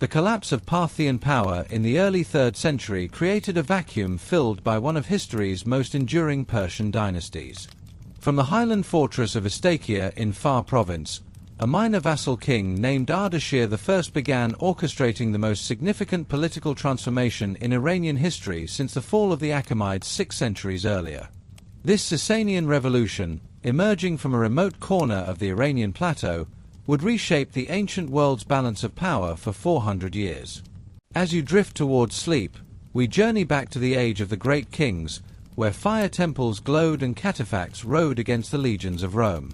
The collapse of Parthian power in the early 3rd century created a vacuum filled by one of history's most enduring Persian dynasties. From the highland fortress of Istakia in Fars province, a minor vassal king named Ardashir I began orchestrating the most significant political transformation in Iranian history since the fall of the Achaemenids 6 centuries earlier. This Sassanian revolution, emerging from a remote corner of the Iranian plateau, would reshape the ancient world's balance of power for 400 years. As you drift towards sleep, we journey back to the age of the great kings, where fire temples glowed and cataphracts rode against the legions of Rome.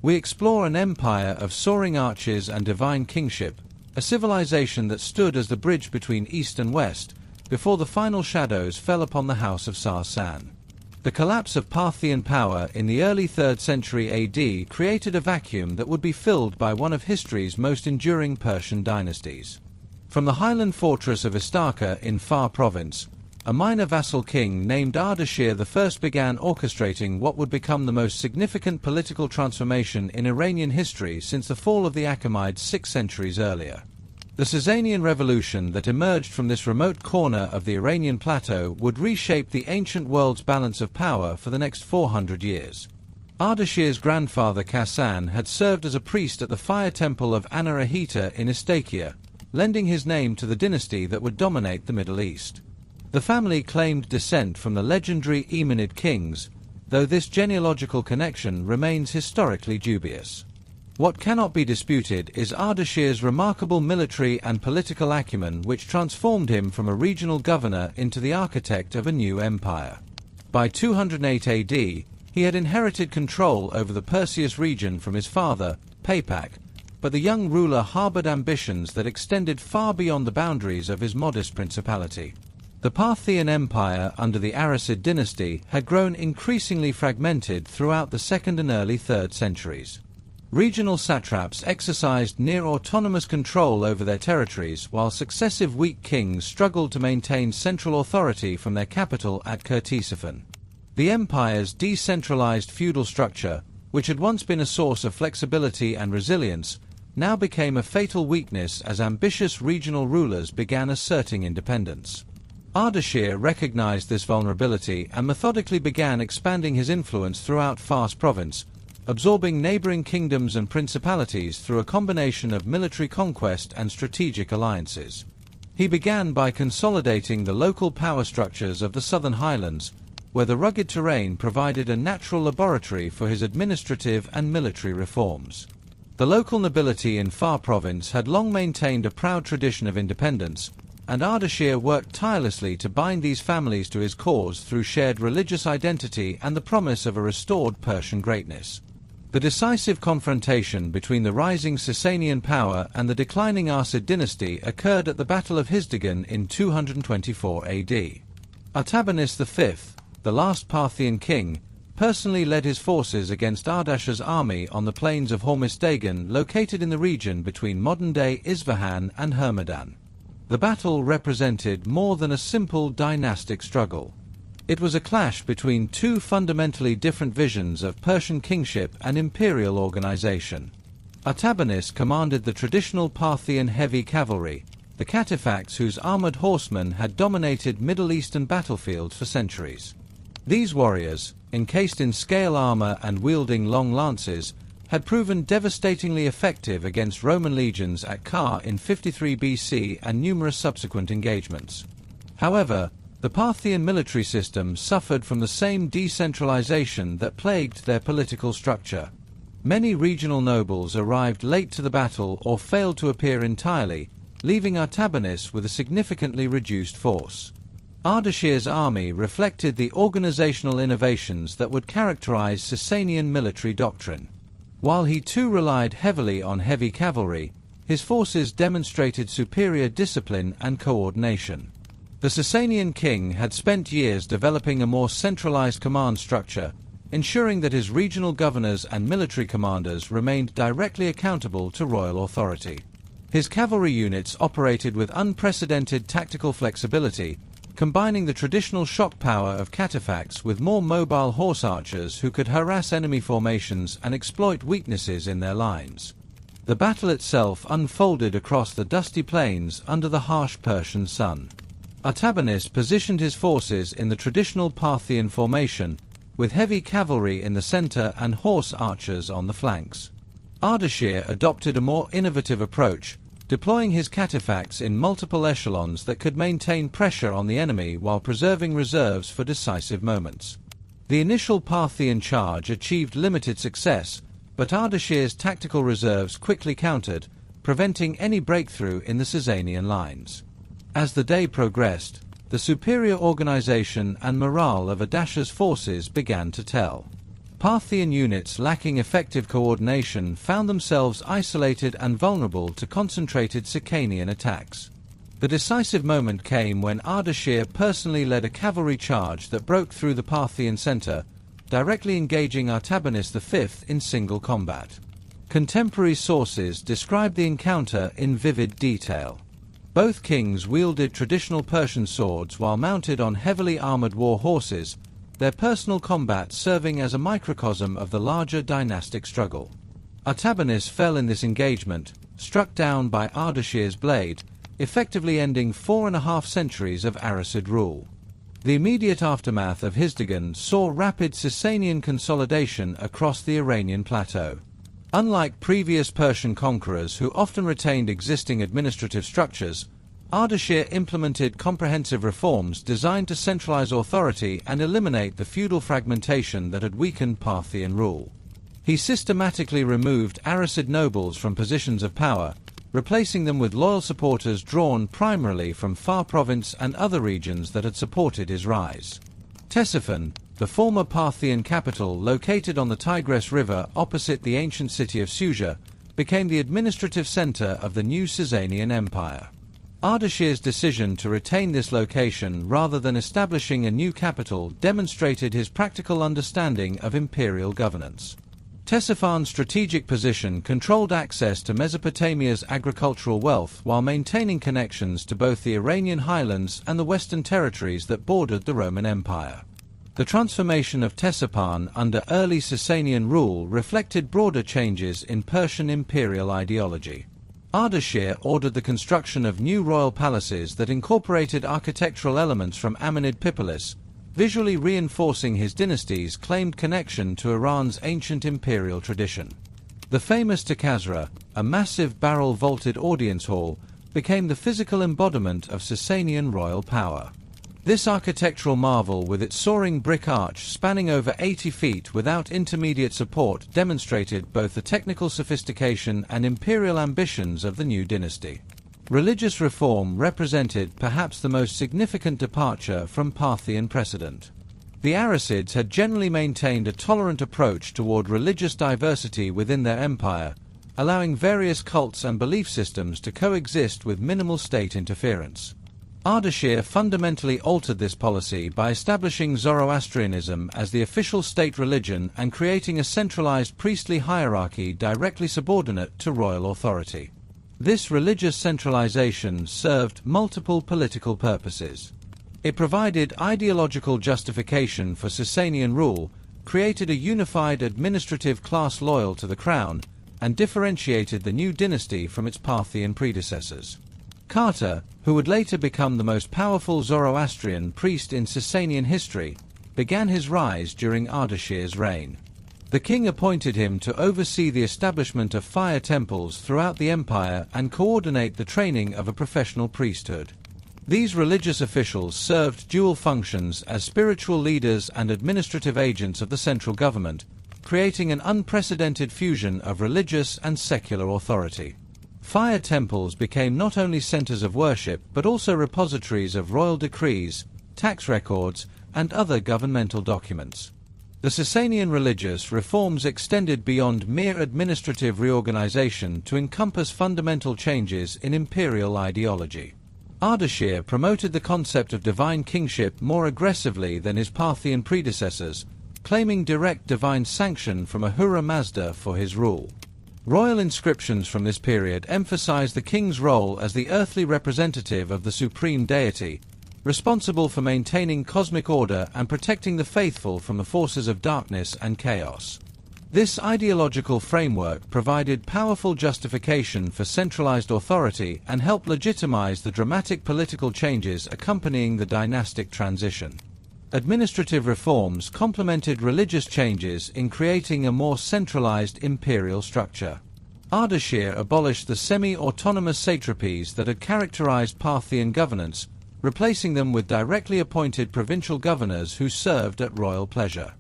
We explore an empire of soaring arches and divine kingship, a civilization that stood as the bridge between East and West, before the final shadows fell upon the house of Sassan. The collapse of Parthian power in the early 3rd century AD created a vacuum that would be filled by one of history's most enduring Persian dynasties. From the highland fortress of Istakia in Fars province, a minor vassal king named Ardashir I began orchestrating what would become the most significant political transformation in Iranian history since the fall of the Achaemenids 6 centuries earlier. The Sassanian revolution that emerged from this remote corner of the Iranian plateau would reshape the ancient world's balance of power for the next 400 years. Ardashir's grandfather Kassan had served as a priest at the fire temple of Anahita in Istakia, lending his name to the dynasty that would dominate the Middle East. The family claimed descent from the legendary Achaemenid kings, though this genealogical connection remains historically dubious. What cannot be disputed is Ardashir's remarkable military and political acumen, which transformed him from a regional governor into the architect of a new empire. By 208 AD, he had inherited control over the Perseus region from his father, Papak, but the young ruler harbored ambitions that extended far beyond the boundaries of his modest principality. The Parthian Empire under the Ardashir dynasty had grown increasingly fragmented throughout the 2nd and early 3rd centuries. Regional satraps exercised near-autonomous control over their territories, while successive weak kings struggled to maintain central authority from their capital at Ctesiphon. The empire's decentralized feudal structure, which had once been a source of flexibility and resilience, now became a fatal weakness as ambitious regional rulers began asserting independence. Ardashir recognized this vulnerability and methodically began expanding his influence throughout Fars province, absorbing neighboring kingdoms and principalities through a combination of military conquest and strategic alliances. He began by consolidating the local power structures of the southern highlands, where the rugged terrain provided a natural laboratory for his administrative and military reforms. The local nobility in Fars province had long maintained a proud tradition of independence, and Ardashir worked tirelessly to bind these families to his cause through shared religious identity and the promise of a restored Persian greatness. The decisive confrontation between the rising Sassanian power and the declining Arsid dynasty occurred at the Battle of Hizdagan in 224 AD. Artabanus V, the last Parthian king, personally led his forces against Ardashir's army on the plains of Hormisdagan, located in the region between modern-day Isfahan and Hamadan. The battle represented more than a simple dynastic struggle. It was a clash between two fundamentally different visions of Persian kingship and imperial organization. Artabanus commanded the traditional Parthian heavy cavalry, the cataphracts whose armored horsemen had dominated Middle Eastern battlefields for centuries. These warriors, encased in scale armor and wielding long lances, had proven devastatingly effective against Roman legions at Kar in 53 BC and numerous subsequent engagements. However, the Parthian military system suffered from the same decentralization that plagued their political structure. Many regional nobles arrived late to the battle or failed to appear entirely, leaving Artabanus with a significantly reduced force. Ardashir's army reflected the organizational innovations that would characterize Sassanian military doctrine. While he too relied heavily on heavy cavalry, his forces demonstrated superior discipline and coordination. The Sassanian king had spent years developing a more centralized command structure, ensuring that his regional governors and military commanders remained directly accountable to royal authority. His cavalry units operated with unprecedented tactical flexibility, combining the traditional shock power of cataphracts with more mobile horse archers who could harass enemy formations and exploit weaknesses in their lines. The battle itself unfolded across the dusty plains under the harsh Persian sun. Artabanus positioned his forces in the traditional Parthian formation, with heavy cavalry in the center and horse archers on the flanks. Ardashir adopted a more innovative approach, deploying his cataphracts in multiple echelons that could maintain pressure on the enemy while preserving reserves for decisive moments. The initial Parthian charge achieved limited success, but Ardashir's tactical reserves quickly countered, preventing any breakthrough in the Sassanian lines. As the day progressed, the superior organization and morale of Ardashir's forces began to tell. Parthian units lacking effective coordination found themselves isolated and vulnerable to concentrated Sassanian attacks. The decisive moment came when Ardashir personally led a cavalry charge that broke through the Parthian center, directly engaging Artabanus V in single combat. Contemporary sources describe the encounter in vivid detail. Both kings wielded traditional Persian swords while mounted on heavily armored war horses, their personal combat serving as a microcosm of the larger dynastic struggle. Artabanus fell in this engagement, struck down by Ardashir's blade, effectively ending 4.5 centuries of Abbasid rule. The immediate aftermath of Hizdagan saw rapid Sassanian consolidation across the Iranian plateau. Unlike previous Persian conquerors who often retained existing administrative structures, Ardashir implemented comprehensive reforms designed to centralize authority and eliminate the feudal fragmentation that had weakened Parthian rule. He systematically removed Abbasid nobles from positions of power, replacing them with loyal supporters drawn primarily from Far Province and other regions that had supported his rise. Ctesiphon, the former Parthian capital located on the Tigris River opposite the ancient city of Susa, became the administrative center of the new Sassanian Empire. Ardashir's decision to retain this location rather than establishing a new capital demonstrated his practical understanding of imperial governance. Ctesiphon's strategic position controlled access to Mesopotamia's agricultural wealth while maintaining connections to both the Iranian highlands and the western territories that bordered the Roman Empire. The transformation of Ctesiphon under early Sassanian rule reflected broader changes in Persian imperial ideology. Ardashir ordered the construction of new royal palaces that incorporated architectural elements from Amanid Pipolis, visually reinforcing his dynasty's claimed connection to Iran's ancient imperial tradition. The famous Takazra, a massive barrel-vaulted audience hall, became the physical embodiment of Sassanian royal power. This architectural marvel with its soaring brick arch spanning over 80 feet without intermediate support demonstrated both the technical sophistication and imperial ambitions of the new dynasty. Religious reform represented perhaps the most significant departure from Parthian precedent. The Abbasids had generally maintained a tolerant approach toward religious diversity within their empire, allowing various cults and belief systems to coexist with minimal state interference. Ardashir fundamentally altered this policy by establishing Zoroastrianism as the official state religion and creating a centralized priestly hierarchy directly subordinate to royal authority. This religious centralization served multiple political purposes. It provided ideological justification for Sassanian rule, created a unified administrative class loyal to the crown, and differentiated the new dynasty from its Parthian predecessors. Carter, who would later become the most powerful Zoroastrian priest in Sassanian history, began his rise during Ardashir's reign. The king appointed him to oversee the establishment of fire temples throughout the empire and coordinate the training of a professional priesthood. These religious officials served dual functions as spiritual leaders and administrative agents of the central government, creating an unprecedented fusion of religious and secular authority. Fire temples became not only centers of worship but also repositories of royal decrees, tax records, and other governmental documents. The Sassanian religious reforms extended beyond mere administrative reorganization to encompass fundamental changes in imperial ideology. Ardashir promoted the concept of divine kingship more aggressively than his Parthian predecessors, claiming direct divine sanction from Ahura Mazda for his rule. Royal inscriptions from this period emphasize the king's role as the earthly representative of the supreme deity, responsible for maintaining cosmic order and protecting the faithful from the forces of darkness and chaos. This ideological framework provided powerful justification for centralized authority and helped legitimize the dramatic political changes accompanying the dynastic transition. Administrative reforms complemented religious changes in creating a more centralized imperial structure. Ardashir abolished the semi-autonomous satrapies that had characterized Parthian governance, replacing them with directly appointed provincial governors who served at royal pleasure.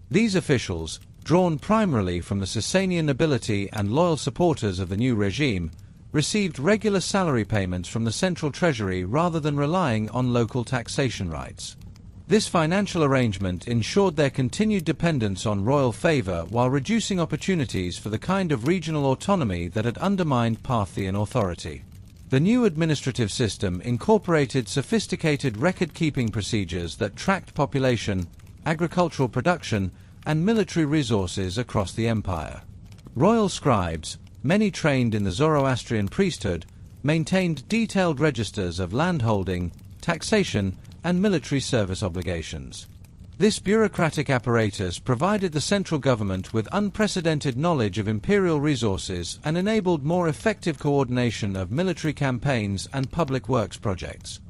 These officials, drawn primarily from the Sassanian nobility and loyal supporters of the new regime, received regular salary payments from the central treasury rather than relying on local taxation rights. This financial arrangement ensured their continued dependence on royal favor while reducing opportunities for the kind of regional autonomy that had undermined Parthian authority. The new administrative system incorporated sophisticated record-keeping procedures that tracked population, agricultural production, and military resources across the empire. Royal scribes, many trained in the Zoroastrian priesthood, maintained detailed registers of landholding, taxation, and military service obligations. This bureaucratic apparatus provided the central government with unprecedented knowledge of imperial resources and enabled more effective coordination of military campaigns and public works projects.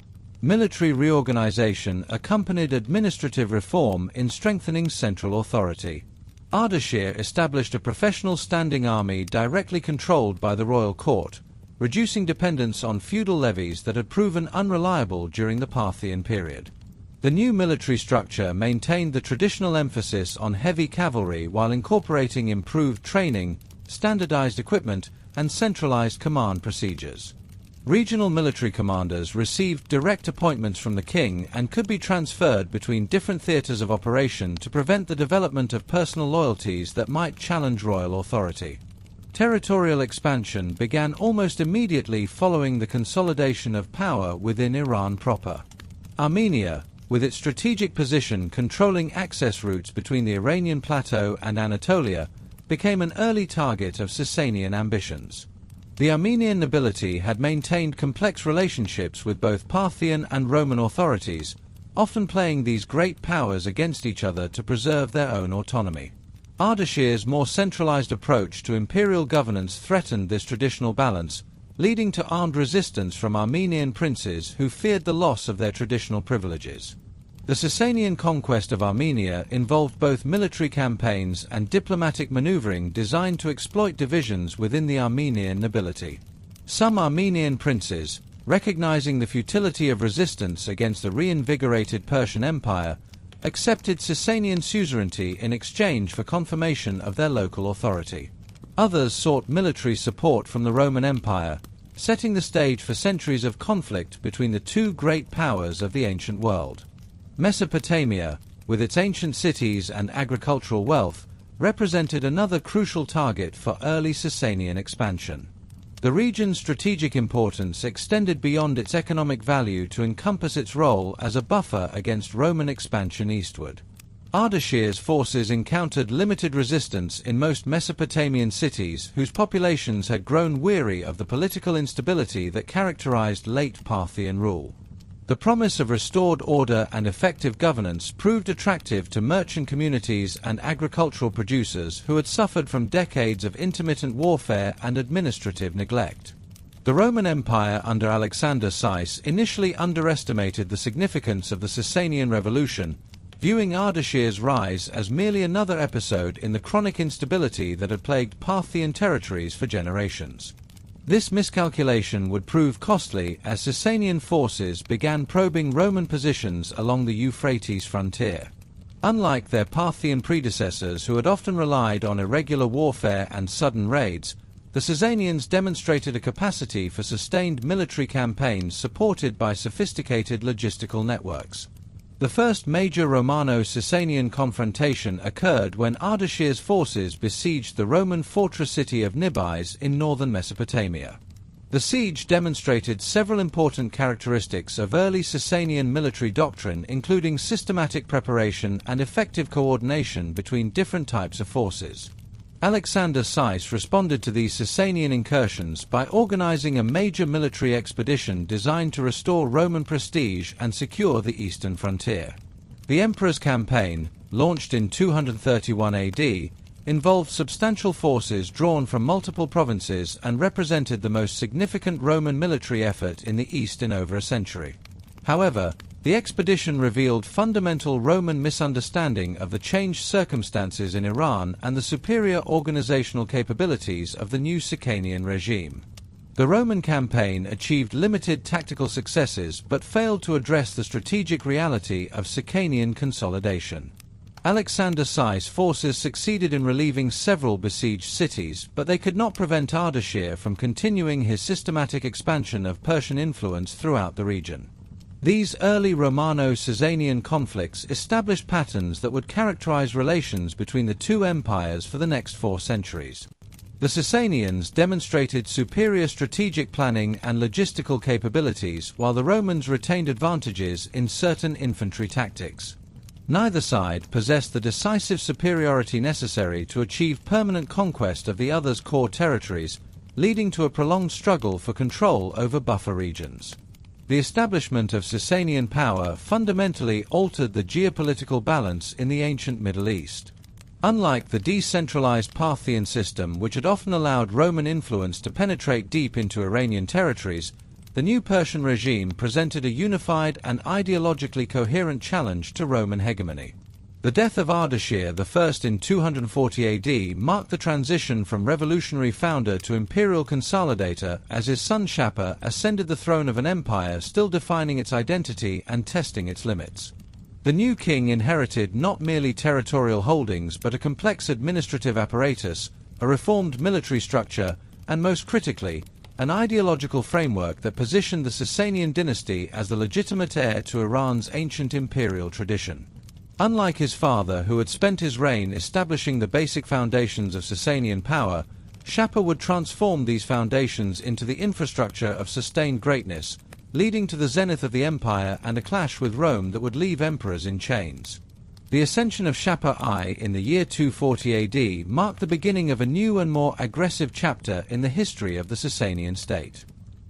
Military reorganization accompanied administrative reform in strengthening central authority. Ardashir established a professional standing army directly controlled by the royal court, reducing dependence on feudal levies that had proven unreliable during the Parthian period. The new military structure maintained the traditional emphasis on heavy cavalry while incorporating improved training, standardized equipment, and centralized command procedures. Regional military commanders received direct appointments from the king and could be transferred between different theaters of operation to prevent the development of personal loyalties that might challenge royal authority. Territorial expansion began almost immediately following the consolidation of power within Iran proper. Armenia, with its strategic position controlling access routes between the Iranian plateau and Anatolia, became an early target of Sassanian ambitions. The Armenian nobility had maintained complex relationships with both Parthian and Roman authorities, often playing these great powers against each other to preserve their own autonomy. Ardashir's more centralized approach to imperial governance threatened this traditional balance, leading to armed resistance from Armenian princes who feared the loss of their traditional privileges. The Sassanian conquest of Armenia involved both military campaigns and diplomatic maneuvering designed to exploit divisions within the Armenian nobility. Some Armenian princes, recognizing the futility of resistance against the reinvigorated Persian Empire, accepted Sassanian suzerainty in exchange for confirmation of their local authority. Others sought military support from the Roman Empire, setting the stage for centuries of conflict between the two great powers of the ancient world. Mesopotamia, with its ancient cities and agricultural wealth, represented another crucial target for early Sassanian expansion. The region's strategic importance extended beyond its economic value to encompass its role as a buffer against Roman expansion eastward. Ardashir's forces encountered limited resistance in most Mesopotamian cities whose populations had grown weary of the political instability that characterized late Parthian rule. The promise of restored order and effective governance proved attractive to merchant communities and agricultural producers who had suffered from decades of intermittent warfare and administrative neglect. The Roman Empire under Alexander VI initially underestimated the significance of the Sassanian Revolution, viewing Ardashir's rise as merely another episode in the chronic instability that had plagued Parthian territories for generations. This miscalculation would prove costly as Sassanian forces began probing Roman positions along the Euphrates frontier. Unlike their Parthian predecessors who had often relied on irregular warfare and sudden raids, the Sassanians demonstrated a capacity for sustained military campaigns supported by sophisticated logistical networks. The first major Romano-Sassanian confrontation occurred when Ardashir's forces besieged the Roman fortress city of Nibais in northern Mesopotamia. The siege demonstrated several important characteristics of early Sassanian military doctrine, including systematic preparation and effective coordination between different types of forces. Alexander VI responded to these Sassanian incursions by organizing a major military expedition designed to restore Roman prestige and secure the eastern frontier. The Emperor's campaign, launched in 231 AD, involved substantial forces drawn from multiple provinces and represented the most significant Roman military effort in the East in over a century. However, the expedition revealed fundamental Roman misunderstanding of the changed circumstances in Iran and the superior organizational capabilities of the new Sassanian regime. The Roman campaign achieved limited tactical successes but failed to address the strategic reality of Sassanian consolidation. Alexander VI's forces succeeded in relieving several besieged cities, but they could not prevent Ardashir from continuing his systematic expansion of Persian influence throughout the region. These early Romano-Sassanian conflicts established patterns that would characterize relations between the two empires for the next 4 centuries. The Sassanians demonstrated superior strategic planning and logistical capabilities, while the Romans retained advantages in certain infantry tactics. Neither side possessed the decisive superiority necessary to achieve permanent conquest of the other's core territories, leading to a prolonged struggle for control over buffer regions. The establishment of Sassanian power fundamentally altered the geopolitical balance in the ancient Middle East. Unlike the decentralized Parthian system, which had often allowed Roman influence to penetrate deep into Iranian territories, the new Persian regime presented a unified and ideologically coherent challenge to Roman hegemony. The death of Ardashir I in 240 AD marked the transition from revolutionary founder to imperial consolidator, as his son Shapur ascended the throne of an empire still defining its identity and testing its limits. The new king inherited not merely territorial holdings but a complex administrative apparatus, a reformed military structure, and most critically, an ideological framework that positioned the Sassanian dynasty as the legitimate heir to Iran's ancient imperial tradition. Unlike his father, who had spent his reign establishing the basic foundations of Sassanian power, Shapur would transform these foundations into the infrastructure of sustained greatness, leading to the zenith of the empire and a clash with Rome that would leave emperors in chains. The ascension of Shapur I in the year 240 AD marked the beginning of a new and more aggressive chapter in the history of the Sassanian state.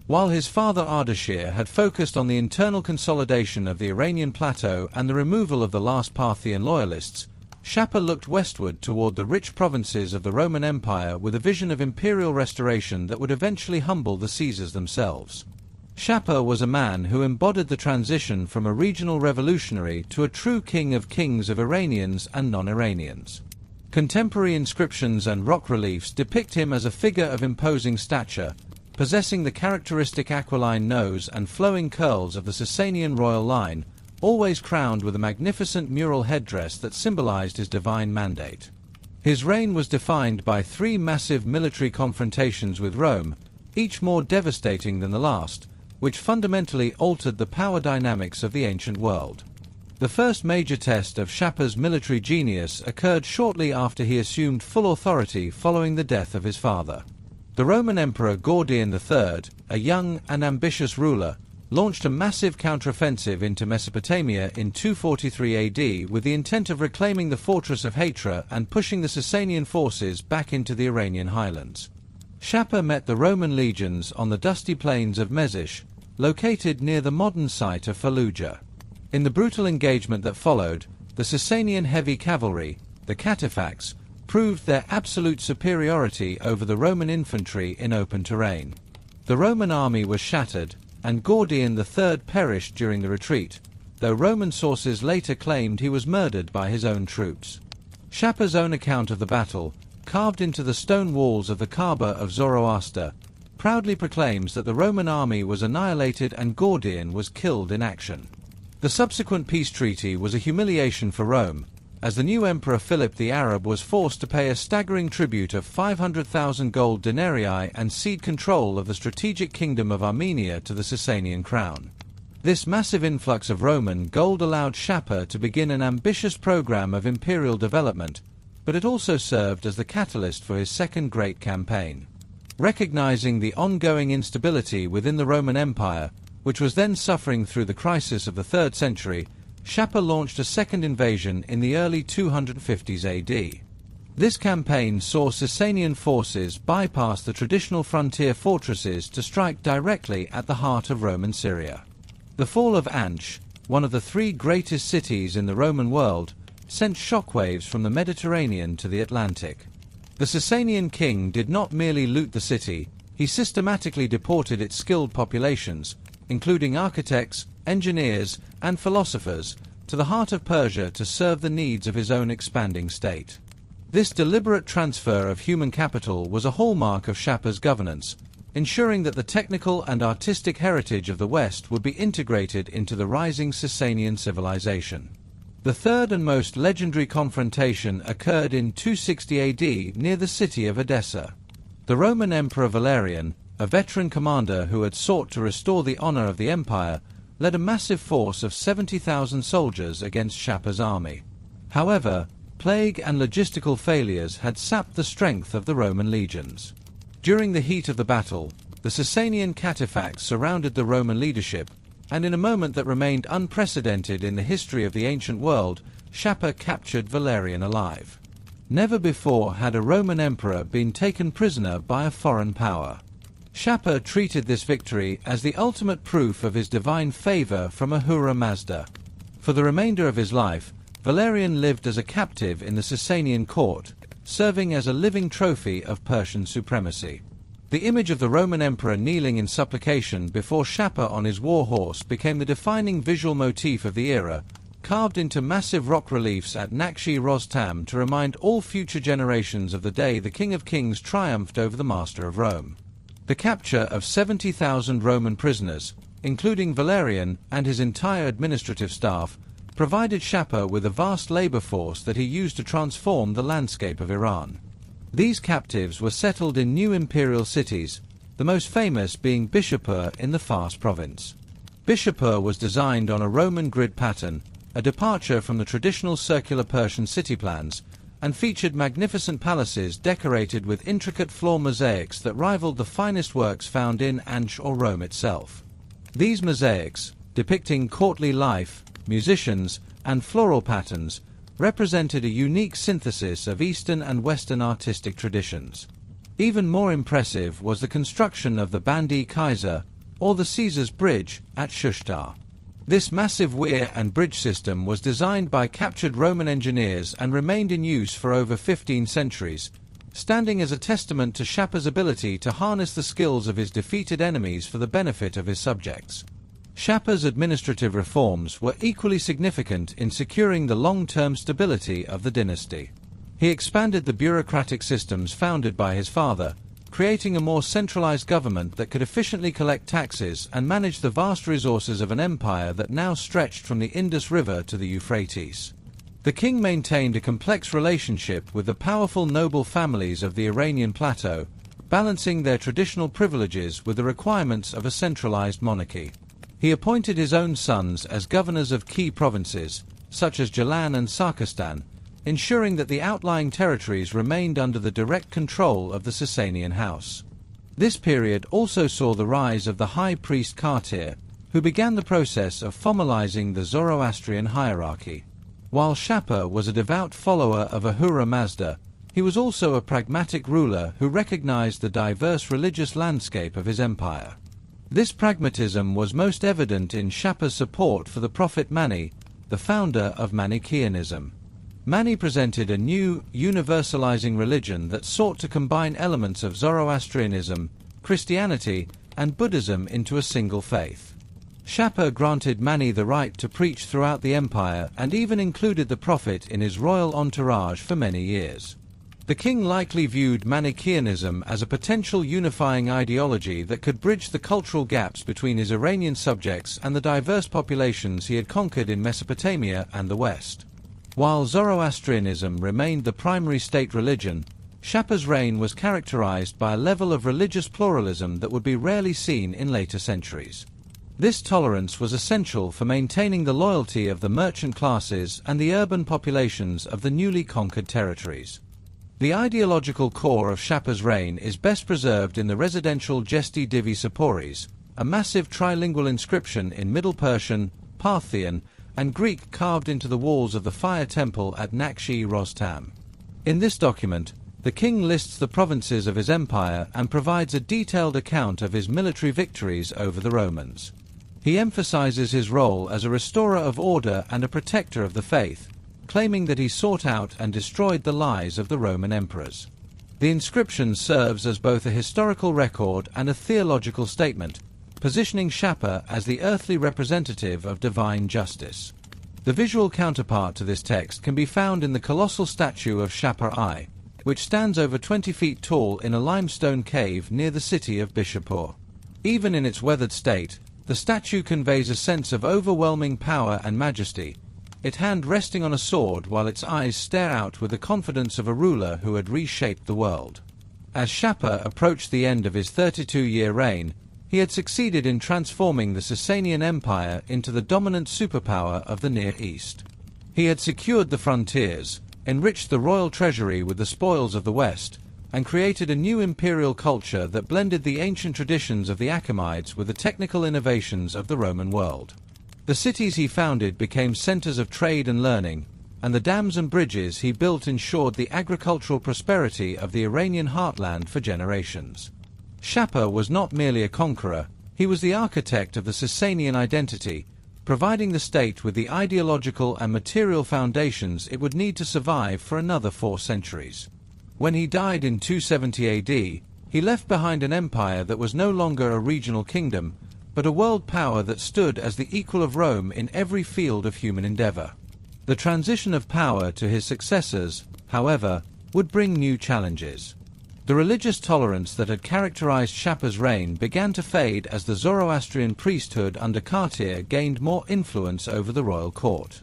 While his father Ardashir had focused on the internal consolidation of the Iranian plateau and the removal of the last Parthian loyalists, Shapur looked westward toward the rich provinces of the Roman Empire with a vision of imperial restoration that would eventually humble the Caesars themselves. Shapur was a man who embodied the transition from a regional revolutionary to a true king of kings of Iranians and non-Iranians. Contemporary inscriptions and rock reliefs depict him as a figure of imposing stature, possessing the characteristic aquiline nose and flowing curls of the Sassanian royal line, always crowned with a magnificent mural headdress that symbolized his divine mandate. His reign was defined by 3 massive military confrontations with Rome, each more devastating than the last, which fundamentally altered the power dynamics of the ancient world. The first major test of Shapur's military genius occurred shortly after he assumed full authority following the death of his father. The Roman Emperor Gordian III, a young and ambitious ruler, launched a massive counteroffensive into Mesopotamia in 243 AD with the intent of reclaiming the fortress of Hatra and pushing the Sassanian forces back into the Iranian highlands. Shapur met the Roman legions on the dusty plains of Mezish, located near the modern site of Fallujah. In the brutal engagement that followed, the Sassanian heavy cavalry, the cataphacs, proved their absolute superiority over the Roman infantry in open terrain. The Roman army was shattered, and Gordian III perished during the retreat, though Roman sources later claimed he was murdered by his own troops. Shapur's own account of the battle, carved into the stone walls of the Kaaba of Zoroaster, proudly proclaims that the Roman army was annihilated and Gordian was killed in action. The subsequent peace treaty was a humiliation for Rome, as the new Emperor Philip the Arab was forced to pay a staggering tribute of 500,000 gold denarii and cede control of the strategic kingdom of Armenia to the Sassanian crown. This massive influx of Roman gold allowed Shapur to begin an ambitious program of imperial development, but it also served as the catalyst for his second great campaign. Recognizing the ongoing instability within the Roman Empire, which was then suffering through the crisis of the 3rd century, Shapur launched a second invasion in the early 250s AD. This campaign saw Sassanian forces bypass the traditional frontier fortresses to strike directly at the heart of Roman Syria. The fall of Ansh, one of the 3 greatest cities in the Roman world, sent shockwaves from the Mediterranean to the Atlantic. The Sassanian king did not merely loot the city, he systematically deported its skilled populations, including architects, engineers, and philosophers, to the heart of Persia to serve the needs of his own expanding state. This deliberate transfer of human capital was a hallmark of Shapur's governance, ensuring that the technical and artistic heritage of the West would be integrated into the rising Sassanian civilization. The third and most legendary confrontation occurred in 260 AD near the city of Edessa. The Roman Emperor Valerian, a veteran commander who had sought to restore the honor of the empire, led a massive force of 70,000 soldiers against Shapur's army. However, plague and logistical failures had sapped the strength of the Roman legions. During the heat of the battle, the Sassanian caliphates surrounded the Roman leadership, and in a moment that remained unprecedented in the history of the ancient world, Shapur captured Valerian alive. Never before had a Roman emperor been taken prisoner by a foreign power. Shapur treated this victory as the ultimate proof of his divine favor from Ahura Mazda. For the remainder of his life, Valerian lived as a captive in the Sassanian court, serving as a living trophy of Persian supremacy. The image of the Roman emperor kneeling in supplication before Shapur on his war horse became the defining visual motif of the era, carved into massive rock reliefs at Nakshi-Rostam to remind all future generations of the day the King of Kings triumphed over the master of Rome. The capture of 70,000 Roman prisoners, including Valerian and his entire administrative staff, provided Shapur with a vast labor force that he used to transform the landscape of Iran. These captives were settled in new imperial cities, the most famous being Bishapur in the Fars province. Bishapur was designed on a Roman grid pattern, a departure from the traditional circular Persian city plans, and featured magnificent palaces decorated with intricate floor mosaics that rivaled the finest works found in Ansh or Rome itself. These mosaics, depicting courtly life, musicians, and floral patterns, represented a unique synthesis of Eastern and Western artistic traditions. Even more impressive was the construction of the Bandi Kaiser, or the Caesar's Bridge, at Shushtar. This massive weir and bridge system was designed by captured Roman engineers and remained in use for over 15 centuries, standing as a testament to Shapur's ability to harness the skills of his defeated enemies for the benefit of his subjects. Shapur's administrative reforms were equally significant in securing the long-term stability of the dynasty. He expanded the bureaucratic systems founded by his father, creating a more centralized government that could efficiently collect taxes and manage the vast resources of an empire that now stretched from the Indus River to the Euphrates. The king maintained a complex relationship with the powerful noble families of the Iranian plateau, balancing their traditional privileges with the requirements of a centralized monarchy. He appointed his own sons as governors of key provinces, such as Jalan and Sarkistan, ensuring that the outlying territories remained under the direct control of the Sassanian house. This period also saw the rise of the high priest Kartir, who began the process of formalizing the Zoroastrian hierarchy. While Shapur was a devout follower of Ahura Mazda, he was also a pragmatic ruler who recognized the diverse religious landscape of his empire. This pragmatism was most evident in Shapur's support for the prophet Mani, the founder of Manichaeanism. Mani presented a new, universalizing religion that sought to combine elements of Zoroastrianism, Christianity, and Buddhism into a single faith. Shapur granted Mani the right to preach throughout the empire and even included the prophet in his royal entourage for many years. The king likely viewed Manichaeanism as a potential unifying ideology that could bridge the cultural gaps between his Iranian subjects and the diverse populations he had conquered in Mesopotamia and the West. While Zoroastrianism remained the primary state religion, Shapur's reign was characterized by a level of religious pluralism that would be rarely seen in later centuries. This tolerance was essential for maintaining the loyalty of the merchant classes and the urban populations of the newly conquered territories. The ideological core of Shapur's reign is best preserved in the residential Gesti Divi Saporis, a massive trilingual inscription in Middle Persian, Parthian, and Greek carved into the walls of the fire temple at Nakshi-Rostam. In this document, the king lists the provinces of his empire and provides a detailed account of his military victories over the Romans. He emphasizes his role as a restorer of order and a protector of the faith, claiming that he sought out and destroyed the lies of the Roman emperors. The inscription serves as both a historical record and a theological statement, positioning Shapur as the earthly representative of divine justice. The visual counterpart to this text can be found in the colossal statue of Shapur I, which stands over 20 feet tall in a limestone cave near the city of Shapur. Even in its weathered state, the statue conveys a sense of overwhelming power and majesty, its hand resting on a sword while its eyes stare out with the confidence of a ruler who had reshaped the world. As Shapur approached the end of his 32-year reign, he had succeeded in transforming the Sassanian Empire into the dominant superpower of the Near East. He had secured the frontiers, enriched the royal treasury with the spoils of the West, and created a new imperial culture that blended the ancient traditions of the Achaemenids with the technical innovations of the Roman world. The cities he founded became centers of trade and learning, and the dams and bridges he built ensured the agricultural prosperity of the Iranian heartland for generations. Shapur was not merely a conqueror, he was the architect of the Sassanian identity, providing the state with the ideological and material foundations it would need to survive for another 4 centuries. When he died in 270 AD, he left behind an empire that was no longer a regional kingdom, but a world power that stood as the equal of Rome in every field of human endeavor. The transition of power to his successors, however, would bring new challenges. The religious tolerance that had characterized Shapur's reign began to fade as the Zoroastrian priesthood under Kartir gained more influence over the royal court.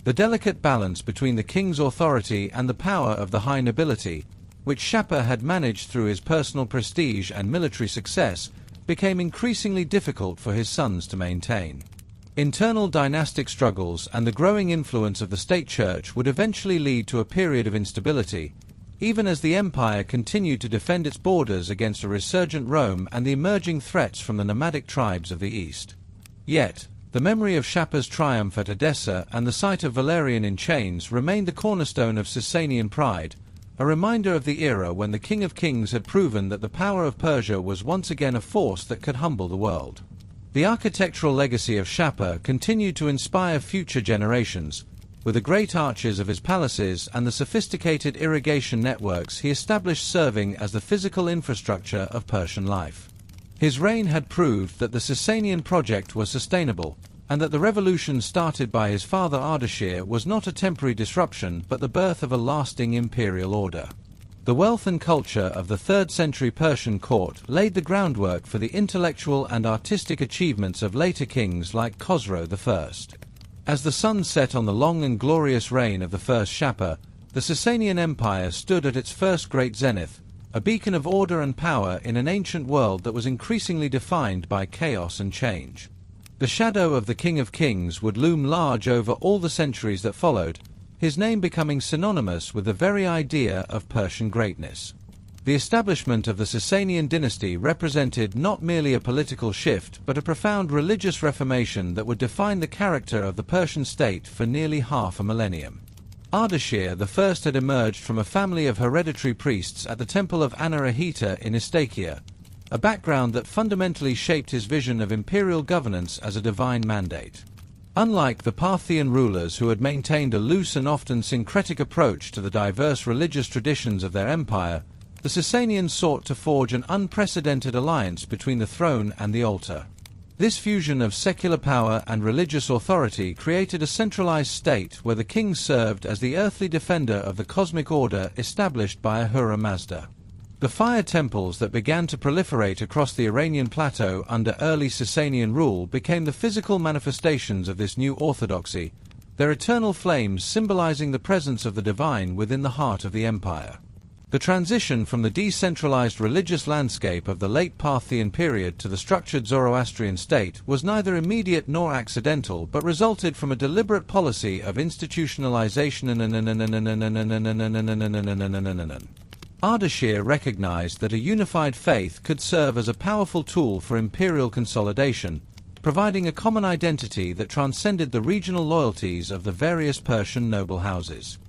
The delicate balance between the king's authority and the power of the high nobility, which Shapur had managed through his personal prestige and military success, became increasingly difficult for his sons to maintain. Internal dynastic struggles and the growing influence of the state church would eventually lead to a period of instability, even as the empire continued to defend its borders against a resurgent Rome and the emerging threats from the nomadic tribes of the east. Yet, the memory of Shapur's triumph at Edessa and the sight of Valerian in chains remained the cornerstone of Sassanian pride, a reminder of the era when the King of Kings had proven that the power of Persia was once again a force that could humble the world. The architectural legacy of Shapur continued to inspire future generations, with the great arches of his palaces and the sophisticated irrigation networks he established serving as the physical infrastructure of Persian life. His reign had proved that the Sassanian project was sustainable, and that the revolution started by his father Ardashir was not a temporary disruption but the birth of a lasting imperial order. The wealth and culture of the 3rd century Persian court laid the groundwork for the intellectual and artistic achievements of later kings like Khosrow I. As the sun set on the long and glorious reign of the first Shapur, the Sassanian Empire stood at its first great zenith, a beacon of order and power in an ancient world that was increasingly defined by chaos and change. The shadow of the King of Kings would loom large over all the centuries that followed, his name becoming synonymous with the very idea of Persian greatness. The establishment of the Sassanian dynasty represented not merely a political shift but a profound religious reformation that would define the character of the Persian state for nearly half a millennium. Ardashir I had emerged from a family of hereditary priests at the temple of Anahita in Istakia, a background that fundamentally shaped his vision of imperial governance as a divine mandate. Unlike the Parthian rulers who had maintained a loose and often syncretic approach to the diverse religious traditions of their empire, the Sassanians sought to forge an unprecedented alliance between the throne and the altar. This fusion of secular power and religious authority created a centralized state where the king served as the earthly defender of the cosmic order established by Ahura Mazda. The fire temples that began to proliferate across the Iranian plateau under early Sassanian rule became the physical manifestations of this new orthodoxy, their eternal flames symbolizing the presence of the divine within the heart of the empire. The transition from the decentralized religious landscape of the late Parthian period to the structured Zoroastrian state was neither immediate nor accidental but resulted from a deliberate policy of institutionalization. Ardashir recognized that a unified faith could serve as a powerful tool for imperial consolidation, providing a common identity that transcended the regional loyalties of the various Persian noble houses.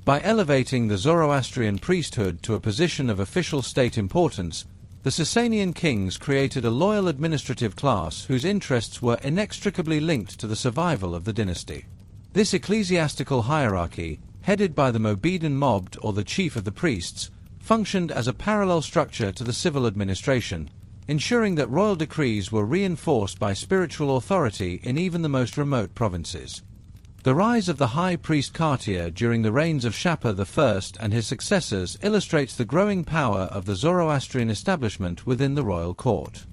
By elevating the Zoroastrian priesthood to a position of official state importance, the Sassanian kings created a loyal administrative class whose interests were inextricably linked to the survival of the dynasty. This ecclesiastical hierarchy, headed by the Mobedan Mobbed or the chief of the priests, functioned as a parallel structure to the civil administration, ensuring that royal decrees were reinforced by spiritual authority in even the most remote provinces. The rise of the high priest Kartir during the reigns of Shapur I and his successors illustrates the growing power of the Zoroastrian establishment within the royal court.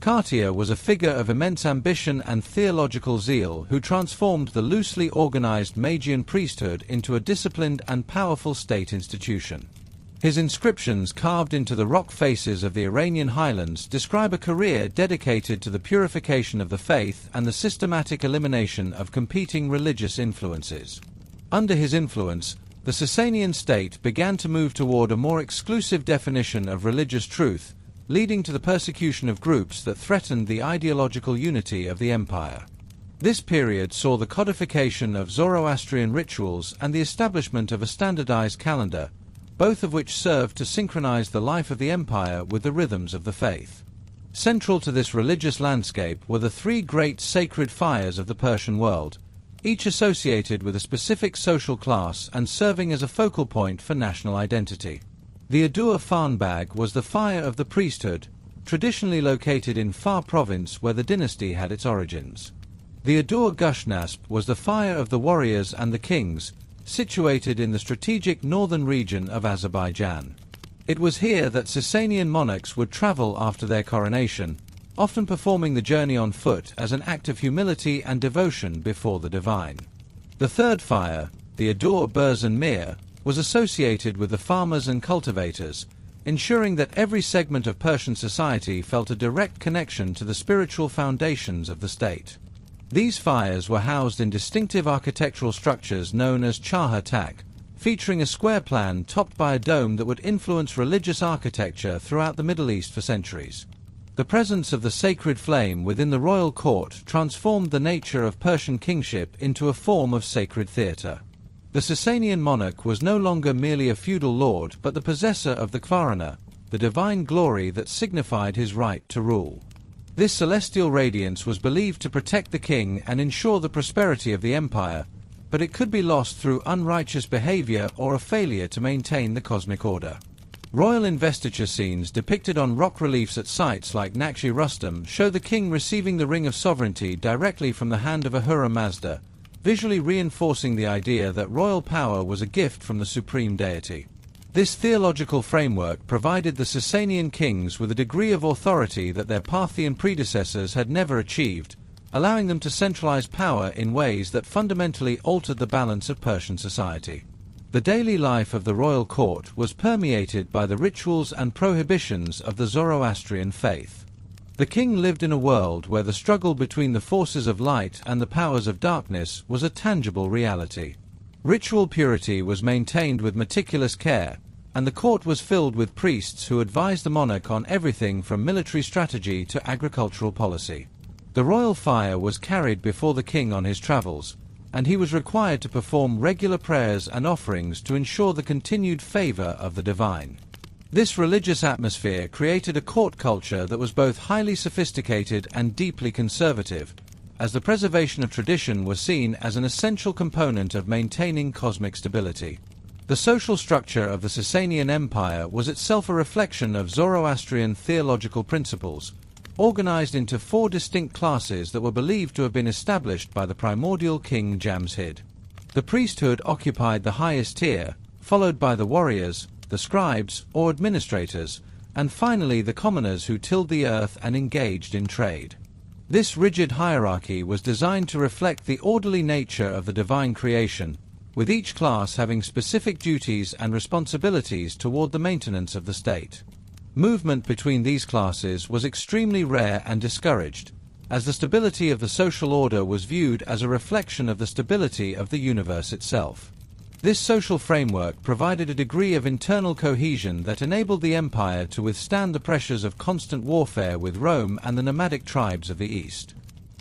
Kartir was a figure of immense ambition and theological zeal who transformed the loosely organized Magian priesthood into a disciplined and powerful state institution. His inscriptions carved into the rock faces of the Iranian highlands describe a career dedicated to the purification of the faith and the systematic elimination of competing religious influences. Under his influence, the Sassanian state began to move toward a more exclusive definition of religious truth, leading to the persecution of groups that threatened the ideological unity of the empire. This period saw the codification of Zoroastrian rituals and the establishment of a standardized calendar, both of which served to synchronize the life of the empire with the rhythms of the faith. Central to this religious landscape were the three great sacred fires of the Persian world, each associated with a specific social class and serving as a focal point for national identity. The Adur Farnbag was the fire of the priesthood, traditionally located in Far province where the dynasty had its origins. The Adur Gushnasp was the fire of the warriors and the kings, situated in the strategic northern region of Azerbaijan. It was here that Sassanian monarchs would travel after their coronation, often performing the journey on foot as an act of humility and devotion before the divine. The third fire, the Adur Burzan Mir, was associated with the farmers and cultivators, ensuring that every segment of Persian society felt a direct connection to the spiritual foundations of the state. These fires were housed in distinctive architectural structures known as Char-Hatak, featuring a square plan topped by a dome that would influence religious architecture throughout the Middle East for centuries. The presence of the sacred flame within the royal court transformed the nature of Persian kingship into a form of sacred theatre. The Sassanian monarch was no longer merely a feudal lord but the possessor of the Kvarana, the divine glory that signified his right to rule. This celestial radiance was believed to protect the king and ensure the prosperity of the empire, but it could be lost through unrighteous behavior or a failure to maintain the cosmic order. Royal investiture scenes depicted on rock reliefs at sites like Nakshi Rustam show the king receiving the ring of sovereignty directly from the hand of Ahura Mazda, visually reinforcing the idea that royal power was a gift from the supreme deity. This theological framework provided the Sassanian kings with a degree of authority that their Parthian predecessors had never achieved, allowing them to centralize power in ways that fundamentally altered the balance of Persian society. The daily life of the royal court was permeated by the rituals and prohibitions of the Zoroastrian faith. The king lived in a world where the struggle between the forces of light and the powers of darkness was a tangible reality. Ritual purity was maintained with meticulous care, and the court was filled with priests who advised the monarch on everything from military strategy to agricultural policy. The royal fire was carried before the king on his travels, and he was required to perform regular prayers and offerings to ensure the continued favor of the divine. This religious atmosphere created a court culture that was both highly sophisticated and deeply conservative, as the preservation of tradition was seen as an essential component of maintaining cosmic stability. The social structure of the Sassanian Empire was itself a reflection of Zoroastrian theological principles, organized into four distinct classes that were believed to have been established by the primordial king Jamshid. The priesthood occupied the highest tier, followed by the warriors, the scribes or administrators, and finally the commoners who tilled the earth and engaged in trade. This rigid hierarchy was designed to reflect the orderly nature of the divine creation, with each class having specific duties and responsibilities toward the maintenance of the state. Movement between these classes was extremely rare and discouraged, as the stability of the social order was viewed as a reflection of the stability of the universe itself. This social framework provided a degree of internal cohesion that enabled the empire to withstand the pressures of constant warfare with Rome and the nomadic tribes of the east.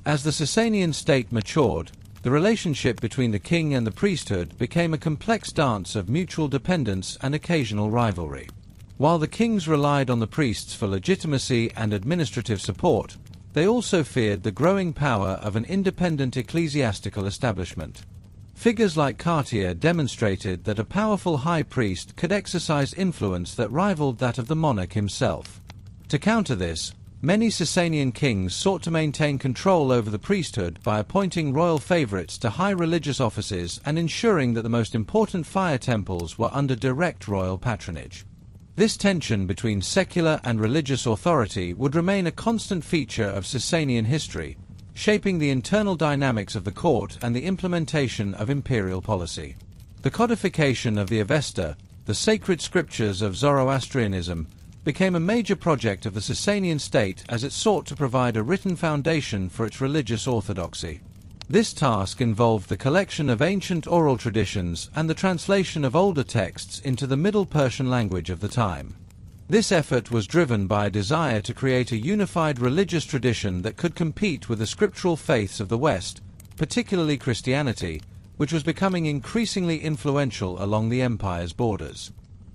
As the Sassanian state matured, the relationship between the king and the priesthood became a complex dance of mutual dependence and occasional rivalry. While the kings relied on the priests for legitimacy and administrative support, they also feared the growing power of an independent ecclesiastical establishment. Figures like Cartier demonstrated that a powerful high priest could exercise influence that rivaled that of the monarch himself. To counter this, many Sassanian kings sought to maintain control over the priesthood by appointing royal favorites to high religious offices and ensuring that the most important fire temples were under direct royal patronage. This tension between secular and religious authority would remain a constant feature of Sassanian history, shaping the internal dynamics of the court and the implementation of imperial policy. The codification of the Avesta, the sacred scriptures of Zoroastrianism, became a major project of the Sassanian state as it sought to provide a written foundation for its religious orthodoxy. This task involved the collection of ancient oral traditions and the translation of older texts into the Middle Persian language of the time. This effort was driven by a desire to create a unified religious tradition that could compete with the scriptural faiths of the West, particularly Christianity, which was becoming increasingly influential along the empire's borders.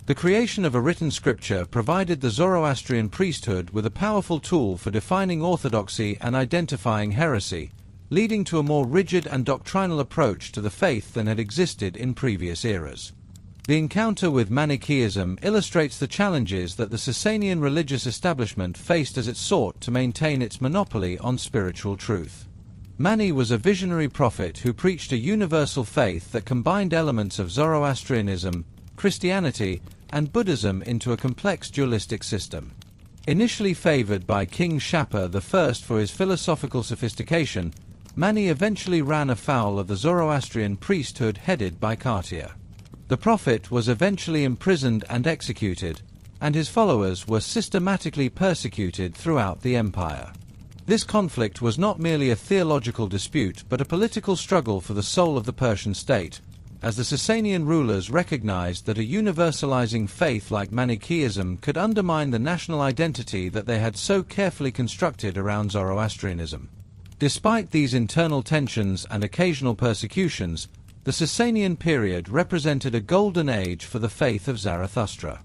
The creation of a written scripture provided the Zoroastrian priesthood with a powerful tool for defining orthodoxy and identifying heresy, leading to a more rigid and doctrinal approach to the faith than had existed in previous eras. The encounter with Manichaeism illustrates the challenges that the Sassanian religious establishment faced as it sought to maintain its monopoly on spiritual truth. Mani was a visionary prophet who preached a universal faith that combined elements of Zoroastrianism, Christianity, and Buddhism into a complex dualistic system. Initially favored by King Shapur I for his philosophical sophistication, Mani eventually ran afoul of the Zoroastrian priesthood headed by Cartier. The prophet was eventually imprisoned and executed, and his followers were systematically persecuted throughout the empire. This conflict was not merely a theological dispute but a political struggle for the soul of the Persian state, as the Sassanian rulers recognized that a universalizing faith like Manichaeism could undermine the national identity that they had so carefully constructed around Zoroastrianism. Despite these internal tensions and occasional persecutions, the Sassanian period represented a golden age for the faith of Zarathustra.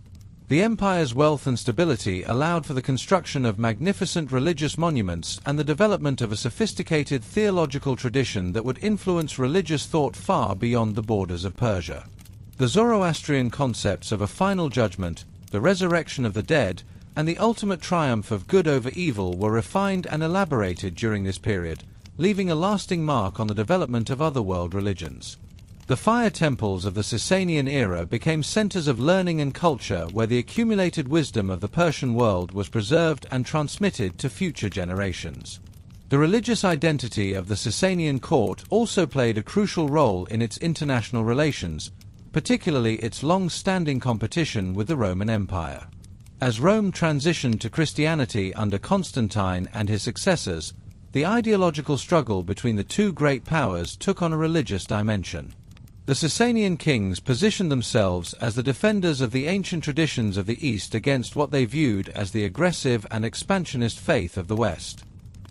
The empire's wealth and stability allowed for the construction of magnificent religious monuments and the development of a sophisticated theological tradition that would influence religious thought far beyond the borders of Persia. The Zoroastrian concepts of a final judgment, the resurrection of the dead, and the ultimate triumph of good over evil were refined and elaborated during this period, leaving a lasting mark on the development of other world religions. The fire temples of the Sassanian era became centers of learning and culture where the accumulated wisdom of the Persian world was preserved and transmitted to future generations. The religious identity of the Sassanian court also played a crucial role in its international relations, particularly its long-standing competition with the Roman Empire. As Rome transitioned to Christianity under Constantine and his successors, the ideological struggle between the two great powers took on a religious dimension. The Sassanian kings positioned themselves as the defenders of the ancient traditions of the East against what they viewed as the aggressive and expansionist faith of the West.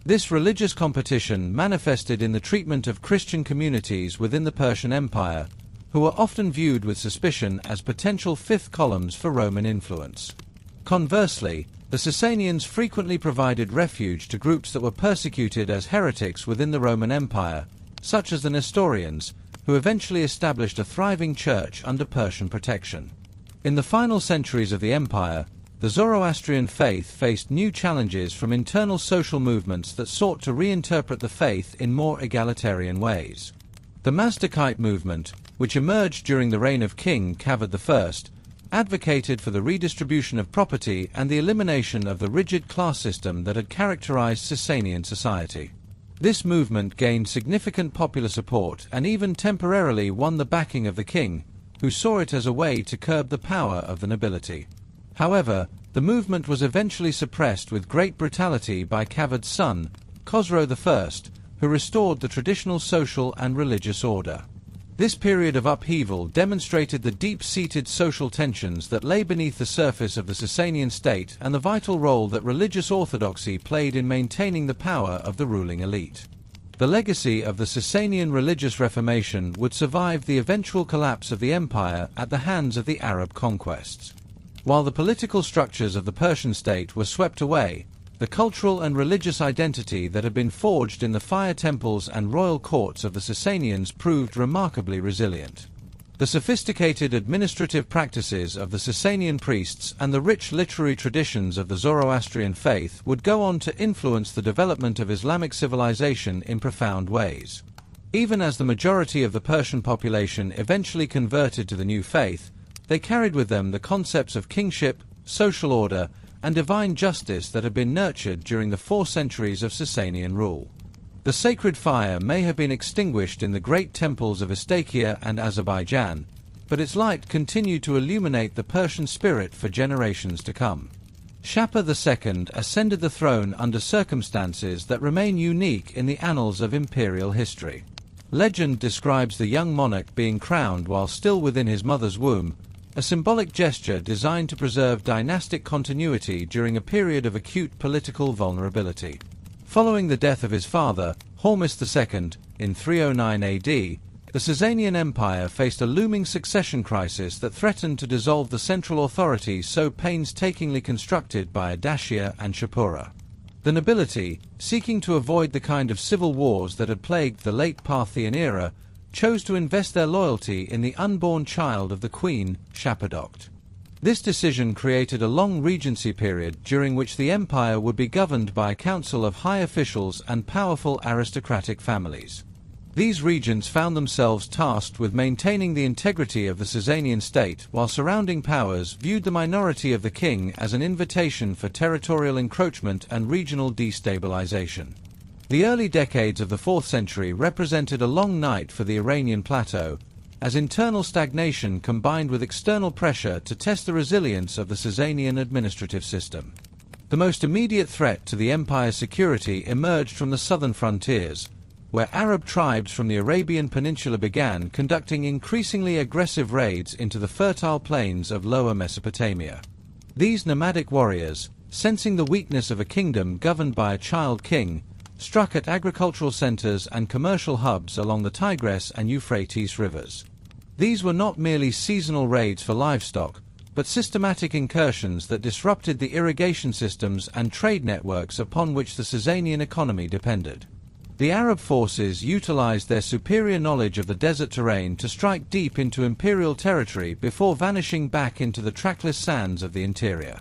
This religious competition manifested in the treatment of Christian communities within the Persian Empire, who were often viewed with suspicion as potential fifth columns for Roman influence. Conversely, the Sassanians frequently provided refuge to groups that were persecuted as heretics within the Roman Empire, such as the Nestorians, who eventually established a thriving church under Persian protection. In the final centuries of the empire, the Zoroastrian faith faced new challenges from internal social movements that sought to reinterpret the faith in more egalitarian ways. The Mazdakite movement, which emerged during the reign of King Kavod I, advocated for the redistribution of property and the elimination of the rigid class system that had characterized Sassanian society. This movement gained significant popular support and even temporarily won the backing of the king, who saw it as a way to curb the power of the nobility. However, the movement was eventually suppressed with great brutality by Kavod's son, Khosrow I, who restored the traditional social and religious order. This period of upheaval demonstrated the deep-seated social tensions that lay beneath the surface of the Sassanian state and the vital role that religious orthodoxy played in maintaining the power of the ruling elite. The legacy of the Sassanian religious reformation would survive the eventual collapse of the empire at the hands of the Arab conquests. While the political structures of the Persian state were swept away, The cultural and religious identity that had been forged in the fire temples and royal courts of the Sassanians proved remarkably resilient. The sophisticated administrative practices of the Sassanian priests and the rich literary traditions of the Zoroastrian faith would go on to influence the development of Islamic civilization in profound ways. Even as the majority of the Persian population eventually converted to the new faith, they carried with them the concepts of kingship, social order, and divine justice that had been nurtured during the 4 centuries of Sassanian rule. The sacred fire may have been extinguished in the great temples of Istakia and Azerbaijan, but its light continued to illuminate the Persian spirit for generations to come. Shapur II ascended the throne under circumstances that remain unique in the annals of imperial history. Legend describes the young monarch being crowned while still within his mother's womb, a symbolic gesture designed to preserve dynastic continuity during a period of acute political vulnerability. Following the death of his father, Hormuz II, in 309 AD, the Sassanian Empire faced a looming succession crisis that threatened to dissolve the central authority so painstakingly constructed by Ardashir and Shapur. The nobility, seeking to avoid the kind of civil wars that had plagued the late Parthian era, chose to invest their loyalty in the unborn child of the queen, Shapur. This decision created a long regency period during which the empire would be governed by a council of high officials and powerful aristocratic families. These regents found themselves tasked with maintaining the integrity of the Sassanian state, while surrounding powers viewed the minority of the king as an invitation for territorial encroachment and regional destabilization. The early decades of the 4th century represented a long night for the Iranian plateau, as internal stagnation combined with external pressure to test the resilience of the Sassanian administrative system. The most immediate threat to the empire's security emerged from the southern frontiers, where Arab tribes from the Arabian Peninsula began conducting increasingly aggressive raids into the fertile plains of Lower Mesopotamia. These nomadic warriors, sensing the weakness of a kingdom governed by a child king, struck at agricultural centers and commercial hubs along the Tigris and Euphrates rivers. These were not merely seasonal raids for livestock, but systematic incursions that disrupted the irrigation systems and trade networks upon which the Sassanian economy depended. The Arab forces utilized their superior knowledge of the desert terrain to strike deep into imperial territory before vanishing back into the trackless sands of the interior.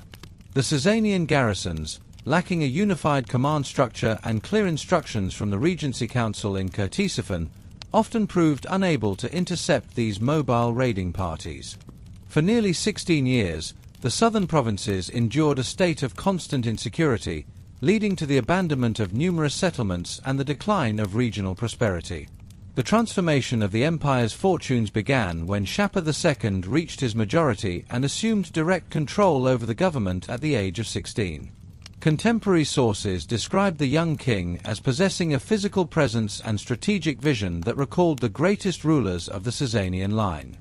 The Sassanian garrisons, lacking a unified command structure and clear instructions from the Regency Council in Ctesiphon, often proved unable to intercept these mobile raiding parties. For nearly 16 years, the southern provinces endured a state of constant insecurity, leading to the abandonment of numerous settlements and the decline of regional prosperity. The transformation of the empire's fortunes began when Shapur II reached his majority and assumed direct control over the government at the age of 16. Contemporary sources described the young king as possessing a physical presence and strategic vision that recalled the greatest rulers of the Sassanian line.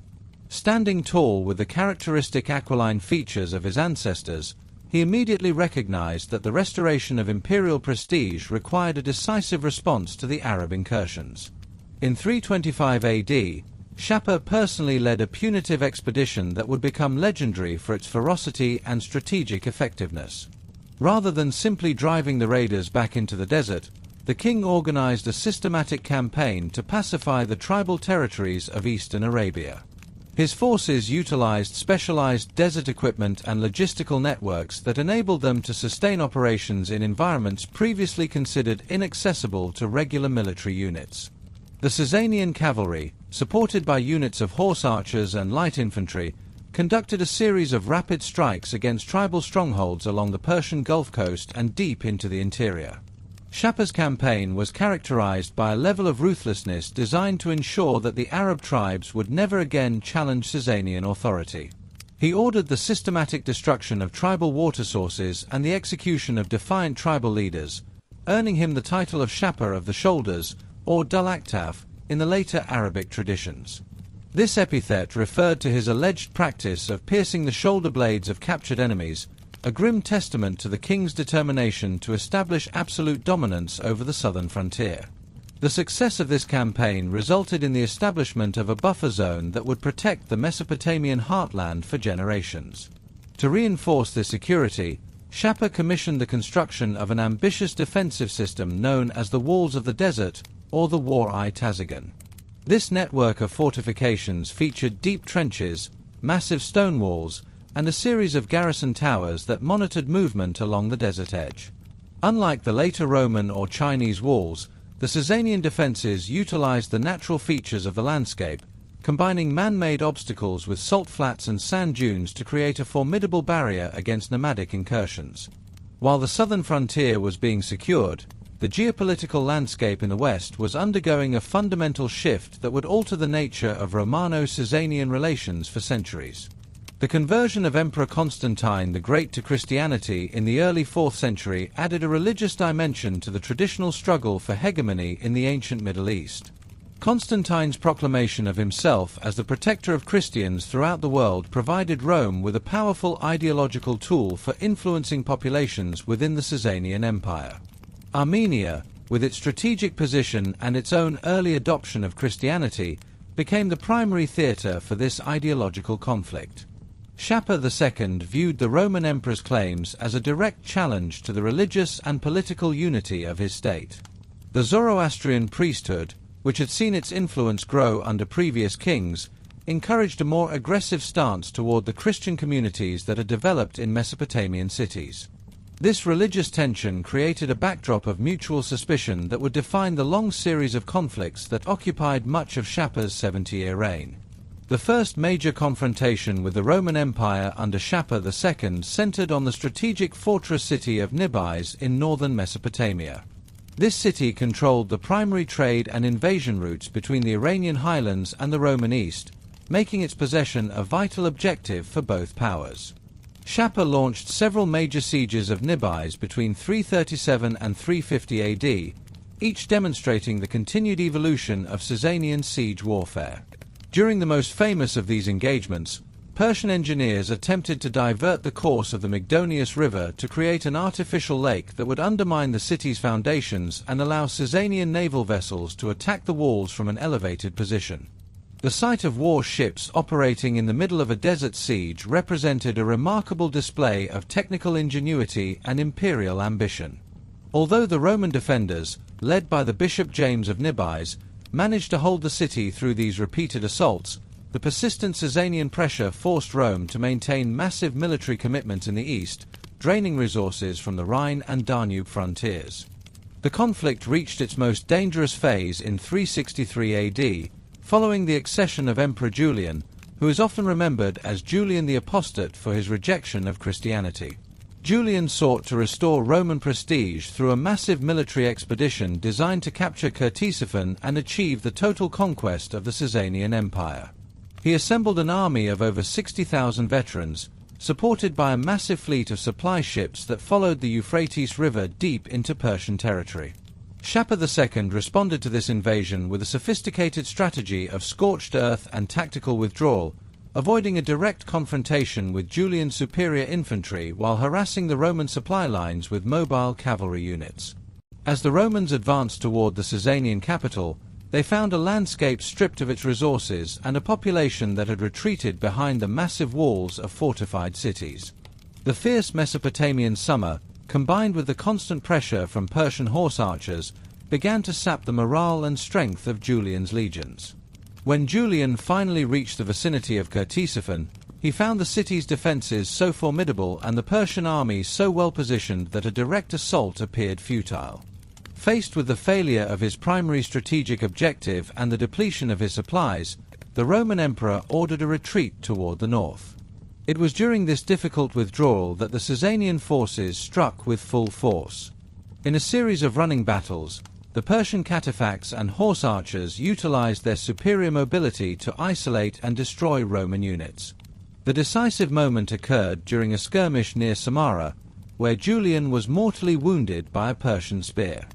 Standing tall with the characteristic aquiline features of his ancestors, he immediately recognized that the restoration of imperial prestige required a decisive response to the Arab incursions. In 325 AD, Shapur personally led a punitive expedition that would become legendary for its ferocity and strategic effectiveness. Rather than simply driving the raiders back into the desert, the king organized a systematic campaign to pacify the tribal territories of eastern Arabia. His forces utilized specialized desert equipment and logistical networks that enabled them to sustain operations in environments previously considered inaccessible to regular military units. The Sassanian cavalry, supported by units of horse archers and light infantry, conducted a series of rapid strikes against tribal strongholds along the Persian Gulf Coast and deep into the interior. Shapur's campaign was characterized by a level of ruthlessness designed to ensure that the Arab tribes would never again challenge Sassanian authority. He ordered the systematic destruction of tribal water sources and the execution of defiant tribal leaders, earning him the title of Shapur of the Shoulders, or Dul Aktaf, in the later Arabic traditions. This epithet referred to his alleged practice of piercing the shoulder blades of captured enemies, a grim testament to the king's determination to establish absolute dominance over the southern frontier. The success of this campaign resulted in the establishment of a buffer zone that would protect the Mesopotamian heartland for generations. To reinforce this security, Shapur commissioned the construction of an ambitious defensive system known as the Walls of the Desert, or the War-i-Tazagan. This network of fortifications featured deep trenches, massive stone walls, and a series of garrison towers that monitored movement along the desert edge. Unlike the later Roman or Chinese walls, the Sassanian defenses utilized the natural features of the landscape, combining man-made obstacles with salt flats and sand dunes to create a formidable barrier against nomadic incursions. While the southern frontier was being secured, the geopolitical landscape in the west was undergoing a fundamental shift that would alter the nature of Romano-Sassanian relations for centuries. The conversion of Emperor Constantine the Great to Christianity in the early 4th century added a religious dimension to the traditional struggle for hegemony in the ancient Middle East. Constantine's proclamation of himself as the protector of Christians throughout the world provided Rome with a powerful ideological tool for influencing populations within the Sassanian Empire. Armenia, with its strategic position and its own early adoption of Christianity, became the primary theatre for this ideological conflict. Shapur II viewed the Roman emperor's claims as a direct challenge to the religious and political unity of his state. The Zoroastrian priesthood, which had seen its influence grow under previous kings, encouraged a more aggressive stance toward the Christian communities that had developed in Mesopotamian cities. This religious tension created a backdrop of mutual suspicion that would define the long series of conflicts that occupied much of Shapur's 70-year reign. The first major confrontation with the Roman Empire under Shapur II centered on the strategic fortress city of Nibais in northern Mesopotamia. This city controlled the primary trade and invasion routes between the Iranian highlands and the Roman East, making its possession a vital objective for both powers. Shapur launched several major sieges of Nibais between 337 and 350 AD, each demonstrating the continued evolution of Sassanian siege warfare. During the most famous of these engagements, Persian engineers attempted to divert the course of the Mygdonius River to create an artificial lake that would undermine the city's foundations and allow Sassanian naval vessels to attack the walls from an elevated position. The sight of war ships operating in the middle of a desert siege represented a remarkable display of technical ingenuity and imperial ambition. Although the Roman defenders, led by the Bishop James of Nibais, managed to hold the city through these repeated assaults, the persistent Sassanian pressure forced Rome to maintain massive military commitment in the east, draining resources from the Rhine and Danube frontiers. The conflict reached its most dangerous phase in 363 AD, following the accession of Emperor Julian, who is often remembered as Julian the Apostate for his rejection of Christianity. Julian sought to restore Roman prestige through a massive military expedition designed to capture Ctesiphon and achieve the total conquest of the Sassanian Empire. He assembled an army of over 60,000 veterans, supported by a massive fleet of supply ships that followed the Euphrates River deep into Persian territory. Shapur II responded to this invasion with a sophisticated strategy of scorched earth and tactical withdrawal, avoiding a direct confrontation with Julian's superior infantry while harassing the Roman supply lines with mobile cavalry units. As the Romans advanced toward the Sassanian capital, they found a landscape stripped of its resources and a population that had retreated behind the massive walls of fortified cities. The fierce Mesopotamian summer, combined with the constant pressure from Persian horse archers, began to sap the morale and strength of Julian's legions. When Julian finally reached the vicinity of Ctesiphon, he found the city's defenses so formidable and the Persian army so well positioned that a direct assault appeared futile. Faced with the failure of his primary strategic objective and the depletion of his supplies, the Roman emperor ordered a retreat toward the north. It was during this difficult withdrawal that the Sassanian forces struck with full force. In a series of running battles, the Persian cataphacs and horse archers utilized their superior mobility to isolate and destroy Roman units. The decisive moment occurred during a skirmish near Samarra, where Julian was mortally wounded by a Persian spear.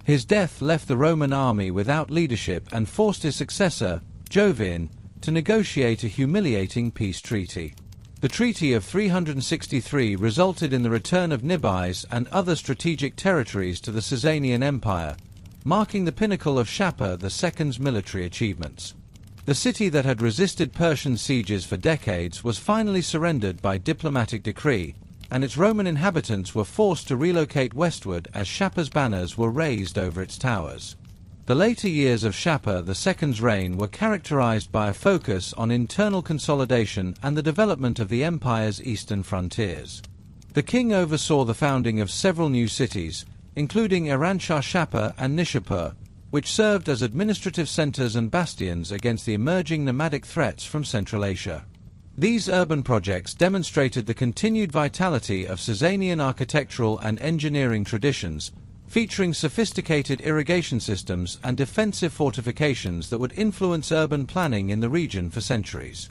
His death left the Roman army without leadership and forced his successor, Jovian, to negotiate a humiliating peace treaty. The Treaty of 363 resulted in the return of Nibais and other strategic territories to the Sassanian Empire, marking the pinnacle of Shapur II's military achievements. The city that had resisted Persian sieges for decades was finally surrendered by diplomatic decree, and its Roman inhabitants were forced to relocate westward as Shapur's banners were raised over its towers. The later years of Shapur II's reign were characterized by a focus on internal consolidation and the development of the empire's eastern frontiers. The king oversaw the founding of several new cities, including Ardashir Shapur and Nishapur, which served as administrative centers and bastions against the emerging nomadic threats from Central Asia. These urban projects demonstrated the continued vitality of Sassanian architectural and engineering traditions, featuring sophisticated irrigation systems and defensive fortifications that would influence urban planning in the region for centuries.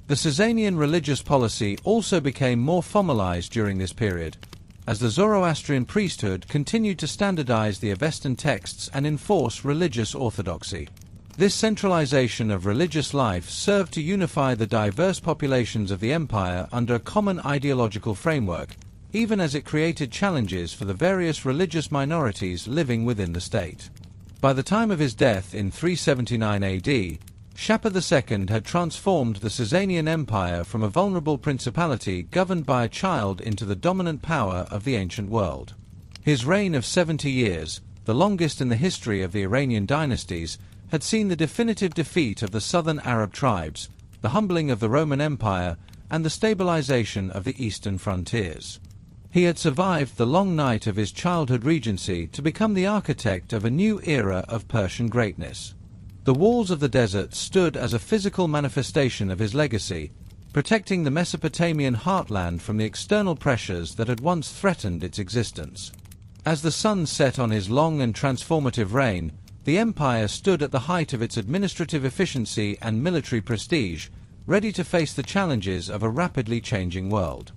The Sassanian religious policy also became more formalized during this period, as the Zoroastrian priesthood continued to standardize the Avestan texts and enforce religious orthodoxy. This centralization of religious life served to unify the diverse populations of the empire under a common ideological framework, even as it created challenges for the various religious minorities living within the state. By the time of his death in 379 AD, Shapur II had transformed the Sassanian Empire from a vulnerable principality governed by a child into the dominant power of the ancient world. His reign of 70 years, the longest in the history of the Iranian dynasties, had seen the definitive defeat of the southern Arab tribes, the humbling of the Roman Empire, and the stabilization of the eastern frontiers. He had survived the long night of his childhood regency to become the architect of a new era of Persian greatness. The walls of the desert stood as a physical manifestation of his legacy, protecting the Mesopotamian heartland from the external pressures that had once threatened its existence. As the sun set on his long and transformative reign, the empire stood at the height of its administrative efficiency and military prestige, ready to face the challenges of a rapidly changing world.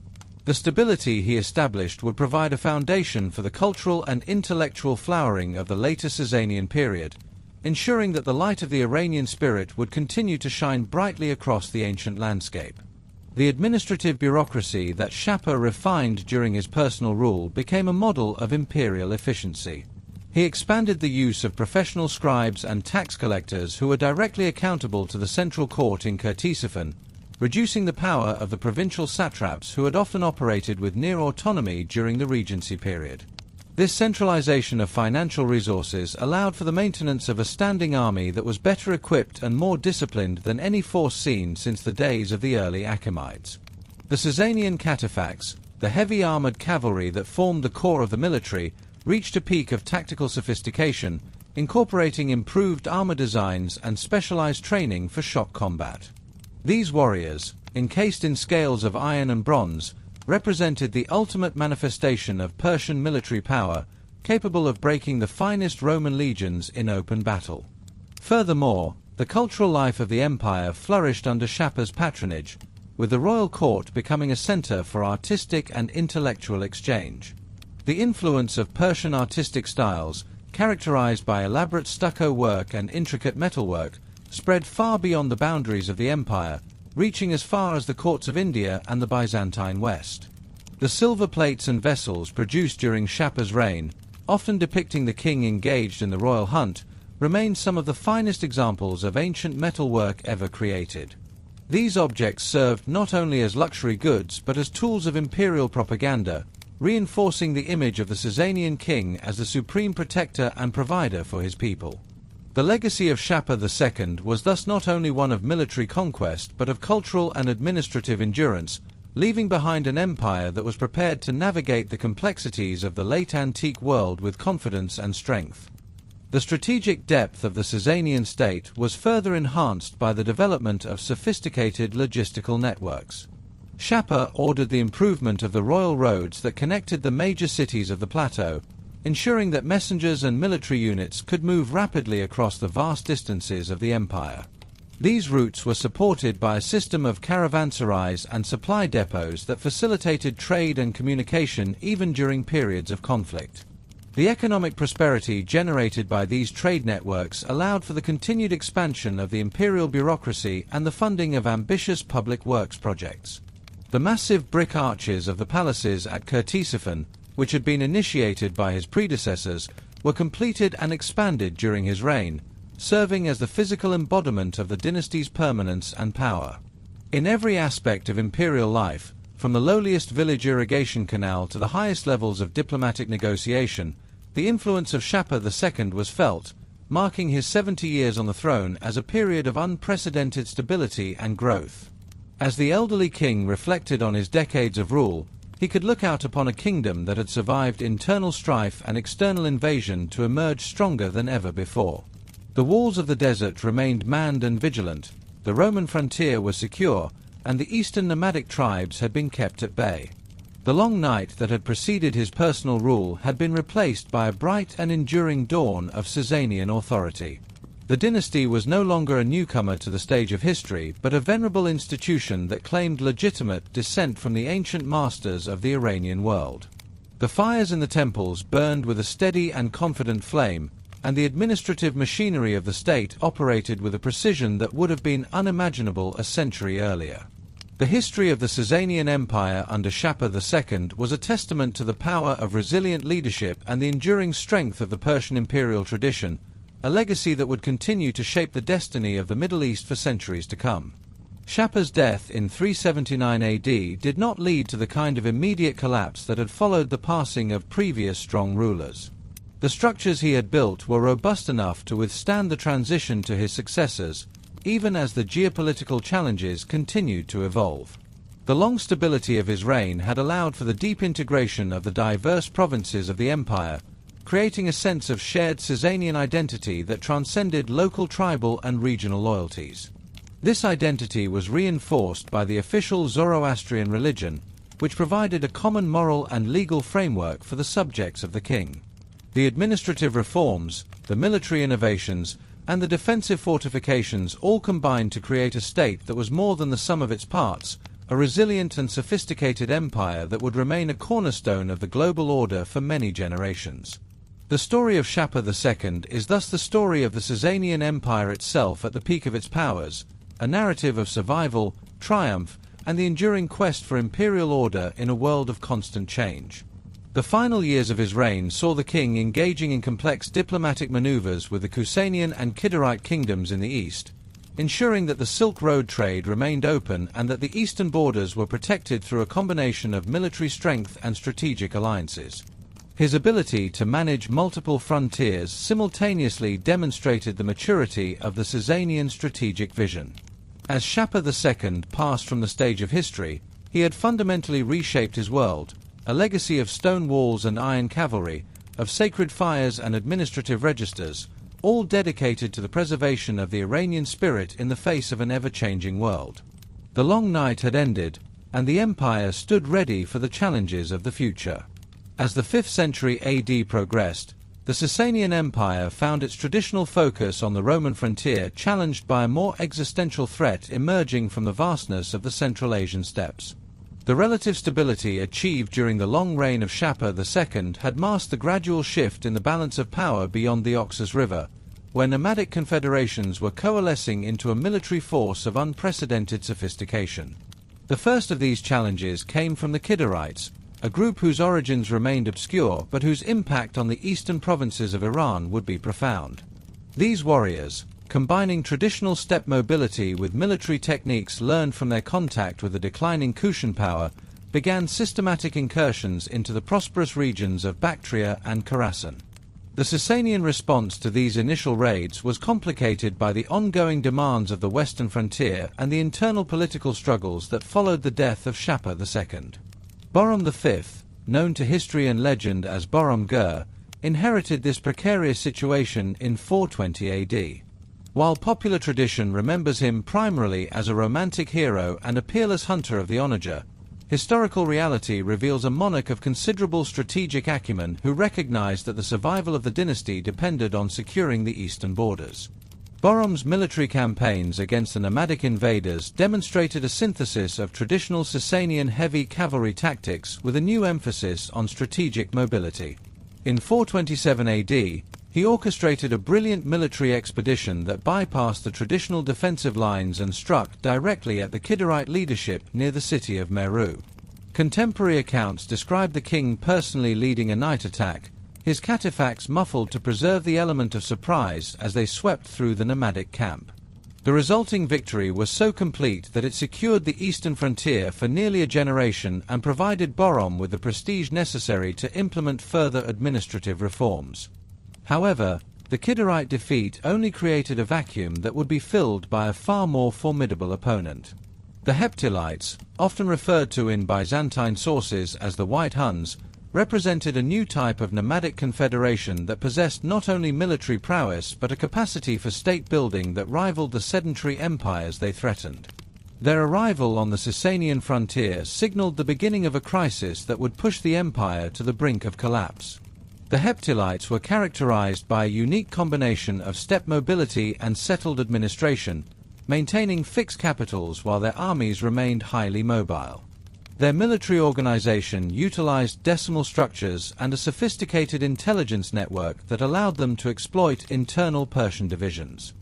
The stability he established would provide a foundation for the cultural and intellectual flowering of the later Sassanian period, ensuring that the light of the Iranian spirit would continue to shine brightly across the ancient landscape. The administrative bureaucracy that Shapur refined during his personal rule became a model of imperial efficiency. He expanded the use of professional scribes and tax collectors who were directly accountable to the central court in Ctesiphon, reducing the power of the provincial satraps who had often operated with near autonomy during the regency period. This centralization of financial resources allowed for the maintenance of a standing army that was better equipped and more disciplined than any force seen since the days of the early Achaemenids. The Sassanian cataphacs, the heavy armored cavalry that formed the core of the military, reached a peak of tactical sophistication, incorporating improved armor designs and specialized training for shock combat. These warriors, encased in scales of iron and bronze, represented the ultimate manifestation of Persian military power, capable of breaking the finest Roman legions in open battle. Furthermore, the cultural life of the empire flourished under Shapur's patronage, with the royal court becoming a center for artistic and intellectual exchange. The influence of Persian artistic styles, characterized by elaborate stucco work and intricate metalwork, spread far beyond the boundaries of the empire, reaching as far as the courts of India and the Byzantine West. The silver plates and vessels produced during Shapur's reign, often depicting the king engaged in the royal hunt, remain some of the finest examples of ancient metalwork ever created. These objects served not only as luxury goods but as tools of imperial propaganda, reinforcing the image of the Sassanian king as the supreme protector and provider for his people. The legacy of Shapur II was thus not only one of military conquest but of cultural and administrative endurance, leaving behind an empire that was prepared to navigate the complexities of the late antique world with confidence and strength. The strategic depth of the Sassanian state was further enhanced by the development of sophisticated logistical networks. Shapur ordered the improvement of the royal roads that connected the major cities of the plateau, ensuring that messengers and military units could move rapidly across the vast distances of the empire. These routes were supported by a system of caravanserais and supply depots that facilitated trade and communication even during periods of conflict. The economic prosperity generated by these trade networks allowed for the continued expansion of the imperial bureaucracy and the funding of ambitious public works projects. The massive brick arches of the palaces at Ctesiphon, which had been initiated by his predecessors, were completed and expanded during his reign, serving as the physical embodiment of the dynasty's permanence and power. In every aspect of imperial life, From the lowliest village irrigation canal to the highest levels of diplomatic negotiation, the influence of Shapur II was felt, marking his 70 years on the throne as a period of unprecedented stability and growth. As the elderly king reflected on his decades of rule, he could look out upon a kingdom that had survived internal strife and external invasion to emerge stronger than ever before. The walls of the desert remained manned and vigilant, the Roman frontier was secure, and the eastern nomadic tribes had been kept at bay. The long night that had preceded his personal rule had been replaced by a bright and enduring dawn of Sassanian authority. The dynasty was no longer a newcomer to the stage of history, but a venerable institution that claimed legitimate descent from the ancient masters of the Iranian world. The fires in the temples burned with a steady and confident flame, and the administrative machinery of the state operated with a precision that would have been unimaginable a century earlier. The history of the Sassanian Empire under Shapur II was a testament to the power of resilient leadership and the enduring strength of the Persian imperial tradition, a legacy that would continue to shape the destiny of the Middle East for centuries to come. Shapur's death in 379 AD did not lead to the kind of immediate collapse that had followed the passing of previous strong rulers. The structures he had built were robust enough to withstand the transition to his successors, even as the geopolitical challenges continued to evolve. The long stability of his reign had allowed for the deep integration of the diverse provinces of the empire, creating a sense of shared Sassanian identity that transcended local tribal and regional loyalties. This identity was reinforced by the official Zoroastrian religion, which provided a common moral and legal framework for the subjects of the king. The administrative reforms, the military innovations, and the defensive fortifications all combined to create a state that was more than the sum of its parts, a resilient and sophisticated empire that would remain a cornerstone of the global order for many generations. The story of Shapur II is thus the story of the Sassanian Empire itself at the peak of its powers, a narrative of survival, triumph, and the enduring quest for imperial order in a world of constant change. The final years of his reign saw the king engaging in complex diplomatic maneuvers with the Kusanian and Kidderite kingdoms in the east, ensuring that the Silk Road trade remained open and that the eastern borders were protected through a combination of military strength and strategic alliances. His ability to manage multiple frontiers simultaneously demonstrated the maturity of the Sassanian strategic vision. As Shapur II passed from the stage of history, he had fundamentally reshaped his world, a legacy of stone walls and iron cavalry, of sacred fires and administrative registers, all dedicated to the preservation of the Iranian spirit in the face of an ever-changing world. The long night had ended, and the empire stood ready for the challenges of the future. As the 5th century AD progressed, the Sassanian Empire found its traditional focus on the Roman frontier challenged by a more existential threat emerging from the vastness of the Central Asian steppes. The relative stability achieved during the long reign of Shapur II had masked the gradual shift in the balance of power beyond the Oxus River, where nomadic confederations were coalescing into a military force of unprecedented sophistication. The first of these challenges came from the Kidderites, a group whose origins remained obscure but whose impact on the eastern provinces of Iran would be profound. These warriors, combining traditional steppe mobility with military techniques learned from their contact with the declining Kushan power, began systematic incursions into the prosperous regions of Bactria and Khorasan. The Sassanian response to these initial raids was complicated by the ongoing demands of the western frontier and the internal political struggles that followed the death of Shapur II. Bahram V, known to history and legend as Bahram Gur, inherited this precarious situation in 420 AD. While popular tradition remembers him primarily as a romantic hero and a peerless hunter of the onager, historical reality reveals a monarch of considerable strategic acumen who recognized that the survival of the dynasty depended on securing the eastern borders. Bahram's military campaigns against the nomadic invaders demonstrated a synthesis of traditional Sassanian heavy cavalry tactics with a new emphasis on strategic mobility. In 427 AD, he orchestrated a brilliant military expedition that bypassed the traditional defensive lines and struck directly at the Kidderite leadership near the city of Meru. Contemporary accounts describe the king personally leading a night attack, his cataphracts muffled to preserve the element of surprise as they swept through the nomadic camp. The resulting victory was so complete that it secured the eastern frontier for nearly a generation and provided Bahram with the prestige necessary to implement further administrative reforms. However, the Kidderite defeat only created a vacuum that would be filled by a far more formidable opponent. The Hephthalites, often referred to in Byzantine sources as the White Huns, represented a new type of nomadic confederation that possessed not only military prowess but a capacity for state building that rivaled the sedentary empires they threatened. Their arrival on the Sassanian frontier signaled the beginning of a crisis that would push the empire to the brink of collapse. The Hephthalites were characterized by a unique combination of steppe mobility and settled administration, maintaining fixed capitals while their armies remained highly mobile. Their military organization utilized decimal structures and a sophisticated intelligence network that allowed them to exploit internal Persian divisions.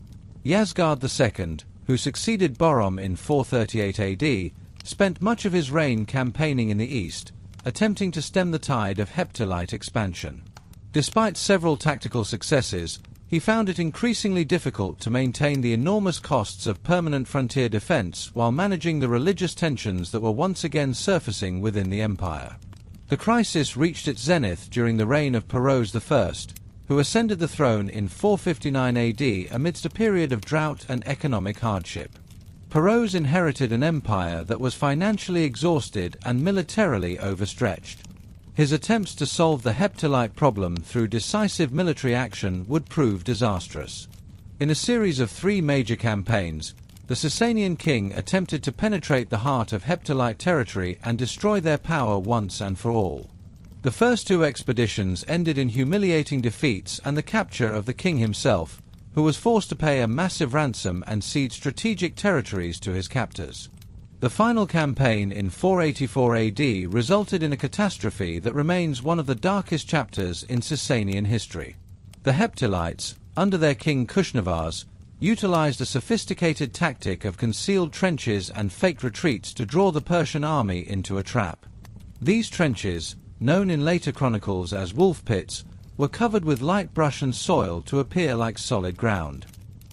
Yasgard II, who succeeded Bahram in 438 AD, spent much of his reign campaigning in the east, attempting to stem the tide of Heptalite expansion. Despite several tactical successes, he found it increasingly difficult to maintain the enormous costs of permanent frontier defense while managing the religious tensions that were once again surfacing within the empire. The crisis reached its zenith during the reign of Perose I, who ascended the throne in 459 AD amidst a period of drought and economic hardship. Perose inherited an empire that was financially exhausted and militarily overstretched. His attempts to solve the Heptalite problem through decisive military action would prove disastrous. In a series of 3 major campaigns, the Sassanian king attempted to penetrate the heart of Heptalite territory and destroy their power once and for all. The first 2 expeditions ended in humiliating defeats and the capture of the king himself, who was forced to pay a massive ransom and cede strategic territories to his captors. The final campaign in 484 AD resulted in a catastrophe that remains one of the darkest chapters in Sassanian history. The Hephthalites, under their king Kushnavars, utilized a sophisticated tactic of concealed trenches and fake retreats to draw the Persian army into a trap. These trenches, known in later chronicles as wolf pits, were covered with light brush and soil to appear like solid ground.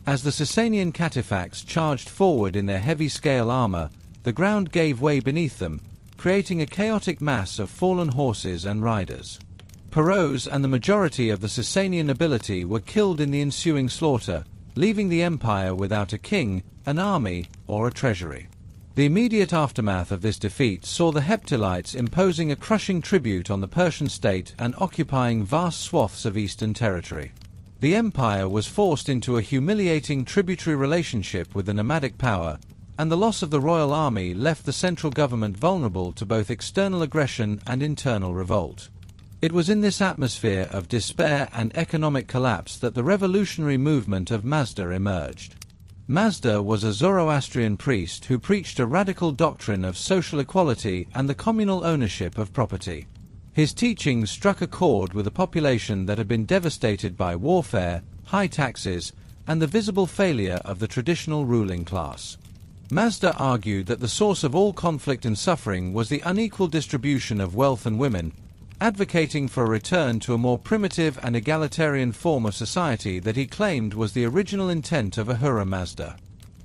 As the Sassanian cataphacs charged forward in their heavy-scale armor, the ground gave way beneath them, creating a chaotic mass of fallen horses and riders. Perose and the majority of the Sassanian nobility were killed in the ensuing slaughter, leaving the empire without a king, an army, or a treasury. The immediate aftermath of this defeat saw the Hephthalites imposing a crushing tribute on the Persian state and occupying vast swaths of eastern territory. The empire was forced into a humiliating tributary relationship with the nomadic power, and the loss of the royal army left the central government vulnerable to both external aggression and internal revolt. It was in this atmosphere of despair and economic collapse that the revolutionary movement of Mazda emerged. Mazda was a Zoroastrian priest who preached a radical doctrine of social equality and the communal ownership of property. His teachings struck a chord with a population that had been devastated by warfare, high taxes, and the visible failure of the traditional ruling class. Mazda argued that the source of all conflict and suffering was the unequal distribution of wealth and women, advocating for a return to a more primitive and egalitarian form of society that he claimed was the original intent of Ahura Mazda.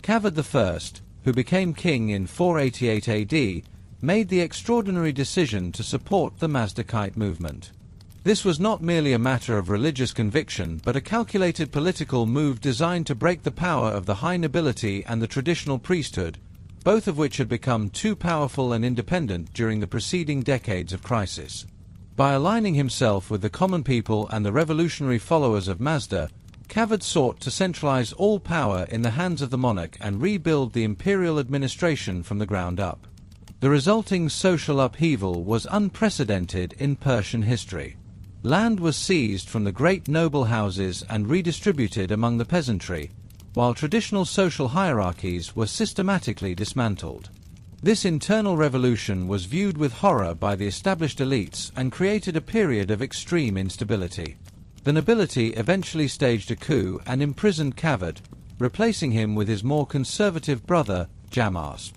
Kavod I, who became king in 488 AD, made the extraordinary decision to support the Mazdakite movement. This was not merely a matter of religious conviction, but a calculated political move designed to break the power of the high nobility and the traditional priesthood, both of which had become too powerful and independent during the preceding decades of crisis. By aligning himself with the common people and the revolutionary followers of Mazda, Kavod sought to centralize all power in the hands of the monarch and rebuild the imperial administration from the ground up. The resulting social upheaval was unprecedented in Persian history. Land was seized from the great noble houses and redistributed among the peasantry, while traditional social hierarchies were systematically dismantled. This internal revolution was viewed with horror by the established elites and created a period of extreme instability. The nobility eventually staged a coup and imprisoned Kavod, replacing him with his more conservative brother, Jamasp.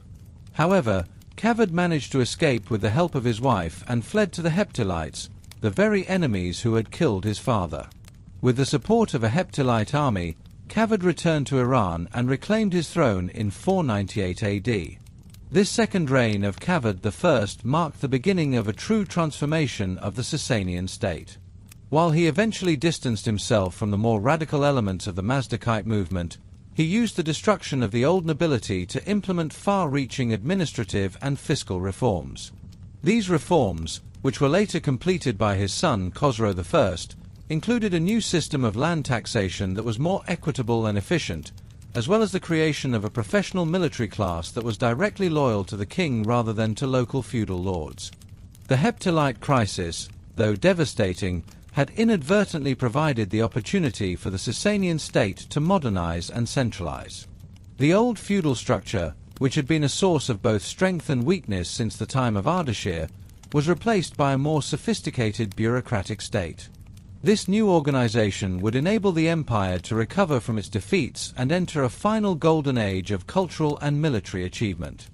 However, Kavod managed to escape with the help of his wife and fled to the Hephthalites, the very enemies who had killed his father. With the support of a Heptalite army, Kavad returned to Iran and reclaimed his throne in 498 AD. This second reign of Kavad I marked the beginning of a true transformation of the Sassanian state. While he eventually distanced himself from the more radical elements of the Mazdakite movement, he used the destruction of the old nobility to implement far-reaching administrative and fiscal reforms. These reforms, which were later completed by his son Khosrow I, included a new system of land taxation that was more equitable and efficient, as well as the creation of a professional military class that was directly loyal to the king rather than to local feudal lords. The Heptylite crisis, though devastating, had inadvertently provided the opportunity for the Sassanian state to modernize and centralize. The old feudal structure, which had been a source of both strength and weakness since the time of Ardashir, was replaced by a more sophisticated bureaucratic state. This new organization would enable the empire to recover from its defeats and enter a final golden age of cultural and military achievement.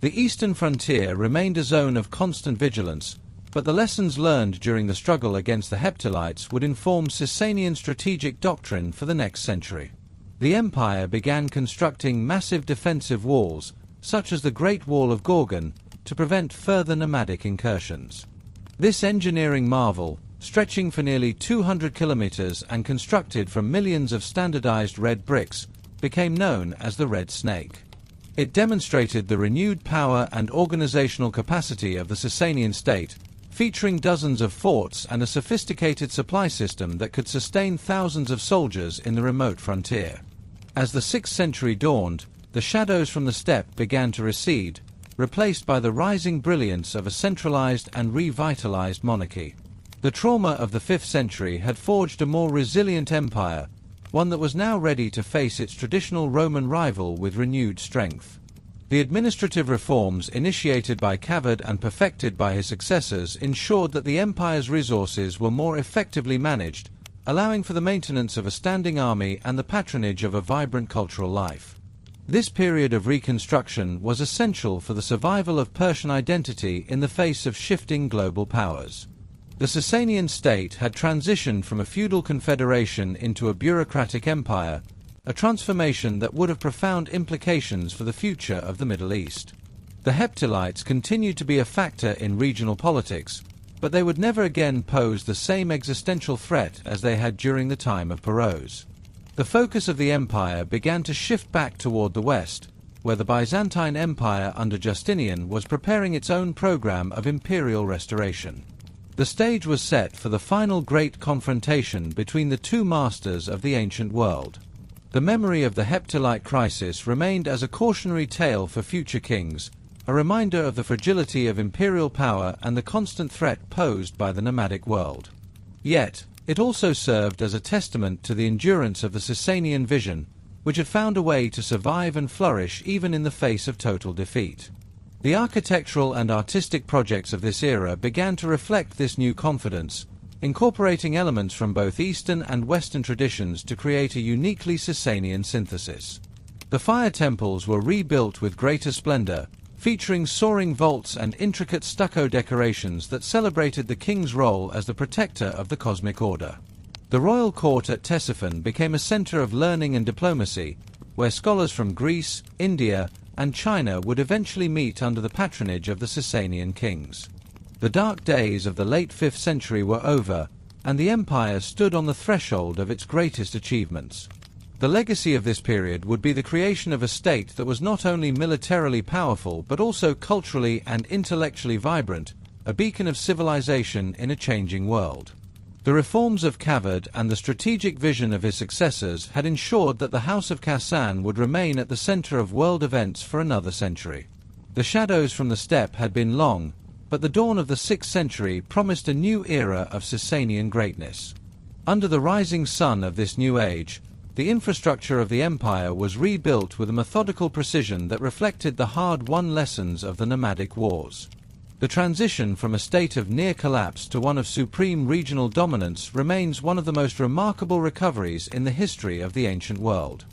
The eastern frontier remained a zone of constant vigilance, but the lessons learned during the struggle against the Heptylites would inform Sassanian strategic doctrine for the next century. The empire began constructing massive defensive walls, such as the Great Wall of Gorgan, to prevent further nomadic incursions. This engineering marvel, stretching for nearly 200 kilometers and constructed from millions of standardized red bricks, became known as the Red Snake. It demonstrated the renewed power and organizational capacity of the Sassanian state, featuring dozens of forts and a sophisticated supply system that could sustain thousands of soldiers in the remote frontier. As the 6th century dawned, the shadows from the steppe began to recede, replaced by the rising brilliance of a centralized and revitalized monarchy. The trauma of the 5th century had forged a more resilient empire, one that was now ready to face its traditional Roman rival with renewed strength. The administrative reforms initiated by Kavad and perfected by his successors ensured that the empire's resources were more effectively managed, allowing for the maintenance of a standing army and the patronage of a vibrant cultural life. This period of reconstruction was essential for the survival of Persian identity in the face of shifting global powers. The Sassanian state had transitioned from a feudal confederation into a bureaucratic empire, a transformation that would have profound implications for the future of the Middle East. The Heptylites continued to be a factor in regional politics, but they would never again pose the same existential threat as they had during the time of Perose. The focus of the empire began to shift back toward the west, where the Byzantine Empire under Justinian was preparing its own program of imperial restoration. The stage was set for the final great confrontation between the two masters of the ancient world. The memory of the Heptylite crisis remained as a cautionary tale for future kings, a reminder of the fragility of imperial power and the constant threat posed by the nomadic world. Yet, it also served as a testament to the endurance of the Sassanian vision, which had found a way to survive and flourish even in the face of total defeat. The architectural and artistic projects of this era began to reflect this new confidence, incorporating elements from both Eastern and Western traditions to create a uniquely Sassanian synthesis. The fire temples were rebuilt with greater splendor, featuring soaring vaults and intricate stucco decorations that celebrated the king's role as the protector of the cosmic order. The royal court at Ctesiphon became a center of learning and diplomacy, where scholars from Greece, India, and China would eventually meet under the patronage of the Sassanian kings. The dark days of the late 5th century were over, and the empire stood on the threshold of its greatest achievements. The legacy of this period would be the creation of a state that was not only militarily powerful but also culturally and intellectually vibrant, a beacon of civilization in a changing world. The reforms of Kavad and the strategic vision of his successors had ensured that the House of Kassan would remain at the center of world events for another century. The shadows from the steppe had been long, but the dawn of the 6th century promised a new era of Sassanian greatness. Under the rising sun of this new age, the infrastructure of the empire was rebuilt with a methodical precision that reflected the hard-won lessons of the nomadic wars. The transition from a state of near collapse to one of supreme regional dominance remains one of the most remarkable recoveries in the history of the ancient world.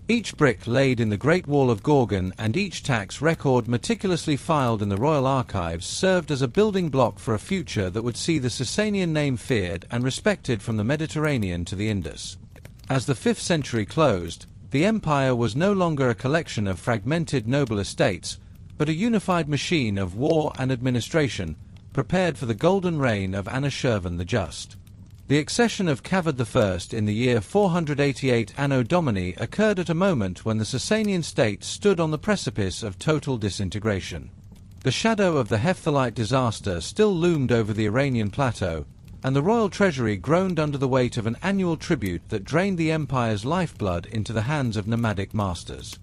Each brick laid in the Great Wall of Gorgan and each tax record meticulously filed in the royal archives served as a building block for a future that would see the Sassanian name feared and respected from the Mediterranean to the Indus. As the 5th century closed, the empire was no longer a collection of fragmented noble estates, but a unified machine of war and administration, prepared for the golden reign of Anushirvan the Just. The accession of Kavod I in the year 488 Anno Domini occurred at a moment when the Sassanian state stood on the precipice of total disintegration. The shadow of the Hephthalite disaster still loomed over the Iranian plateau, and the royal treasury groaned under the weight of an annual tribute that drained the empire's lifeblood into the hands of nomadic masters.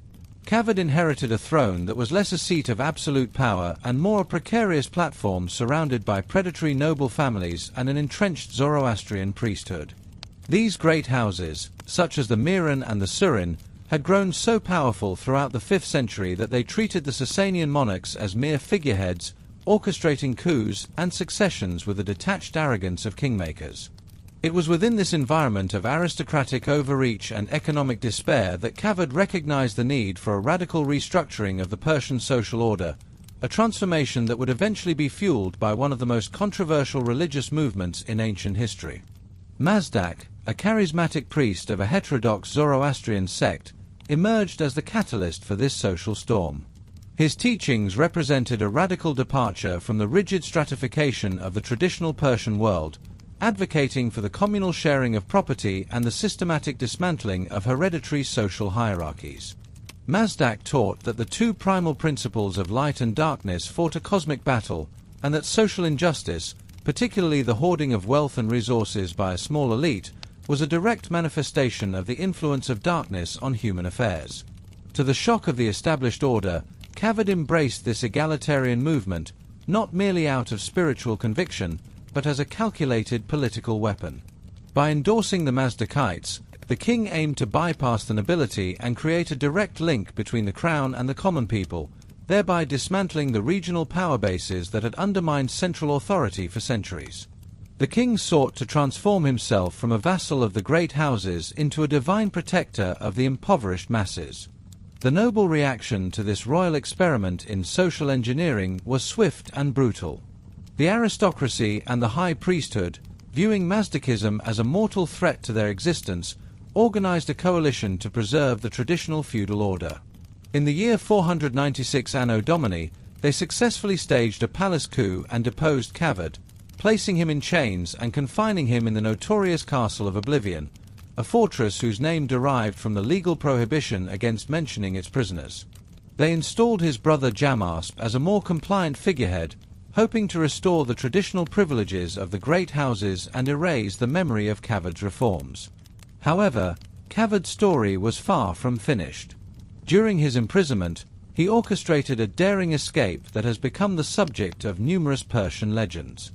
Kavod inherited a throne that was less a seat of absolute power and more a precarious platform surrounded by predatory noble families and an entrenched Zoroastrian priesthood. These great houses, such as the Miran and the Surin, had grown so powerful throughout the 5th century that they treated the Sassanian monarchs as mere figureheads, orchestrating coups and successions with the detached arrogance of kingmakers. It was within this environment of aristocratic overreach and economic despair that Kavod recognized the need for a radical restructuring of the Persian social order, a transformation that would eventually be fueled by one of the most controversial religious movements in ancient history. Mazdak, a charismatic priest of a heterodox Zoroastrian sect, emerged as the catalyst for this social storm. His teachings represented a radical departure from the rigid stratification of the traditional Persian world, advocating for the communal sharing of property and the systematic dismantling of hereditary social hierarchies. Mazdak taught that the two primal principles of light and darkness fought a cosmic battle, and that social injustice, particularly the hoarding of wealth and resources by a small elite, was a direct manifestation of the influence of darkness on human affairs. To the shock of the established order, Kavod embraced this egalitarian movement, not merely out of spiritual conviction, but as a calculated political weapon. By endorsing the Mazdakites, the king aimed to bypass the nobility and create a direct link between the crown and the common people, thereby dismantling the regional power bases that had undermined central authority for centuries. The king sought to transform himself from a vassal of the great houses into a divine protector of the impoverished masses. The noble reaction to this royal experiment in social engineering was swift and brutal. The aristocracy and the high priesthood, viewing Mazdakism as a mortal threat to their existence, organized a coalition to preserve the traditional feudal order. In the year 496 Anno Domini, they successfully staged a palace coup and deposed Kavod, placing him in chains and confining him in the notorious Castle of Oblivion, a fortress whose name derived from the legal prohibition against mentioning its prisoners. They installed his brother Jamasp as a more compliant figurehead, hoping to restore the traditional privileges of the great houses and erase the memory of Kavod's reforms. However, Kavod's story was far from finished. During his imprisonment, he orchestrated a daring escape that has become the subject of numerous Persian legends.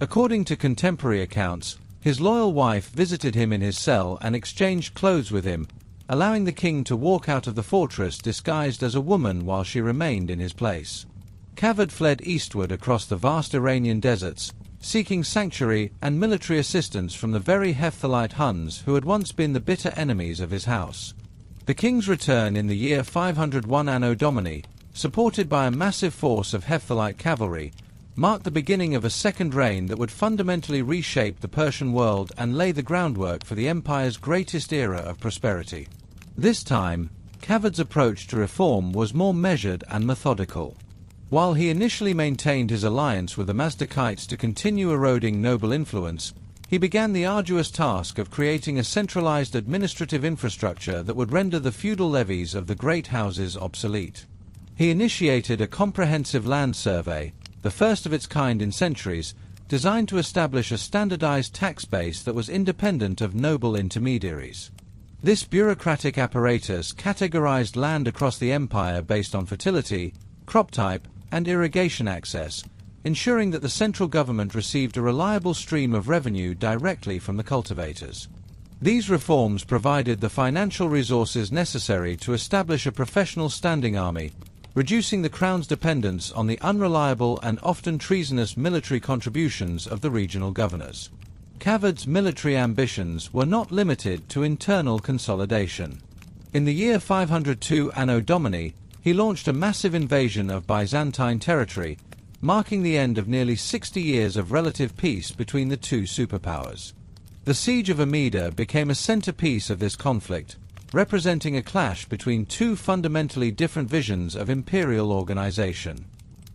According to contemporary accounts, his loyal wife visited him in his cell and exchanged clothes with him, allowing the king to walk out of the fortress disguised as a woman while she remained in his place. Kavod fled eastward across the vast Iranian deserts, seeking sanctuary and military assistance from the very Hephthalite Huns who had once been the bitter enemies of his house. The king's return in the year 501 Anno Domini, supported by a massive force of Hephthalite cavalry, marked the beginning of a second reign that would fundamentally reshape the Persian world and lay the groundwork for the empire's greatest era of prosperity. This time, Kavod's approach to reform was more measured and methodical. While he initially maintained his alliance with the Mazdakites to continue eroding noble influence, he began the arduous task of creating a centralized administrative infrastructure that would render the feudal levies of the great houses obsolete. He initiated a comprehensive land survey, the first of its kind in centuries, designed to establish a standardized tax base that was independent of noble intermediaries. This bureaucratic apparatus categorized land across the empire based on fertility, crop type, and irrigation access, ensuring that the central government received a reliable stream of revenue directly from the cultivators. These reforms provided the financial resources necessary to establish a professional standing army, reducing the crown's dependence on the unreliable and often treasonous military contributions of the regional governors. Kavod's military ambitions were not limited to internal consolidation. In the year 502 Anno Domini, he launched a massive invasion of Byzantine territory, marking the end of nearly 60 years of relative peace between the two superpowers. The siege of Amida became a centerpiece of this conflict, representing a clash between two fundamentally different visions of imperial organization.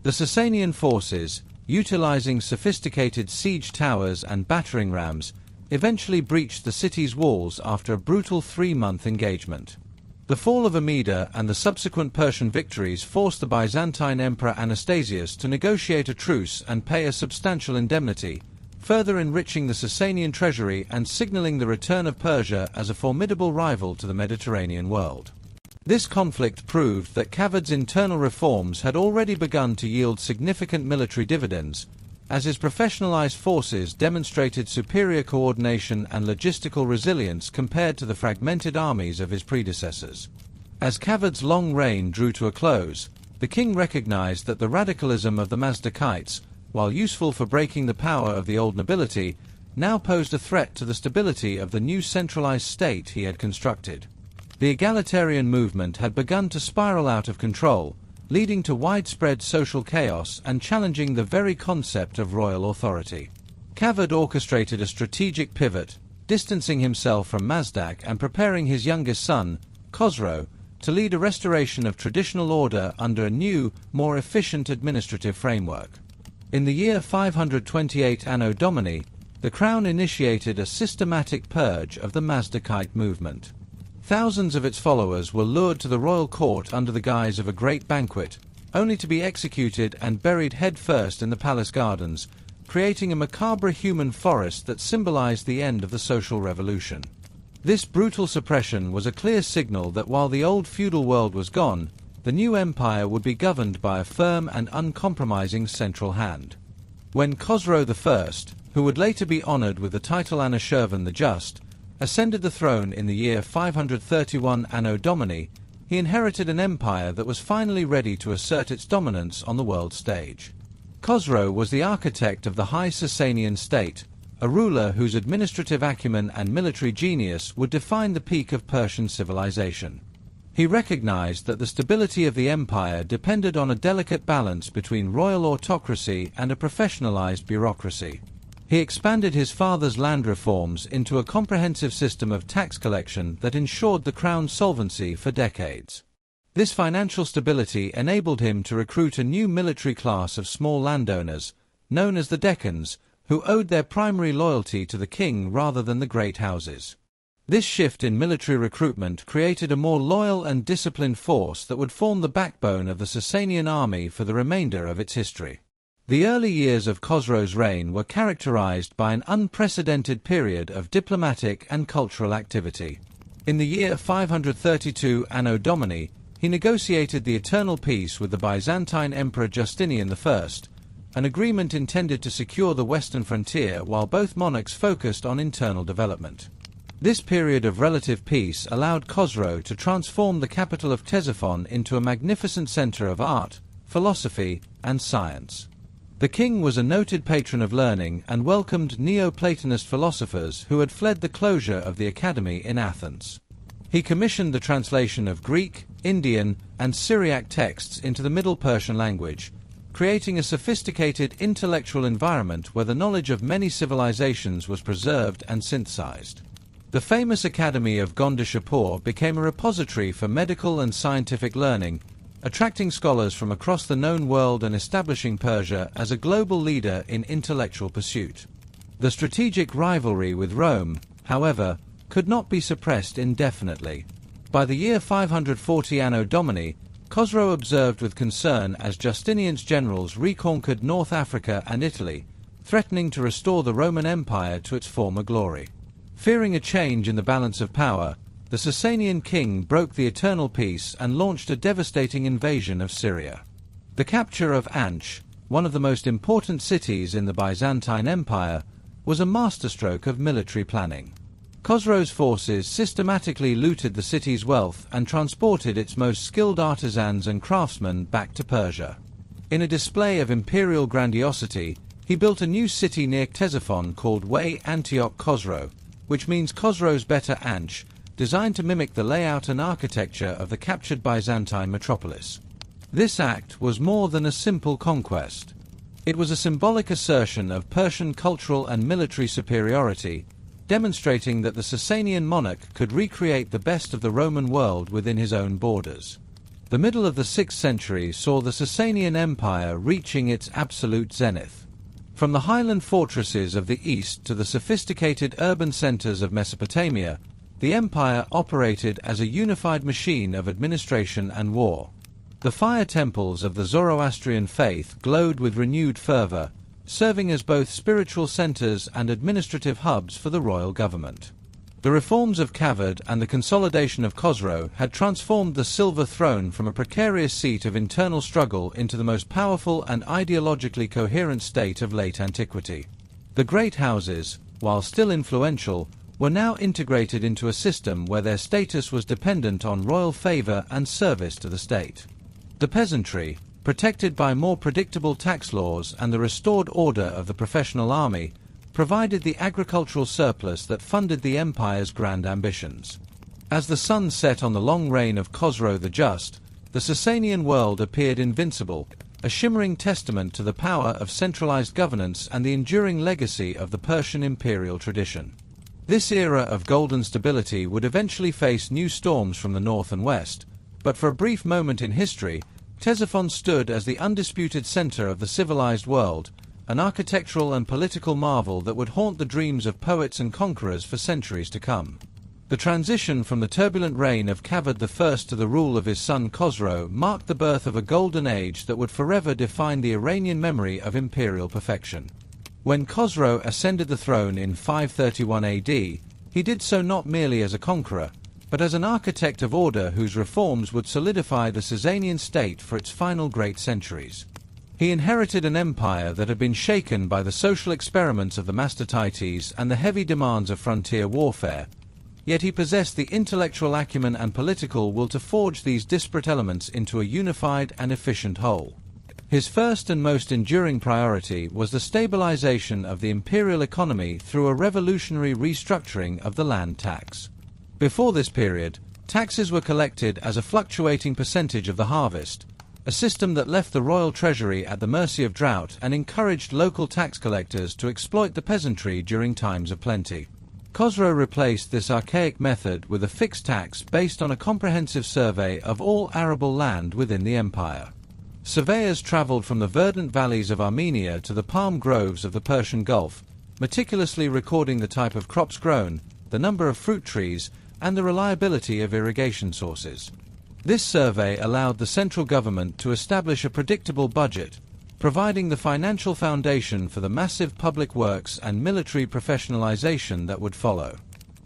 The Sassanian forces, utilizing sophisticated siege towers and battering rams, eventually breached the city's walls after a brutal 3-month engagement. The fall of Amida and the subsequent Persian victories forced the Byzantine Emperor Anastasius to negotiate a truce and pay a substantial indemnity, further enriching the Sassanian treasury and signaling the return of Persia as a formidable rival to the Mediterranean world. This conflict proved that Kavad's internal reforms had already begun to yield significant military dividends, as his professionalized forces demonstrated superior coordination and logistical resilience compared to the fragmented armies of his predecessors. As Kavad's long reign drew to a close, the king recognized that the radicalism of the Mazdakites, while useful for breaking the power of the old nobility, now posed a threat to the stability of the new centralized state he had constructed. The egalitarian movement had begun to spiral out of control, leading to widespread social chaos and challenging the very concept of royal authority. Kavad orchestrated a strategic pivot, distancing himself from Mazdak and preparing his youngest son, Khosrow, to lead a restoration of traditional order under a new, more efficient administrative framework. In the year 528 Anno Domini, the crown initiated a systematic purge of the Mazdakite movement. Thousands of its followers were lured to the royal court under the guise of a great banquet, only to be executed and buried head-first in the palace gardens, creating a macabre human forest that symbolized the end of the social revolution. This brutal suppression was a clear signal that while the old feudal world was gone, the new empire would be governed by a firm and uncompromising central hand. When Khosrow I, who would later be honored with the title Anushirvan the Just, ascended the throne in the year 531 Anno Domini, he inherited an empire that was finally ready to assert its dominance on the world stage. Khosrow was the architect of the high Sassanian state, a ruler whose administrative acumen and military genius would define the peak of Persian civilization. He recognized that the stability of the empire depended on a delicate balance between royal autocracy and a professionalized bureaucracy. He expanded his father's land reforms into a comprehensive system of tax collection that ensured the crown's solvency for decades. This financial stability enabled him to recruit a new military class of small landowners, known as the Decans, who owed their primary loyalty to the king rather than the great houses. This shift in military recruitment created a more loyal and disciplined force that would form the backbone of the Sassanian army for the remainder of its history. The early years of Khosrow's reign were characterized by an unprecedented period of diplomatic and cultural activity. In the year 532 Anno Domini, he negotiated the eternal peace with the Byzantine Emperor Justinian I, an agreement intended to secure the western frontier while both monarchs focused on internal development. This period of relative peace allowed Khosrow to transform the capital of Ctesiphon into a magnificent center of art, philosophy, and science. The king was a noted patron of learning and welcomed Neoplatonist philosophers who had fled the closure of the academy in Athens. He commissioned the translation of Greek, Indian, and Syriac texts into the Middle Persian language, creating a sophisticated intellectual environment where the knowledge of many civilizations was preserved and synthesized. The famous Academy of Gonda Shapur became a repository for medical and scientific learning, attracting scholars from across the known world and establishing Persia as a global leader in intellectual pursuit. The strategic rivalry with Rome, however, could not be suppressed indefinitely. By the year 540 Anno Domini, Khosrow observed with concern as Justinian's generals reconquered North Africa and Italy, threatening to restore the Roman Empire to its former glory. Fearing a change in the balance of power, the Sassanian king broke the eternal peace and launched a devastating invasion of Syria. The capture of Anch, one of the most important cities in the Byzantine Empire, was a masterstroke of military planning. Khosrow's forces systematically looted the city's wealth and transported its most skilled artisans and craftsmen back to Persia. In a display of imperial grandiosity, he built a new city near Ctesiphon called Way Antioch Khosrow, which means Khosrow's better Anch, designed to mimic the layout and architecture of the captured Byzantine metropolis. This act was more than a simple conquest. It was a symbolic assertion of Persian cultural and military superiority, demonstrating that the Sassanian monarch could recreate the best of the Roman world within his own borders. The middle of the 6th century saw the Sassanian Empire reaching its absolute zenith. From the highland fortresses of the east to the sophisticated urban centers of Mesopotamia, the empire operated as a unified machine of administration and war. The fire temples of the Zoroastrian faith glowed with renewed fervor, serving as both spiritual centers and administrative hubs for the royal government. The reforms of Kavad and the consolidation of Khosrow had transformed the silver throne from a precarious seat of internal struggle into the most powerful and ideologically coherent state of late antiquity. The great houses, while still influential, were now integrated into a system where their status was dependent on royal favor and service to the state. The peasantry, protected by more predictable tax laws and the restored order of the professional army, provided the agricultural surplus that funded the empire's grand ambitions. As the sun set on the long reign of Khosrow the Just, the Sassanian world appeared invincible, a shimmering testament to the power of centralized governance and the enduring legacy of the Persian imperial tradition. This era of golden stability would eventually face new storms from the north and west, but for a brief moment in history, Ctesiphon stood as the undisputed center of the civilized world, an architectural and political marvel that would haunt the dreams of poets and conquerors for centuries to come. The transition from the turbulent reign of Kavad I to the rule of his son Khosrow marked the birth of a golden age that would forever define the Iranian memory of imperial perfection. When Khosrow ascended the throne in 531 AD, he did so not merely as a conqueror, but as an architect of order whose reforms would solidify the Sassanian state for its final great centuries. He inherited an empire that had been shaken by the social experiments of the Mastertites and the heavy demands of frontier warfare, yet he possessed the intellectual acumen and political will to forge these disparate elements into a unified and efficient whole. His first and most enduring priority was the stabilization of the imperial economy through a revolutionary restructuring of the land tax. Before this period, taxes were collected as a fluctuating percentage of the harvest, a system that left the royal treasury at the mercy of drought and encouraged local tax collectors to exploit the peasantry during times of plenty. Khosrow replaced this archaic method with a fixed tax based on a comprehensive survey of all arable land within the empire. Surveyors traveled from the verdant valleys of Armenia to the palm groves of the Persian Gulf, meticulously recording the type of crops grown, the number of fruit trees, and the reliability of irrigation sources. This survey allowed the central government to establish a predictable budget, providing the financial foundation for the massive public works and military professionalization that would follow.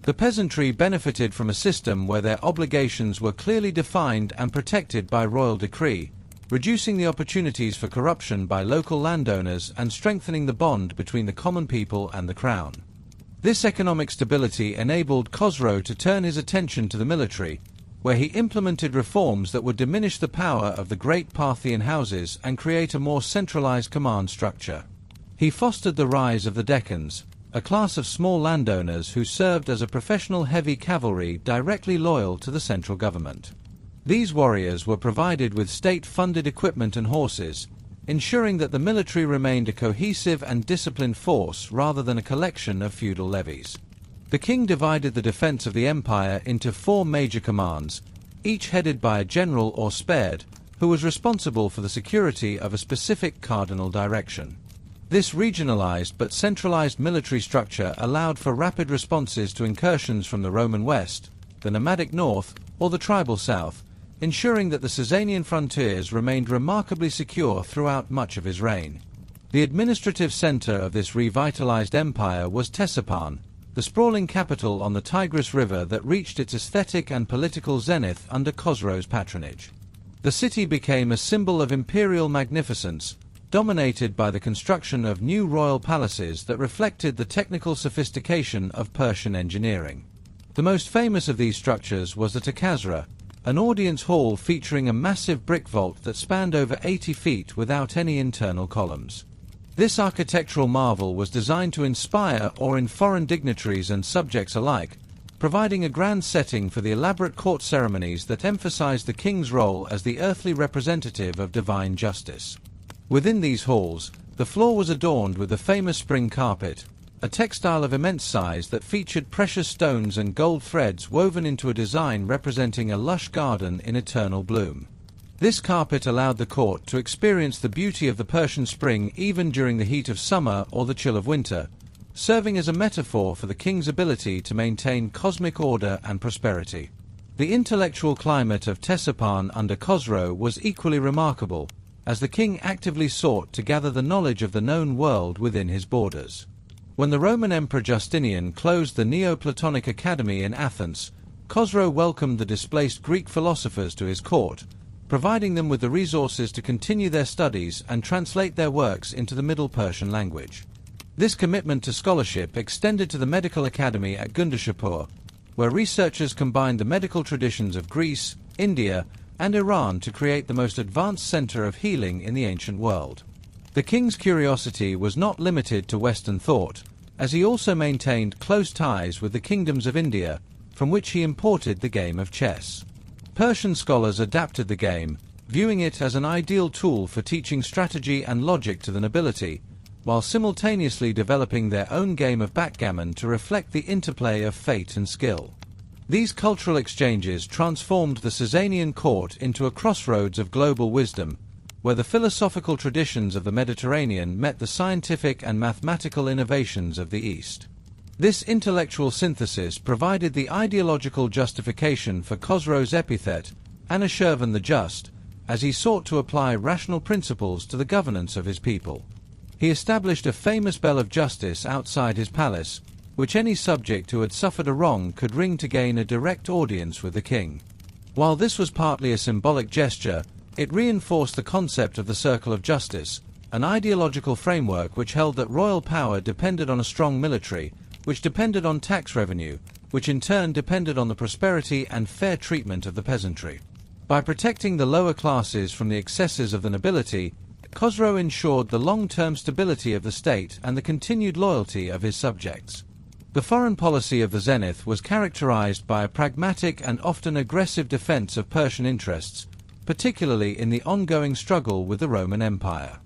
The peasantry benefited from a system where their obligations were clearly defined and protected by royal decree, reducing the opportunities for corruption by local landowners and strengthening the bond between the common people and the crown. This economic stability enabled Khosrow to turn his attention to the military, where he implemented reforms that would diminish the power of the great Parthian houses and create a more centralized command structure. He fostered the rise of the Decans, a class of small landowners who served as a professional heavy cavalry directly loyal to the central government. These warriors were provided with state-funded equipment and horses, ensuring that the military remained a cohesive and disciplined force rather than a collection of feudal levies. The king divided the defense of the empire into 4 major commands, each headed by a general or spared, who was responsible for the security of a specific cardinal direction. This regionalized but centralized military structure allowed for rapid responses to incursions from the Roman west, the nomadic north, or the tribal south, ensuring that the Sassanian frontiers remained remarkably secure throughout much of his reign. The administrative center of this revitalized empire was Ctesiphon, the sprawling capital on the Tigris River that reached its aesthetic and political zenith under Khosrow's patronage. The city became a symbol of imperial magnificence, dominated by the construction of new royal palaces that reflected the technical sophistication of Persian engineering. The most famous of these structures was the Takazra, an audience hall featuring a massive brick vault that spanned over 80 feet without any internal columns. This architectural marvel was designed to inspire awe in foreign dignitaries and subjects alike, providing a grand setting for the elaborate court ceremonies that emphasized the king's role as the earthly representative of divine justice. Within these halls, the floor was adorned with the famous spring carpet, a textile of immense size that featured precious stones and gold threads woven into a design representing a lush garden in eternal bloom. This carpet allowed the court to experience the beauty of the Persian spring even during the heat of summer or the chill of winter, serving as a metaphor for the king's ability to maintain cosmic order and prosperity. The intellectual climate of Ctesiphon under Khosrow was equally remarkable, as the king actively sought to gather the knowledge of the known world within his borders. When the Roman Emperor Justinian closed the Neoplatonic Academy in Athens, Khosrow welcomed the displaced Greek philosophers to his court, providing them with the resources to continue their studies and translate their works into the Middle Persian language. This commitment to scholarship extended to the medical academy at Shapur, where researchers combined the medical traditions of Greece, India, and Iran to create the most advanced center of healing in the ancient world. The king's curiosity was not limited to Western thought, as he also maintained close ties with the kingdoms of India, from which he imported the game of chess. Persian scholars adapted the game, viewing it as an ideal tool for teaching strategy and logic to the nobility, while simultaneously developing their own game of backgammon to reflect the interplay of fate and skill. These cultural exchanges transformed the Sassanian court into a crossroads of global wisdom, where the philosophical traditions of the Mediterranean met the scientific and mathematical innovations of the East. This intellectual synthesis provided the ideological justification for Khosrow's epithet, Anushirvan the Just, as he sought to apply rational principles to the governance of his people. He established a famous bell of justice outside his palace, which any subject who had suffered a wrong could ring to gain a direct audience with the king. While this was partly a symbolic gesture, it reinforced the concept of the circle of justice, an ideological framework which held that royal power depended on a strong military, which depended on tax revenue, which in turn depended on the prosperity and fair treatment of the peasantry. By protecting the lower classes from the excesses of the nobility, Khosrow ensured the long-term stability of the state and the continued loyalty of his subjects. The foreign policy of the Zenith was characterized by a pragmatic and often aggressive defense of Persian interests, particularly in the ongoing struggle with the Roman Empire.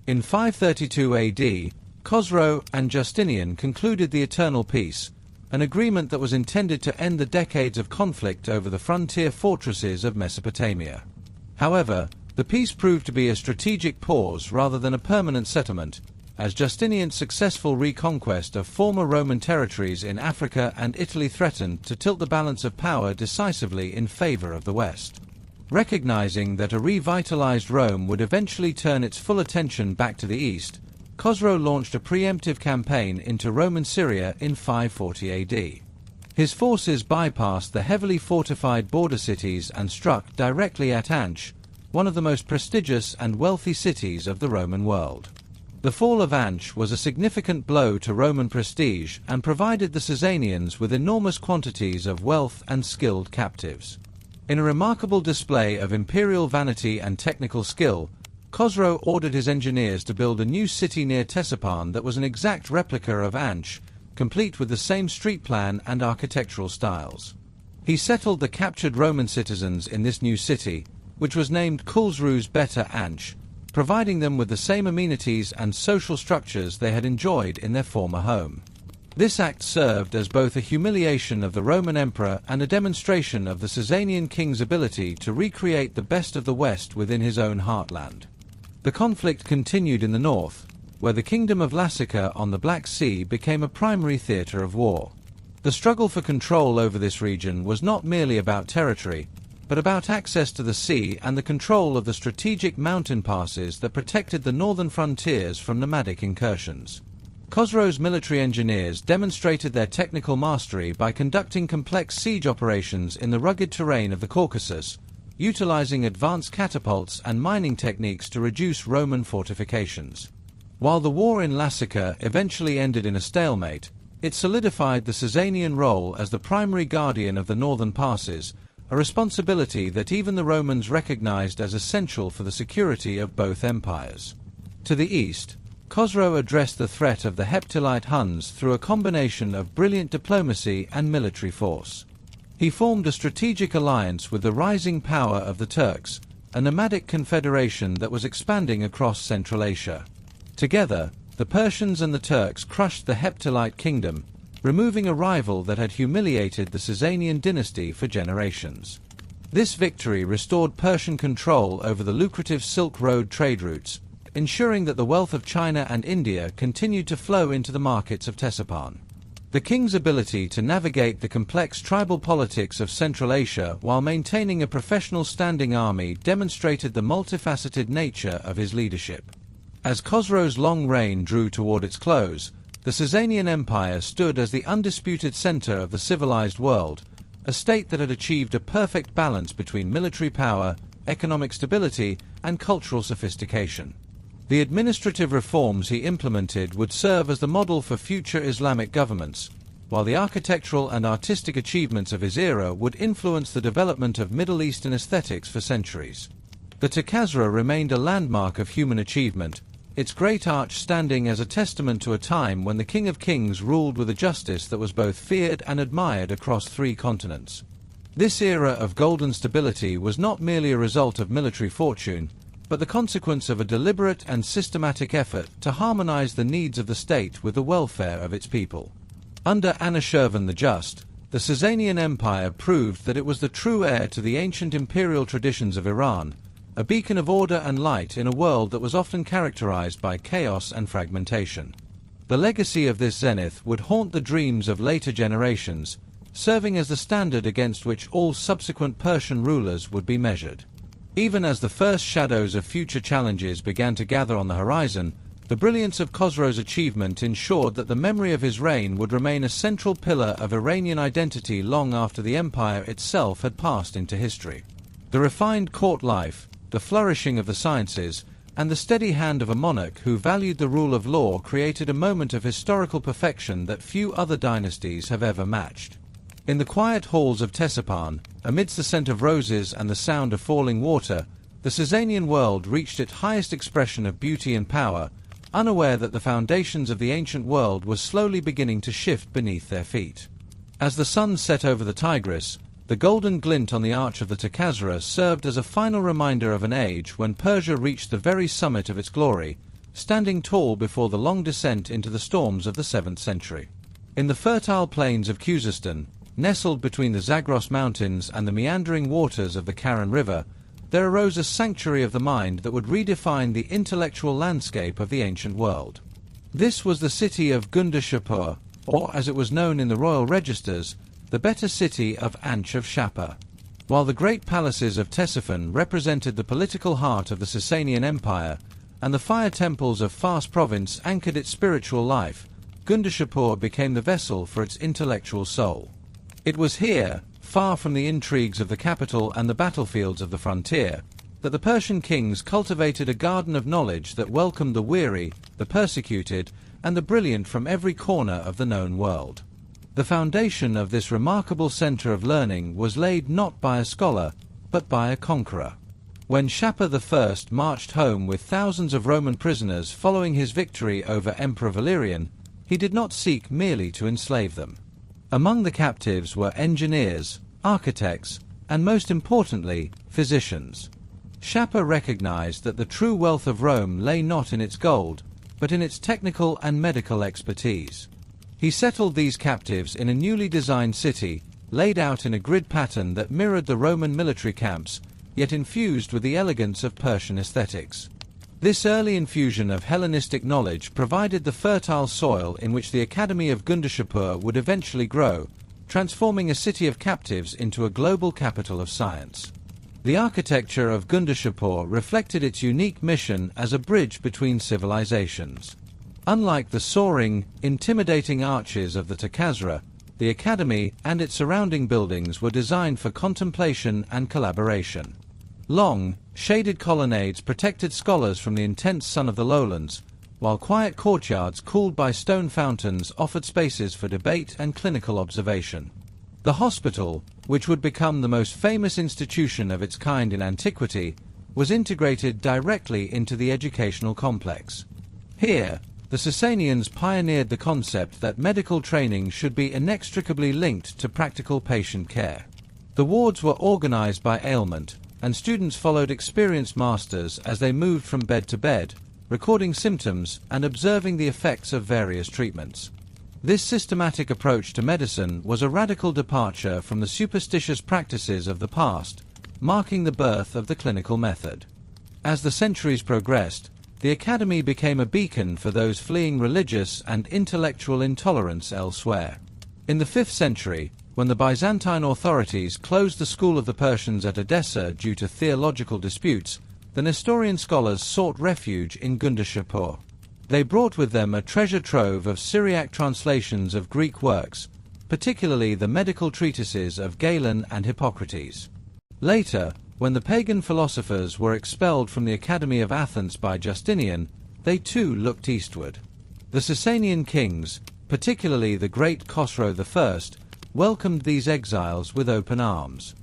In 532 AD, Khosrow and Justinian concluded the Eternal Peace, an agreement that was intended to end the decades of conflict over the frontier fortresses of Mesopotamia. However, the peace proved to be a strategic pause rather than a permanent settlement, as Justinian's successful reconquest of former Roman territories in Africa and Italy threatened to tilt the balance of power decisively in favor of the West. Recognizing that a revitalized Rome would eventually turn its full attention back to the East, Khosrow launched a preemptive campaign into Roman Syria in 540 AD. His forces bypassed the heavily fortified border cities and struck directly at Anch, one of the most prestigious and wealthy cities of the Roman world. The fall of Anch was a significant blow to Roman prestige and provided the Sassanians with enormous quantities of wealth and skilled captives. In a remarkable display of imperial vanity and technical skill, Khosrow ordered his engineers to build a new city near Ctesiphon that was an exact replica of Anch, complete with the same street plan and architectural styles. He settled the captured Roman citizens in this new city, which was named Khosrow's Beta Anch, providing them with the same amenities and social structures they had enjoyed in their former home. This act served as both a humiliation of the Roman emperor and a demonstration of the Sassanian king's ability to recreate the best of the West within his own heartland. The conflict continued in the north, where the kingdom of Lazica on the Black Sea became a primary theatre of war. The struggle for control over this region was not merely about territory, but about access to the sea and the control of the strategic mountain passes that protected the northern frontiers from nomadic incursions. Khosrow's military engineers demonstrated their technical mastery by conducting complex siege operations in the rugged terrain of the Caucasus, utilizing advanced catapults and mining techniques to reduce Roman fortifications. While the war in Lazica eventually ended in a stalemate, it solidified the Sassanian role as the primary guardian of the northern passes, a responsibility that even the Romans recognized as essential for the security of both empires. To the east, Khosrow addressed the threat of the Heptylite Huns through a combination of brilliant diplomacy and military force. He formed a strategic alliance with the rising power of the Turks, a nomadic confederation that was expanding across Central Asia. Together, The Persians and the Turks crushed the Heptylite kingdom, removing a rival that had humiliated the Sassanian dynasty for generations. This victory restored Persian control over the lucrative Silk Road trade routes, ensuring that the wealth of China and India continued to flow into the markets of Ctesiphon. The king's ability to navigate the complex tribal politics of Central Asia while maintaining a professional standing army demonstrated the multifaceted nature of his leadership. As Khosrow's long reign drew toward its close, the Sassanian Empire stood as the undisputed center of the civilized world, a state that had achieved a perfect balance between military power, economic stability, and cultural sophistication. The administrative reforms he implemented would serve as the model for future Islamic governments, while the architectural and artistic achievements of his era would influence the development of Middle Eastern aesthetics for centuries. The Takazra remained a landmark of human achievement, its great arch standing as a testament to a time when the King of Kings ruled with a justice that was both feared and admired across 3 continents. This era of golden stability was not merely a result of military fortune, but the consequence of a deliberate and systematic effort to harmonize the needs of the state with the welfare of its people. Under Anushirvan the Just, the Sassanian Empire proved that it was the true heir to the ancient imperial traditions of Iran, a beacon of order and light in a world that was often characterized by chaos and fragmentation. The legacy of this zenith would haunt the dreams of later generations, serving as the standard against which all subsequent Persian rulers would be measured. Even as the first shadows of future challenges began to gather on the horizon, the brilliance of Khosrow's achievement ensured that the memory of his reign would remain a central pillar of Iranian identity long after the empire itself had passed into history. The refined court life, the flourishing of the sciences, and the steady hand of a monarch who valued the rule of law created a moment of historical perfection that few other dynasties have ever matched. In the quiet halls of Ctesiphon, amidst the scent of roses and the sound of falling water, the Sassanian world reached its highest expression of beauty and power, unaware that the foundations of the ancient world were slowly beginning to shift beneath their feet. As the sun set over the Tigris, the golden glint on the arch of the Takazra served as a final reminder of an age when Persia reached the very summit of its glory, standing tall before the long descent into the storms of the 7th century. In the fertile plains of Khuzestan, nestled between the Zagros Mountains and the meandering waters of the Karen River, there arose a sanctuary of the mind that would redefine the intellectual landscape of the ancient world. This was the city of Shapur, or as it was known in the royal registers, the better city of Anch of Shapur. While the great palaces of Ctesiphon represented the political heart of the Sassanian Empire, and the fire temples of Fars province anchored its spiritual life, Shapur became the vessel for its intellectual soul. It was here, far from the intrigues of the capital and the battlefields of the frontier, that the Persian kings cultivated a garden of knowledge that welcomed the weary, the persecuted, and the brilliant from every corner of the known world. The foundation of this remarkable center of learning was laid not by a scholar, but by a conqueror. When Shapur I marched home with thousands of Roman prisoners following his victory over Emperor Valerian, he did not seek merely to enslave them. Among the captives were engineers, architects, and most importantly, physicians. Shapur recognized that the true wealth of Rome lay not in its gold, but in its technical and medical expertise. He settled these captives in a newly designed city, laid out in a grid pattern that mirrored the Roman military camps, yet infused with the elegance of Persian aesthetics. This early infusion of Hellenistic knowledge provided the fertile soil in which the Academy of Shapur would eventually grow, transforming a city of captives into a global capital of science. The architecture of Shapur reflected its unique mission as a bridge between civilizations. Unlike the soaring, intimidating arches of the Takazra, the Academy and its surrounding buildings were designed for contemplation and collaboration. Long, shaded colonnades protected scholars from the intense sun of the lowlands, while quiet courtyards cooled by stone fountains offered spaces for debate and clinical observation. The hospital, which would become the most famous institution of its kind in antiquity, was integrated directly into the educational complex. Here, the Sassanians pioneered the concept that medical training should be inextricably linked to practical patient care. The wards were organized by ailment, and students followed experienced masters as they moved from bed to bed, recording symptoms, and observing the effects of various treatments. This systematic approach to medicine was a radical departure from the superstitious practices of the past, marking the birth of the clinical method. As the centuries progressed, the academy became a beacon for those fleeing religious and intellectual intolerance elsewhere. In the 5th century, when the Byzantine authorities closed the school of the Persians at Edessa due to theological disputes, the Nestorian scholars sought refuge in Shapur. They brought with them a treasure trove of Syriac translations of Greek works, particularly the medical treatises of Galen and Hippocrates. Later, when the pagan philosophers were expelled from the Academy of Athens by Justinian, they too looked eastward. The Sassanian kings, particularly the great Khosrow I, welcomed these exiles with open arms.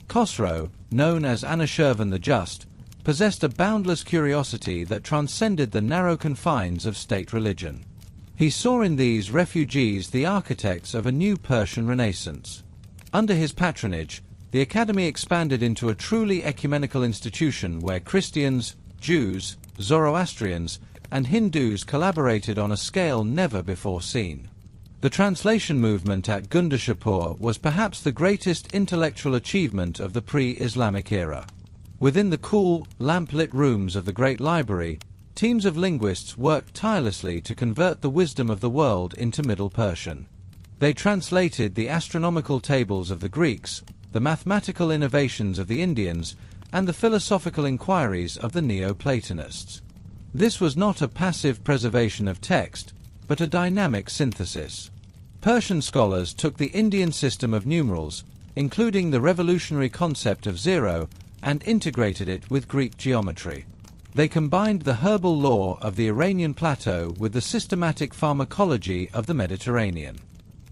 Khosrow, known as Anushirvan the Just, possessed a boundless curiosity that transcended the narrow confines of state religion. He saw in these refugees the architects of a new Persian Renaissance. Under his patronage, the academy expanded into a truly ecumenical institution where Christians, Jews, Zoroastrians, and Hindus collaborated on a scale never before seen. The translation movement at Shapur was perhaps the greatest intellectual achievement of the pre-Islamic era. Within the cool, lamp-lit rooms of the Great Library, teams of linguists worked tirelessly to convert the wisdom of the world into Middle Persian. They translated the astronomical tables of the Greeks, the mathematical innovations of the Indians, and the philosophical inquiries of the Neoplatonists. This was not a passive preservation of text, but a dynamic synthesis. Persian scholars took the Indian system of numerals, including the revolutionary concept of zero, and integrated it with Greek geometry. They combined the herbal lore of the Iranian plateau with the systematic pharmacology of the Mediterranean.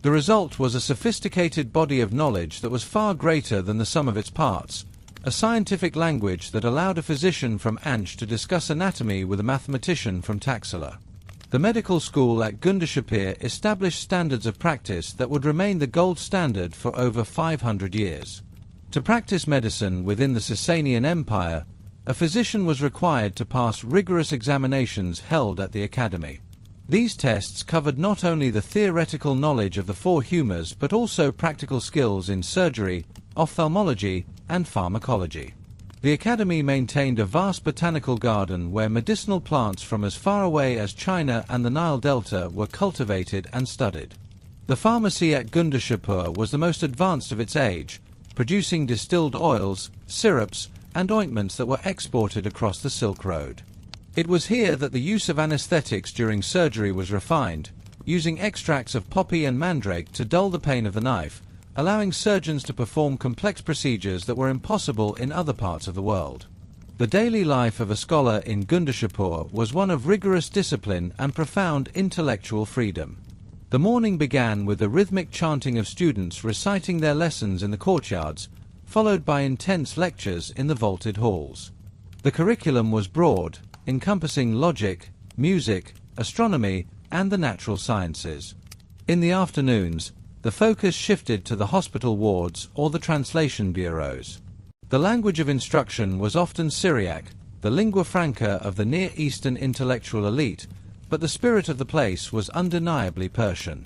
The result was a sophisticated body of knowledge that was far greater than the sum of its parts, a scientific language that allowed a physician from Ansh to discuss anatomy with a mathematician from Taxila. The medical school at Shapur established standards of practice that would remain the gold standard for over 500 years. To practice medicine within the Sassanian Empire, a physician was required to pass rigorous examinations held at the academy. These tests covered not only the theoretical knowledge of the four humours but also practical skills in surgery, ophthalmology, and pharmacology. The academy maintained a vast botanical garden where medicinal plants from as far away as China and the Nile Delta were cultivated and studied. The pharmacy at Shapur was the most advanced of its age, producing distilled oils, syrups, and ointments that were exported across the Silk Road. It was here that the use of anesthetics during surgery was refined, using extracts of poppy and mandrake to dull the pain of the knife, allowing surgeons to perform complex procedures that were impossible in other parts of the world. The daily life of a scholar in Shapur was one of rigorous discipline and profound intellectual freedom. The morning began with the rhythmic chanting of students reciting their lessons in the courtyards, followed by intense lectures in the vaulted halls. The curriculum was broad, encompassing logic, music, astronomy, and the natural sciences. In the afternoons, the focus shifted to the hospital wards or the translation bureaus. The language of instruction was often Syriac, the lingua franca of the Near Eastern intellectual elite, but the spirit of the place was undeniably Persian.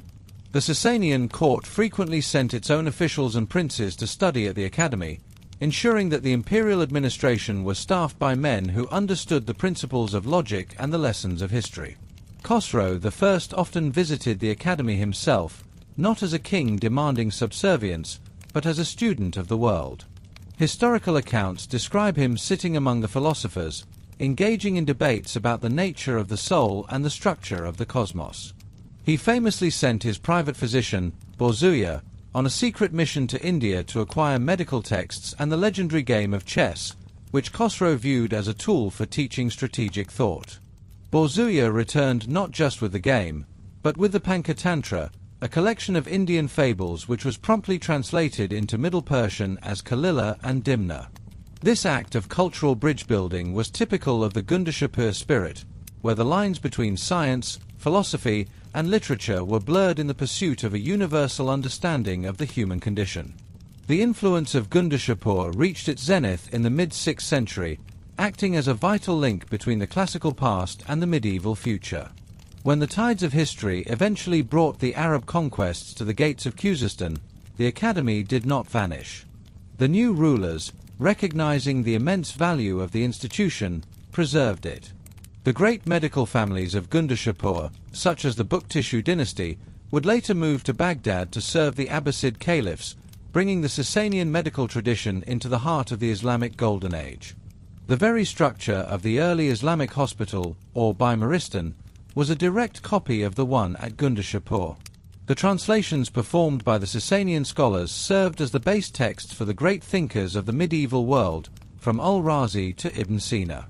The Sassanian court frequently sent its own officials and princes to study at the academy, ensuring that the imperial administration was staffed by men who understood the principles of logic and the lessons of history. Khosrow I often visited the academy himself, not as a king demanding subservience, but as a student of the world. Historical accounts describe him sitting among the philosophers, engaging in debates about the nature of the soul and the structure of the cosmos. He famously sent his private physician, Borzuya, on a secret mission to India to acquire medical texts and the legendary game of chess, which Khosrow viewed as a tool for teaching strategic thought. Borzuya returned not just with the game, but with the Panchatantra, a collection of Indian fables which was promptly translated into Middle Persian as Kalila and Dimna. This act of cultural bridge-building was typical of the Shapur spirit, where the lines between science, philosophy, and literature were blurred in the pursuit of a universal understanding of the human condition. The influence of Shapur reached its zenith in the mid-6th century, acting as a vital link between the classical past and the medieval future. When the tides of history eventually brought the Arab conquests to the gates of Khuzestan, the academy did not vanish. The new rulers, recognizing the immense value of the institution, preserved it. The great medical families of Shapur, such as the Bukteshu dynasty, would later move to Baghdad to serve the Abbasid caliphs, bringing the Sassanian medical tradition into the heart of the Islamic Golden Age. The very structure of the early Islamic hospital, or Bimaristan, was a direct copy of the one at Shapur. The translations performed by the Sassanian scholars served as the base texts for the great thinkers of the medieval world, from al-Razi to Ibn Sina.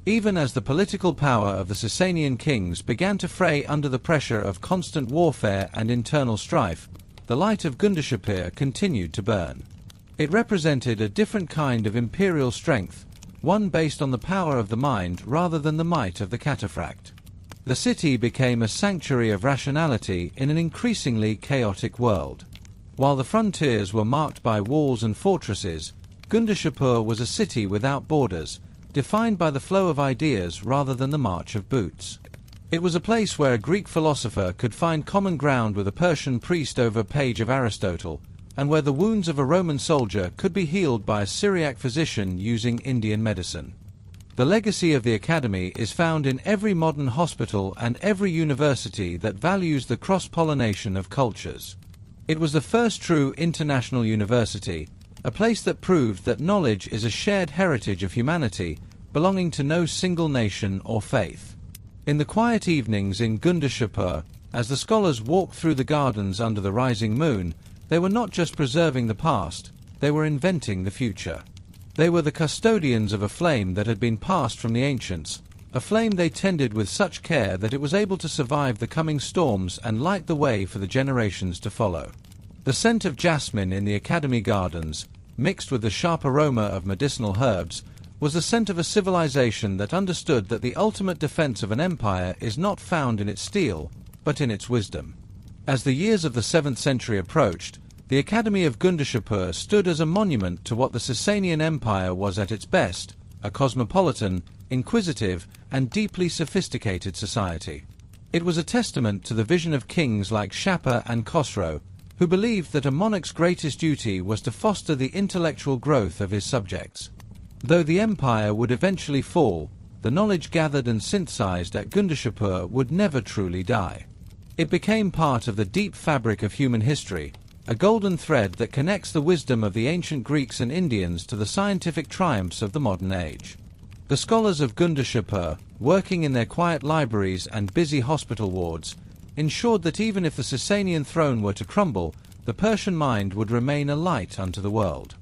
Even as the political power of the Sassanian kings began to fray under the pressure of constant warfare and internal strife, the light of Shapur continued to burn. It represented a different kind of imperial strength, one based on the power of the mind rather than the might of the cataphract. The city became a sanctuary of rationality in an increasingly chaotic world. While the frontiers were marked by walls and fortresses, Shapur was a city without borders, defined by the flow of ideas rather than the march of boots. It was a place where a Greek philosopher could find common ground with a Persian priest over a page of Aristotle, and where the wounds of a Roman soldier could be healed by a Syriac physician using Indian medicine. The legacy of the academy is found in every modern hospital and every university that values the cross-pollination of cultures. It was the first true international university, a place that proved that knowledge is a shared heritage of humanity, belonging to no single nation or faith. In the quiet evenings in Shapur, as the scholars walked through the gardens under the rising moon, they were not just preserving the past, they were inventing the future. They were the custodians of a flame that had been passed from the ancients, a flame they tended with such care that it was able to survive the coming storms and light the way for the generations to follow. The scent of jasmine in the academy gardens, mixed with the sharp aroma of medicinal herbs, was the scent of a civilization that understood that the ultimate defense of an empire is not found in its steel, but in its wisdom. As the years of the 7th century approached, the Academy of Shapur stood as a monument to what the Sassanian Empire was at its best, a cosmopolitan, inquisitive, and deeply sophisticated society. It was a testament to the vision of kings like Shapur and Khosrow, who believed that a monarch's greatest duty was to foster the intellectual growth of his subjects. Though the empire would eventually fall, the knowledge gathered and synthesized at Shapur would never truly die. It became part of the deep fabric of human history, a golden thread that connects the wisdom of the ancient Greeks and Indians to the scientific triumphs of the modern age. The scholars of Shapur, working in their quiet libraries and busy hospital wards, ensured that even if the Sassanian throne were to crumble, the Persian mind would remain a light unto the world.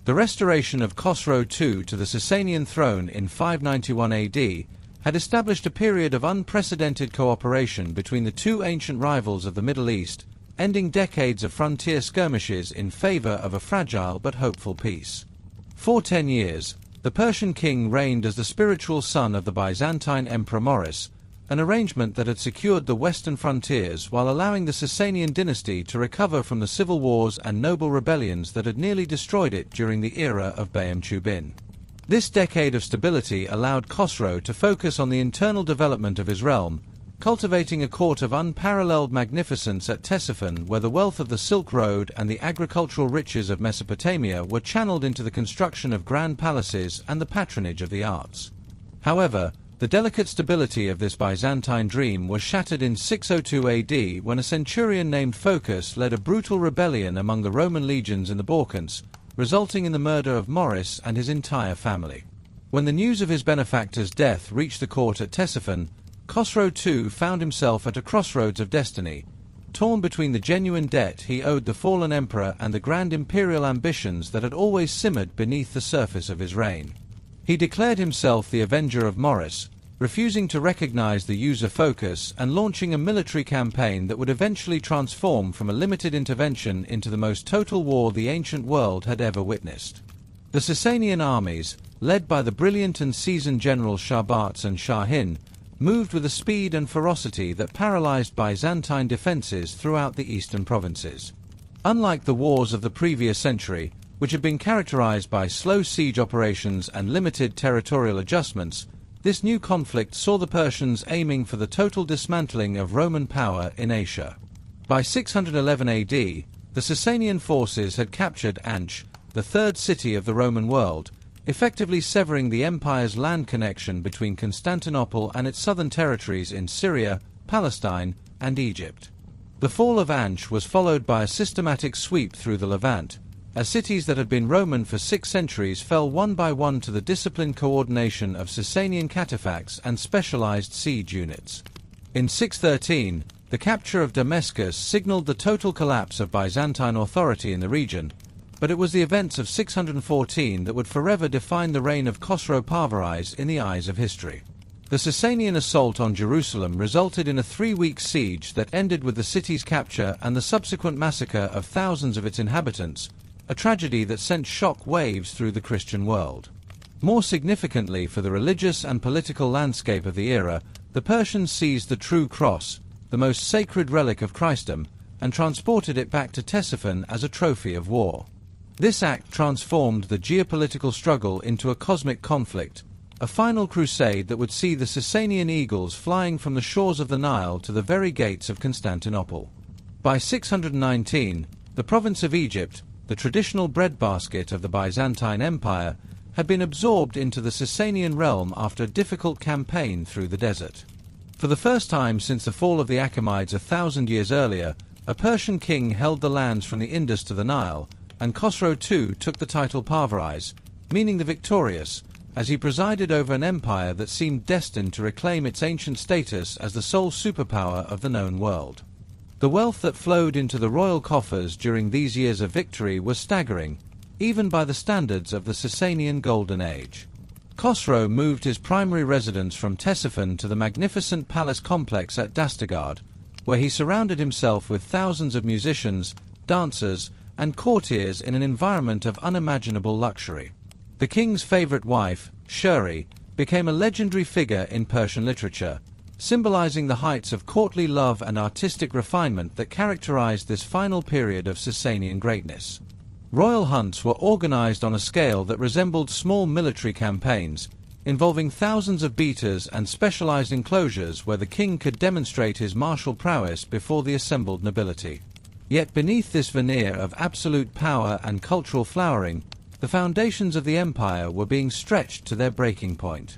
The restoration of Khosrow II to the Sassanian throne in 591 AD had established a period of unprecedented cooperation between the two ancient rivals of the Middle East, ending decades of frontier skirmishes in favor of a fragile but hopeful peace. For 10 years, the Persian king reigned as the spiritual son of the Byzantine Emperor Maurice, an arrangement that had secured the western frontiers while allowing the Sassanian dynasty to recover from the civil wars and noble rebellions that had nearly destroyed it during the era of Bayam Chubin. This decade of stability allowed Khosrow to focus on the internal development of his realm, cultivating a court of unparalleled magnificence at Ctesiphon, where the wealth of the Silk Road and the agricultural riches of Mesopotamia were channeled into the construction of grand palaces and the patronage of the arts. However, the delicate stability of this Byzantine dream was shattered in 602 AD when a centurion named Phocas led a brutal rebellion among the Roman legions in the Balkans, resulting in the murder of Maurice and his entire family. When the news of his benefactor's death reached the court at Ctesiphon, Khosrow II found himself at a crossroads of destiny, torn between the genuine debt he owed the fallen emperor and the grand imperial ambitions that had always simmered beneath the surface of his reign. He declared himself the avenger of Maurice, refusing to recognize the user Phocas and launching a military campaign that would eventually transform from a limited intervention into the most total war the ancient world had ever witnessed. The Sassanian armies, led by the brilliant and seasoned generals Sharbats and Shahin, moved with a speed and ferocity that paralyzed Byzantine defenses throughout the eastern provinces. Unlike the wars of the previous century, which had been characterized by slow siege operations and limited territorial adjustments, this new conflict saw the Persians aiming for the total dismantling of Roman power in Asia. By 611 AD, the Sassanian forces had captured Anch, the third city of the Roman world, effectively severing the empire's land connection between Constantinople and its southern territories in Syria, Palestine, and Egypt. The fall of Anch was followed by a systematic sweep through the Levant, as cities that had been Roman for 6 centuries fell one by one to the disciplined coordination of Sassanian cataphacs and specialized siege units. In 613, the capture of Damascus signaled the total collapse of Byzantine authority in the region, but it was the events of 614 that would forever define the reign of Khosrow Parviz in the eyes of history. The Sassanian assault on Jerusalem resulted in a 3-week siege that ended with the city's capture and the subsequent massacre of thousands of its inhabitants, a tragedy that sent shock waves through the Christian world. More significantly for the religious and political landscape of the era, the Persians seized the true cross, the most sacred relic of Christendom, and transported it back to Ctesiphon as a trophy of war. This act transformed the geopolitical struggle into a cosmic conflict, a final crusade that would see the Sassanian eagles flying from the shores of the Nile to the very gates of Constantinople. By 619, the province of Egypt, the traditional breadbasket of the Byzantine Empire, had been absorbed into the Sassanian realm after a difficult campaign through the desert. For the first time since the fall of the Achaemenids 1,000 years earlier, a Persian king held the lands from the Indus to the Nile, and Khosrow II took the title Parviz, meaning the victorious, as he presided over an empire that seemed destined to reclaim its ancient status as the sole superpower of the known world. The wealth that flowed into the royal coffers during these years of victory was staggering, even by the standards of the Sassanian Golden Age. Khosrow moved his primary residence from Ctesiphon to the magnificent palace complex at Dastagard, where he surrounded himself with thousands of musicians, dancers, and courtiers in an environment of unimaginable luxury. The king's favorite wife, Shuri, became a legendary figure in Persian literature, symbolizing the heights of courtly love and artistic refinement that characterized this final period of Sassanian greatness. Royal hunts were organized on a scale that resembled small military campaigns, involving thousands of beaters and specialized enclosures where the king could demonstrate his martial prowess before the assembled nobility. Yet beneath this veneer of absolute power and cultural flowering, the foundations of the empire were being stretched to their breaking point.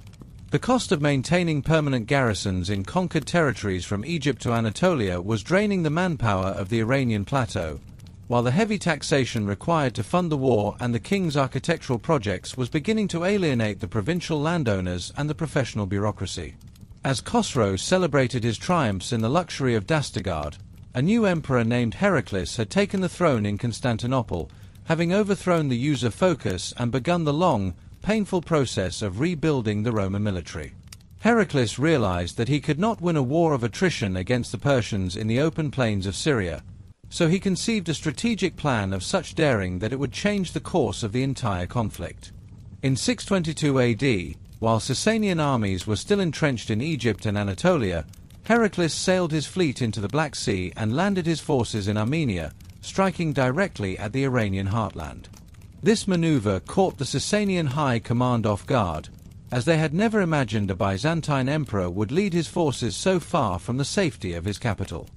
The cost of maintaining permanent garrisons in conquered territories from Egypt to Anatolia was draining the manpower of the Iranian plateau, while the heavy taxation required to fund the war and the king's architectural projects was beginning to alienate the provincial landowners and the professional bureaucracy. As Khosrow celebrated his triumphs in the luxury of Dastagard, a new emperor named Heraclius had taken the throne in Constantinople, having overthrown the user focus and begun the long, painful process of rebuilding the Roman military. Heraclius realized that he could not win a war of attrition against the Persians in the open plains of Syria, so he conceived a strategic plan of such daring that it would change the course of the entire conflict. In 622 AD, while Sassanian armies were still entrenched in Egypt and Anatolia, Heraclius sailed his fleet into the Black Sea and landed his forces in Armenia, striking directly at the Iranian heartland. This maneuver caught the Sassanian high command off guard, as they had never imagined a Byzantine emperor would lead his forces so far from the safety of his capital.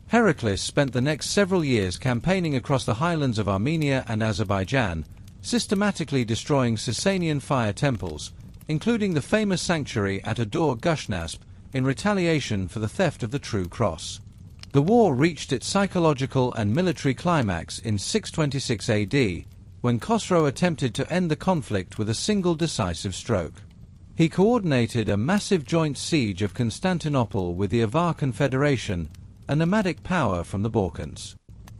Heraclius spent the next several years campaigning across the highlands of Armenia and Azerbaijan, systematically destroying Sassanian fire temples, including the famous sanctuary at Adur-Gushnasp, in retaliation for the theft of the True Cross. The war reached its psychological and military climax in 626 AD, when Khosrow attempted to end the conflict with a single decisive stroke. He coordinated a massive joint siege of Constantinople with the Avar Confederation, a nomadic power from the Balkans.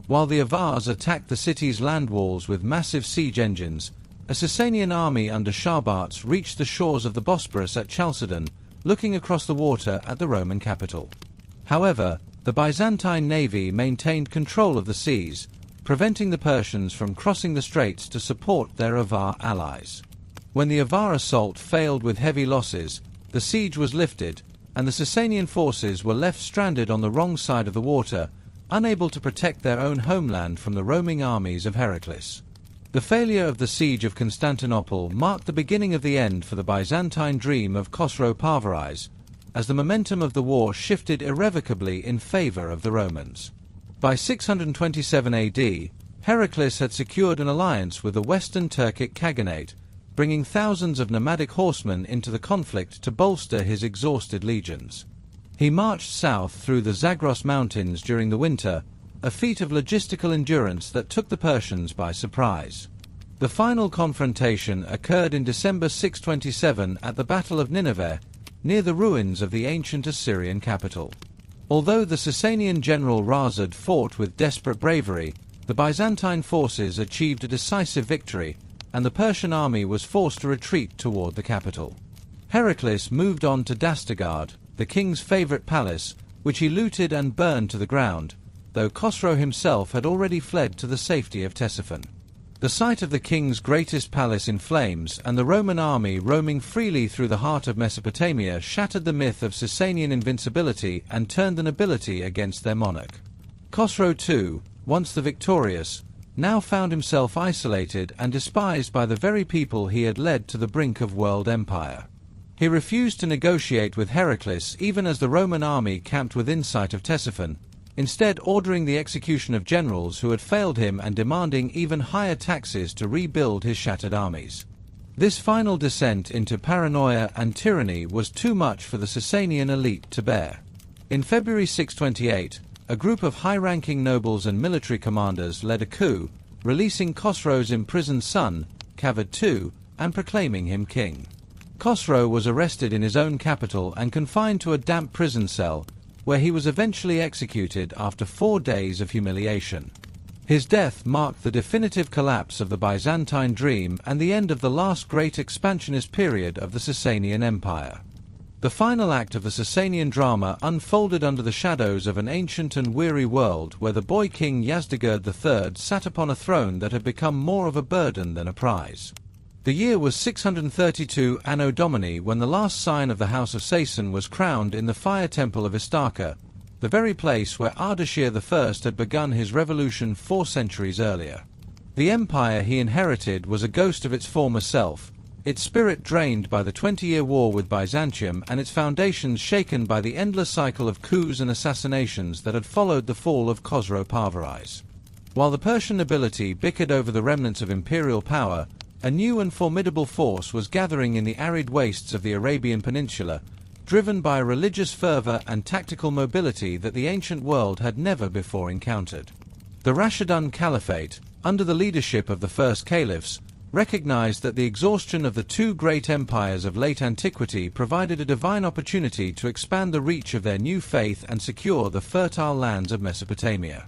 While the Avars attacked the city's land walls with massive siege engines, a Sassanian army under Shapur reached the shores of the Bosporus at Chalcedon, looking across the water at the Roman capital. However, the Byzantine navy maintained control of the seas, preventing the Persians from crossing the straits to support their Avar allies. When the Avar assault failed with heavy losses, the siege was lifted, and the Sassanian forces were left stranded on the wrong side of the water, unable to protect their own homeland from the roaming armies of Heraclius. The failure of the siege of Constantinople marked the beginning of the end for the Byzantine dream of Khosrow Parvaris, as the momentum of the war shifted irrevocably in favor of the Romans. By 627 AD, Heraclius had secured an alliance with the Western Turkic Khaganate, bringing thousands of nomadic horsemen into the conflict to bolster his exhausted legions. He marched south through the Zagros Mountains during the winter, a feat of logistical endurance that took the Persians by surprise. The final confrontation occurred in December 627 at the Battle of Nineveh, near the ruins of the ancient Assyrian capital. Although the Sassanian general Razad fought with desperate bravery, the Byzantine forces achieved a decisive victory, and the Persian army was forced to retreat toward the capital. Heraclius moved on to Dastagard, the king's favorite palace, which he looted and burned to the ground, though Khosrow himself had already fled to the safety of Ctesiphon. The sight of the king's greatest palace in flames and the Roman army roaming freely through the heart of Mesopotamia shattered the myth of Sassanian invincibility and turned the nobility against their monarch. Khosrow II, once the victorious, now found himself isolated and despised by the very people he had led to the brink of world empire. He refused to negotiate with Heraclius even as the Roman army camped within sight of Ctesiphon, instead ordering the execution of generals who had failed him and demanding even higher taxes to rebuild his shattered armies. This final descent into paranoia and tyranny was too much for the Sassanian elite to bear. In February 628, a group of high-ranking nobles and military commanders led a coup, releasing Khosrow's imprisoned son, Kavad II, and proclaiming him king. Khosrow was arrested in his own capital and confined to a damp prison cell, where he was eventually executed after 4 days of humiliation. His death marked the definitive collapse of the Byzantine dream and the end of the last great expansionist period of the Sassanian Empire. The final act of the Sassanian drama unfolded under the shadows of an ancient and weary world where the boy king Yazdegerd III sat upon a throne that had become more of a burden than a prize. The year was 632 Anno Domini when the last sign of the House of Sasan was crowned in the fire temple of Istarka, the very place where Ardashir I had begun his revolution 4 centuries earlier. The empire he inherited was a ghost of its former self, its spirit drained by the 20-year war with Byzantium and its foundations shaken by the endless cycle of coups and assassinations that had followed the fall of Khosrow Parvaris. While the Persian nobility bickered over the remnants of imperial power, a new and formidable force was gathering in the arid wastes of the Arabian Peninsula, driven by a religious fervor and tactical mobility that the ancient world had never before encountered. The Rashidun Caliphate, under the leadership of the first caliphs, recognized that the exhaustion of the 2 great empires of late antiquity provided a divine opportunity to expand the reach of their new faith and secure the fertile lands of Mesopotamia.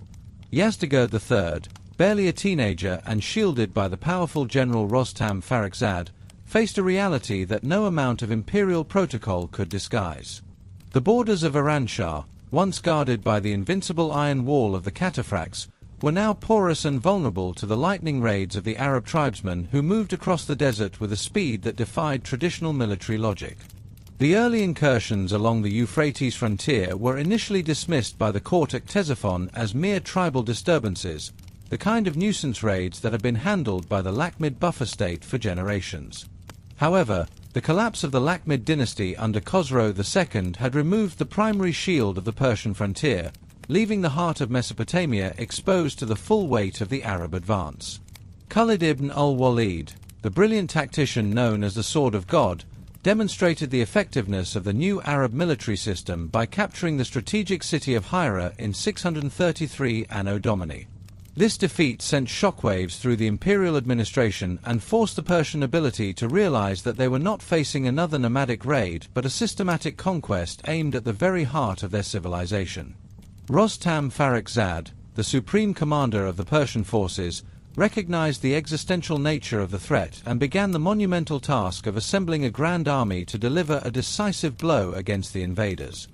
Yazdegerd III, barely a teenager and shielded by the powerful general Rostam Farrukhzad, faced a reality that no amount of imperial protocol could disguise. The borders of Iranshahr, once guarded by the invincible iron wall of the cataphracts, were now porous and vulnerable to the lightning raids of the Arab tribesmen who moved across the desert with a speed that defied traditional military logic. The early incursions along the Euphrates frontier were initially dismissed by the court at Ctesiphon as mere tribal disturbances, the kind of nuisance raids that had been handled by the Lakhmid buffer state for generations. However, the collapse of the Lakhmid dynasty under Khosrow II had removed the primary shield of the Persian frontier, leaving the heart of Mesopotamia exposed to the full weight of the Arab advance. Khalid ibn al-Walid, the brilliant tactician known as the Sword of God, demonstrated the effectiveness of the new Arab military system by capturing the strategic city of Hira in 633 Anno Domini. This defeat sent shockwaves through the imperial administration and forced the Persian nobility to realize that they were not facing another nomadic raid but a systematic conquest aimed at the very heart of their civilization. Rostam Farrukhzad, the supreme commander of the Persian forces, recognized the existential nature of the threat and began the monumental task of assembling a grand army to deliver a decisive blow against the invaders.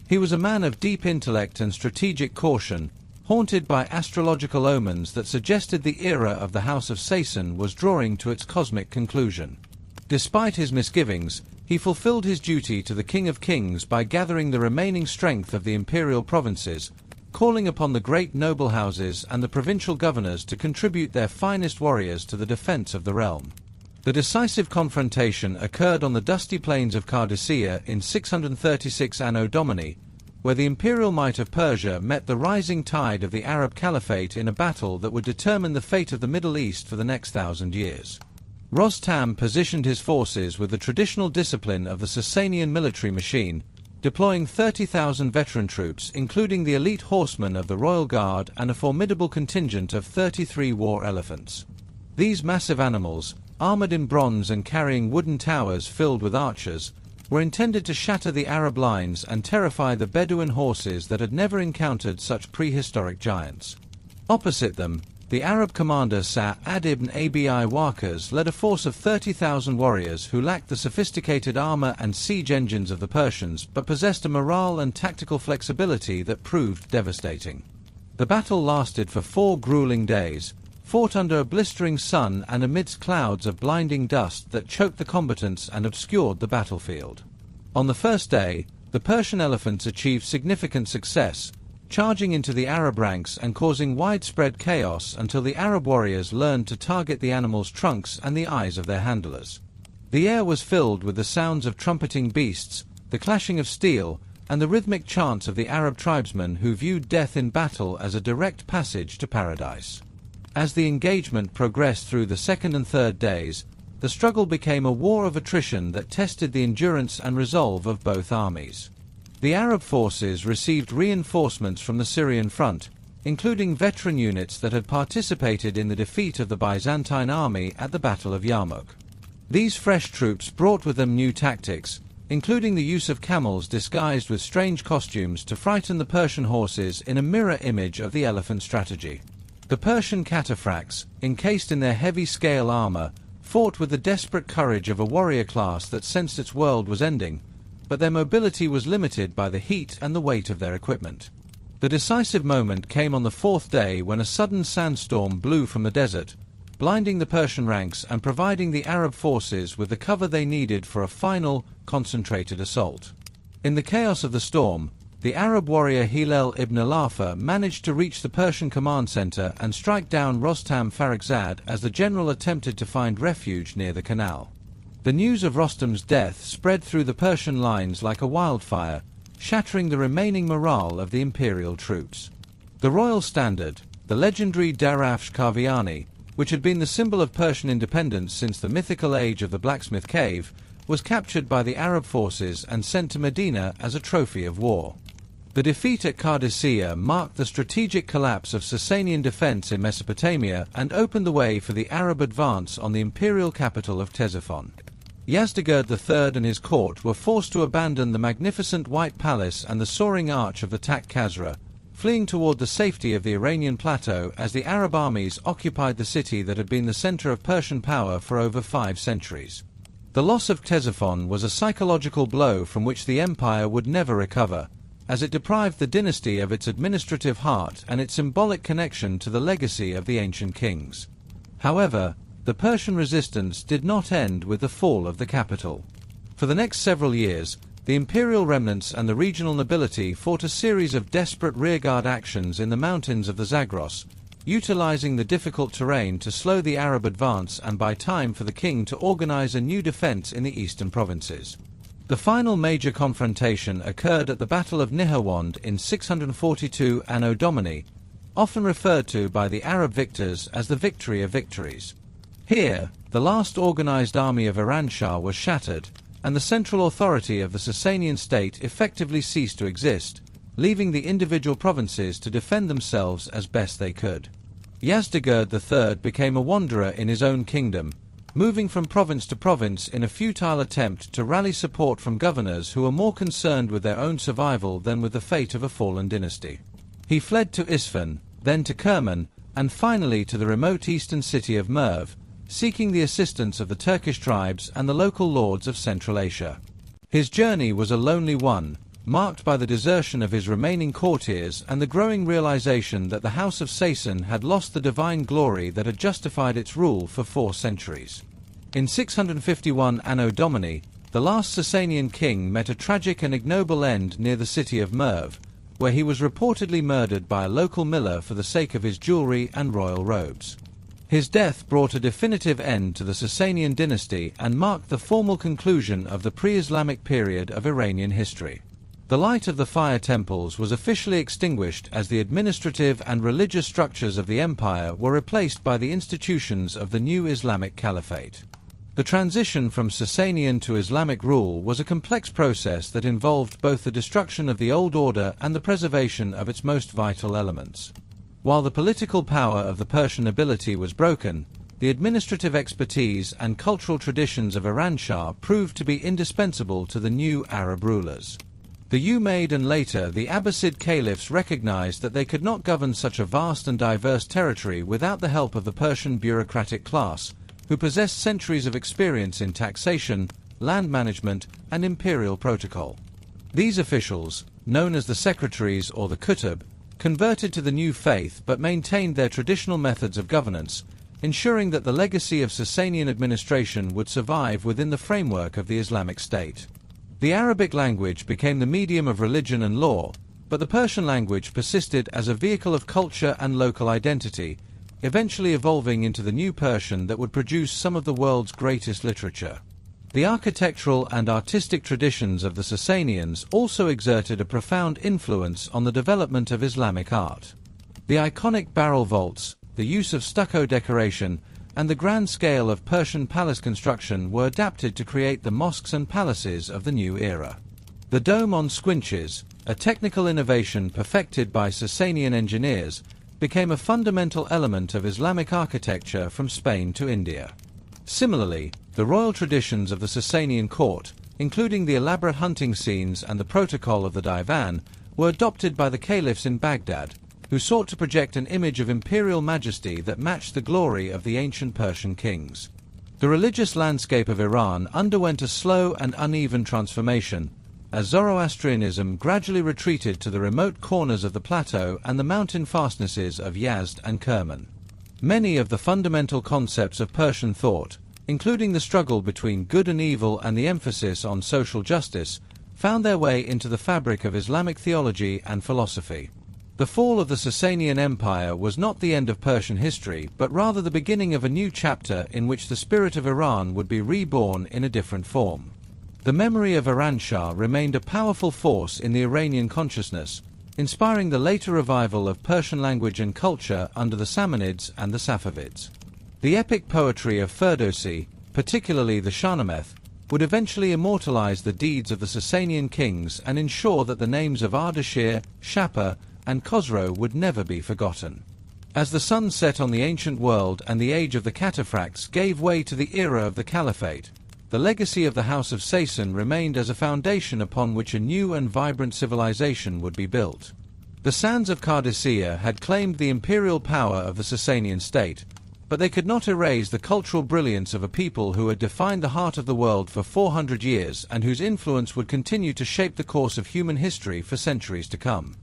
He was a man of deep intellect and strategic caution, haunted by astrological omens that suggested the era of the House of Sasan was drawing to its cosmic conclusion. Despite his misgivings, he fulfilled his duty to the King of Kings by gathering the remaining strength of the imperial provinces, calling upon the great noble houses and the provincial governors to contribute their finest warriors to the defense of the realm. The decisive confrontation occurred on the dusty plains of Qadisiyah in 636 Anno Domini, where the imperial might of Persia met the rising tide of the Arab Caliphate in a battle that would determine the fate of the Middle East for the next 1,000 years. Rostam positioned his forces with the traditional discipline of the Sassanian military machine, deploying 30,000 veteran troops, including the elite horsemen of the Royal Guard and a formidable contingent of 33 war elephants. These massive animals, armored in bronze and carrying wooden towers filled with archers, were intended to shatter the Arab lines and terrify the Bedouin horses that had never encountered such prehistoric giants. Opposite them, the Arab commander Sa'ad ibn Abi Waqqas led a force of 30,000 warriors who lacked the sophisticated armor and siege engines of the Persians but possessed a morale and tactical flexibility that proved devastating. The battle lasted for 4 grueling days, fought under a blistering sun and amidst clouds of blinding dust that choked the combatants and obscured the battlefield. On the first day, the Persian elephants achieved significant success, charging into the Arab ranks and causing widespread chaos until the Arab warriors learned to target the animals' trunks and the eyes of their handlers. The air was filled with the sounds of trumpeting beasts, the clashing of steel, and the rhythmic chants of the Arab tribesmen who viewed death in battle as a direct passage to paradise. As the engagement progressed through the second and third days, the struggle became a war of attrition that tested the endurance and resolve of both armies. The Arab forces received reinforcements from the Syrian front, including veteran units that had participated in the defeat of the Byzantine army at the Battle of Yarmouk. These fresh troops brought with them new tactics, including the use of camels disguised with strange costumes to frighten the Persian horses in a mirror image of the elephant strategy. The Persian cataphracts, encased in their heavy scale armor, fought with the desperate courage of a warrior class that sensed its world was ending, but their mobility was limited by the heat and the weight of their equipment. The decisive moment came on the 4th day when a sudden sandstorm blew from the desert, blinding the Persian ranks and providing the Arab forces with the cover they needed for a final, concentrated assault. In the chaos of the storm, the Arab warrior Hilal ibn al-Afa managed to reach the Persian command center and strike down Rostam Farrukhzad as the general attempted to find refuge near the canal. The news of Rostam's death spread through the Persian lines like a wildfire, shattering the remaining morale of the imperial troops. The royal standard, the legendary Darafsh Kaviani, which had been the symbol of Persian independence since the mythical age of the blacksmith cave, was captured by the Arab forces and sent to Medina as a trophy of war. The defeat at Qadisiyah marked the strategic collapse of Sassanian defense in Mesopotamia and opened the way for the Arab advance on the imperial capital of Ctesiphon. Yazdegerd III and his court were forced to abandon the magnificent White Palace and the soaring arch of the Tak Khazra, fleeing toward the safety of the Iranian plateau as the Arab armies occupied the city that had been the center of Persian power for over 5 centuries. The loss of Ctesiphon was a psychological blow from which the empire would never recover, as it deprived the dynasty of its administrative heart and its symbolic connection to the legacy of the ancient kings. However, the Persian resistance did not end with the fall of the capital. For the next several years, the imperial remnants and the regional nobility fought a series of desperate rearguard actions in the mountains of the Zagros, utilizing the difficult terrain to slow the Arab advance and buy time for the king to organize a new defense in the eastern provinces. The final major confrontation occurred at the Battle of Nihawand in 642 Anno Domini, often referred to by the Arab victors as the Victory of Victories. Here, the last organized army of Iranshah was shattered, and the central authority of the Sassanian state effectively ceased to exist, leaving the individual provinces to defend themselves as best they could. Yazdegerd III became a wanderer in his own kingdom, moving from province to province in a futile attempt to rally support from governors who were more concerned with their own survival than with the fate of a fallen dynasty. He fled to Isfahan, then to Kerman, and finally to the remote eastern city of Merv, seeking the assistance of the Turkish tribes and the local lords of Central Asia. His journey was a lonely one, marked by the desertion of his remaining courtiers and the growing realization that the House of Sasan had lost the divine glory that had justified its rule for 4 centuries. In 651 Anno Domini, the last Sassanian king met a tragic and ignoble end near the city of Merv, where he was reportedly murdered by a local miller for the sake of his jewelry and royal robes. His death brought a definitive end to the Sassanian dynasty and marked the formal conclusion of the pre-Islamic period of Iranian history. The light of the fire temples was officially extinguished as the administrative and religious structures of the empire were replaced by the institutions of the new Islamic caliphate. The transition from Sassanian to Islamic rule was a complex process that involved both the destruction of the old order and the preservation of its most vital elements. While the political power of the Persian nobility was broken, the administrative expertise and cultural traditions of Ardashir proved to be indispensable to the new Arab rulers. The Umayyad and later the Abbasid caliphs recognized that they could not govern such a vast and diverse territory without the help of the Persian bureaucratic class, who possessed centuries of experience in taxation, land management, and imperial protocol. These officials, known as the secretaries or the kutub, converted to the new faith but maintained their traditional methods of governance, ensuring that the legacy of Sassanian administration would survive within the framework of the Islamic State. The Arabic language became the medium of religion and law, but the Persian language persisted as a vehicle of culture and local identity, eventually evolving into the new Persian that would produce some of the world's greatest literature. The architectural and artistic traditions of the Sassanians also exerted a profound influence on the development of Islamic art. The iconic barrel vaults, the use of stucco decoration, and the grand scale of Persian palace construction were adapted to create the mosques and palaces of the new era. The dome on squinches, a technical innovation perfected by Sassanian engineers, became a fundamental element of Islamic architecture from Spain to India. Similarly, the royal traditions of the Sassanian court, including the elaborate hunting scenes and the protocol of the divan, were adopted by the caliphs in Baghdad, who sought to project an image of imperial majesty that matched the glory of the ancient Persian kings. The religious landscape of Iran underwent a slow and uneven transformation, as Zoroastrianism gradually retreated to the remote corners of the plateau and the mountain fastnesses of Yazd and Kerman. Many of the fundamental concepts of Persian thought, including the struggle between good and evil and the emphasis on social justice, found their way into the fabric of Islamic theology and philosophy. The fall of the Sassanian Empire was not the end of Persian history, but rather the beginning of a new chapter in which the spirit of Iran would be reborn in a different form. The memory of Ardashir remained a powerful force in the Iranian consciousness, inspiring the later revival of Persian language and culture under the Samanids and the Safavids. The epic poetry of Ferdowsi, particularly the Shahnameth, would eventually immortalize the deeds of the Sassanian kings and ensure that the names of Ardashir, Shapur, and Khosrow would never be forgotten. As the sun set on the ancient world and the age of the cataphracts gave way to the era of the caliphate, the legacy of the House of Sassan remained as a foundation upon which a new and vibrant civilization would be built. The sands of Qadisiyah had claimed the imperial power of the Sassanian state, but they could not erase the cultural brilliance of a people who had defined the heart of the world for 400 years and whose influence would continue to shape the course of human history for centuries to come.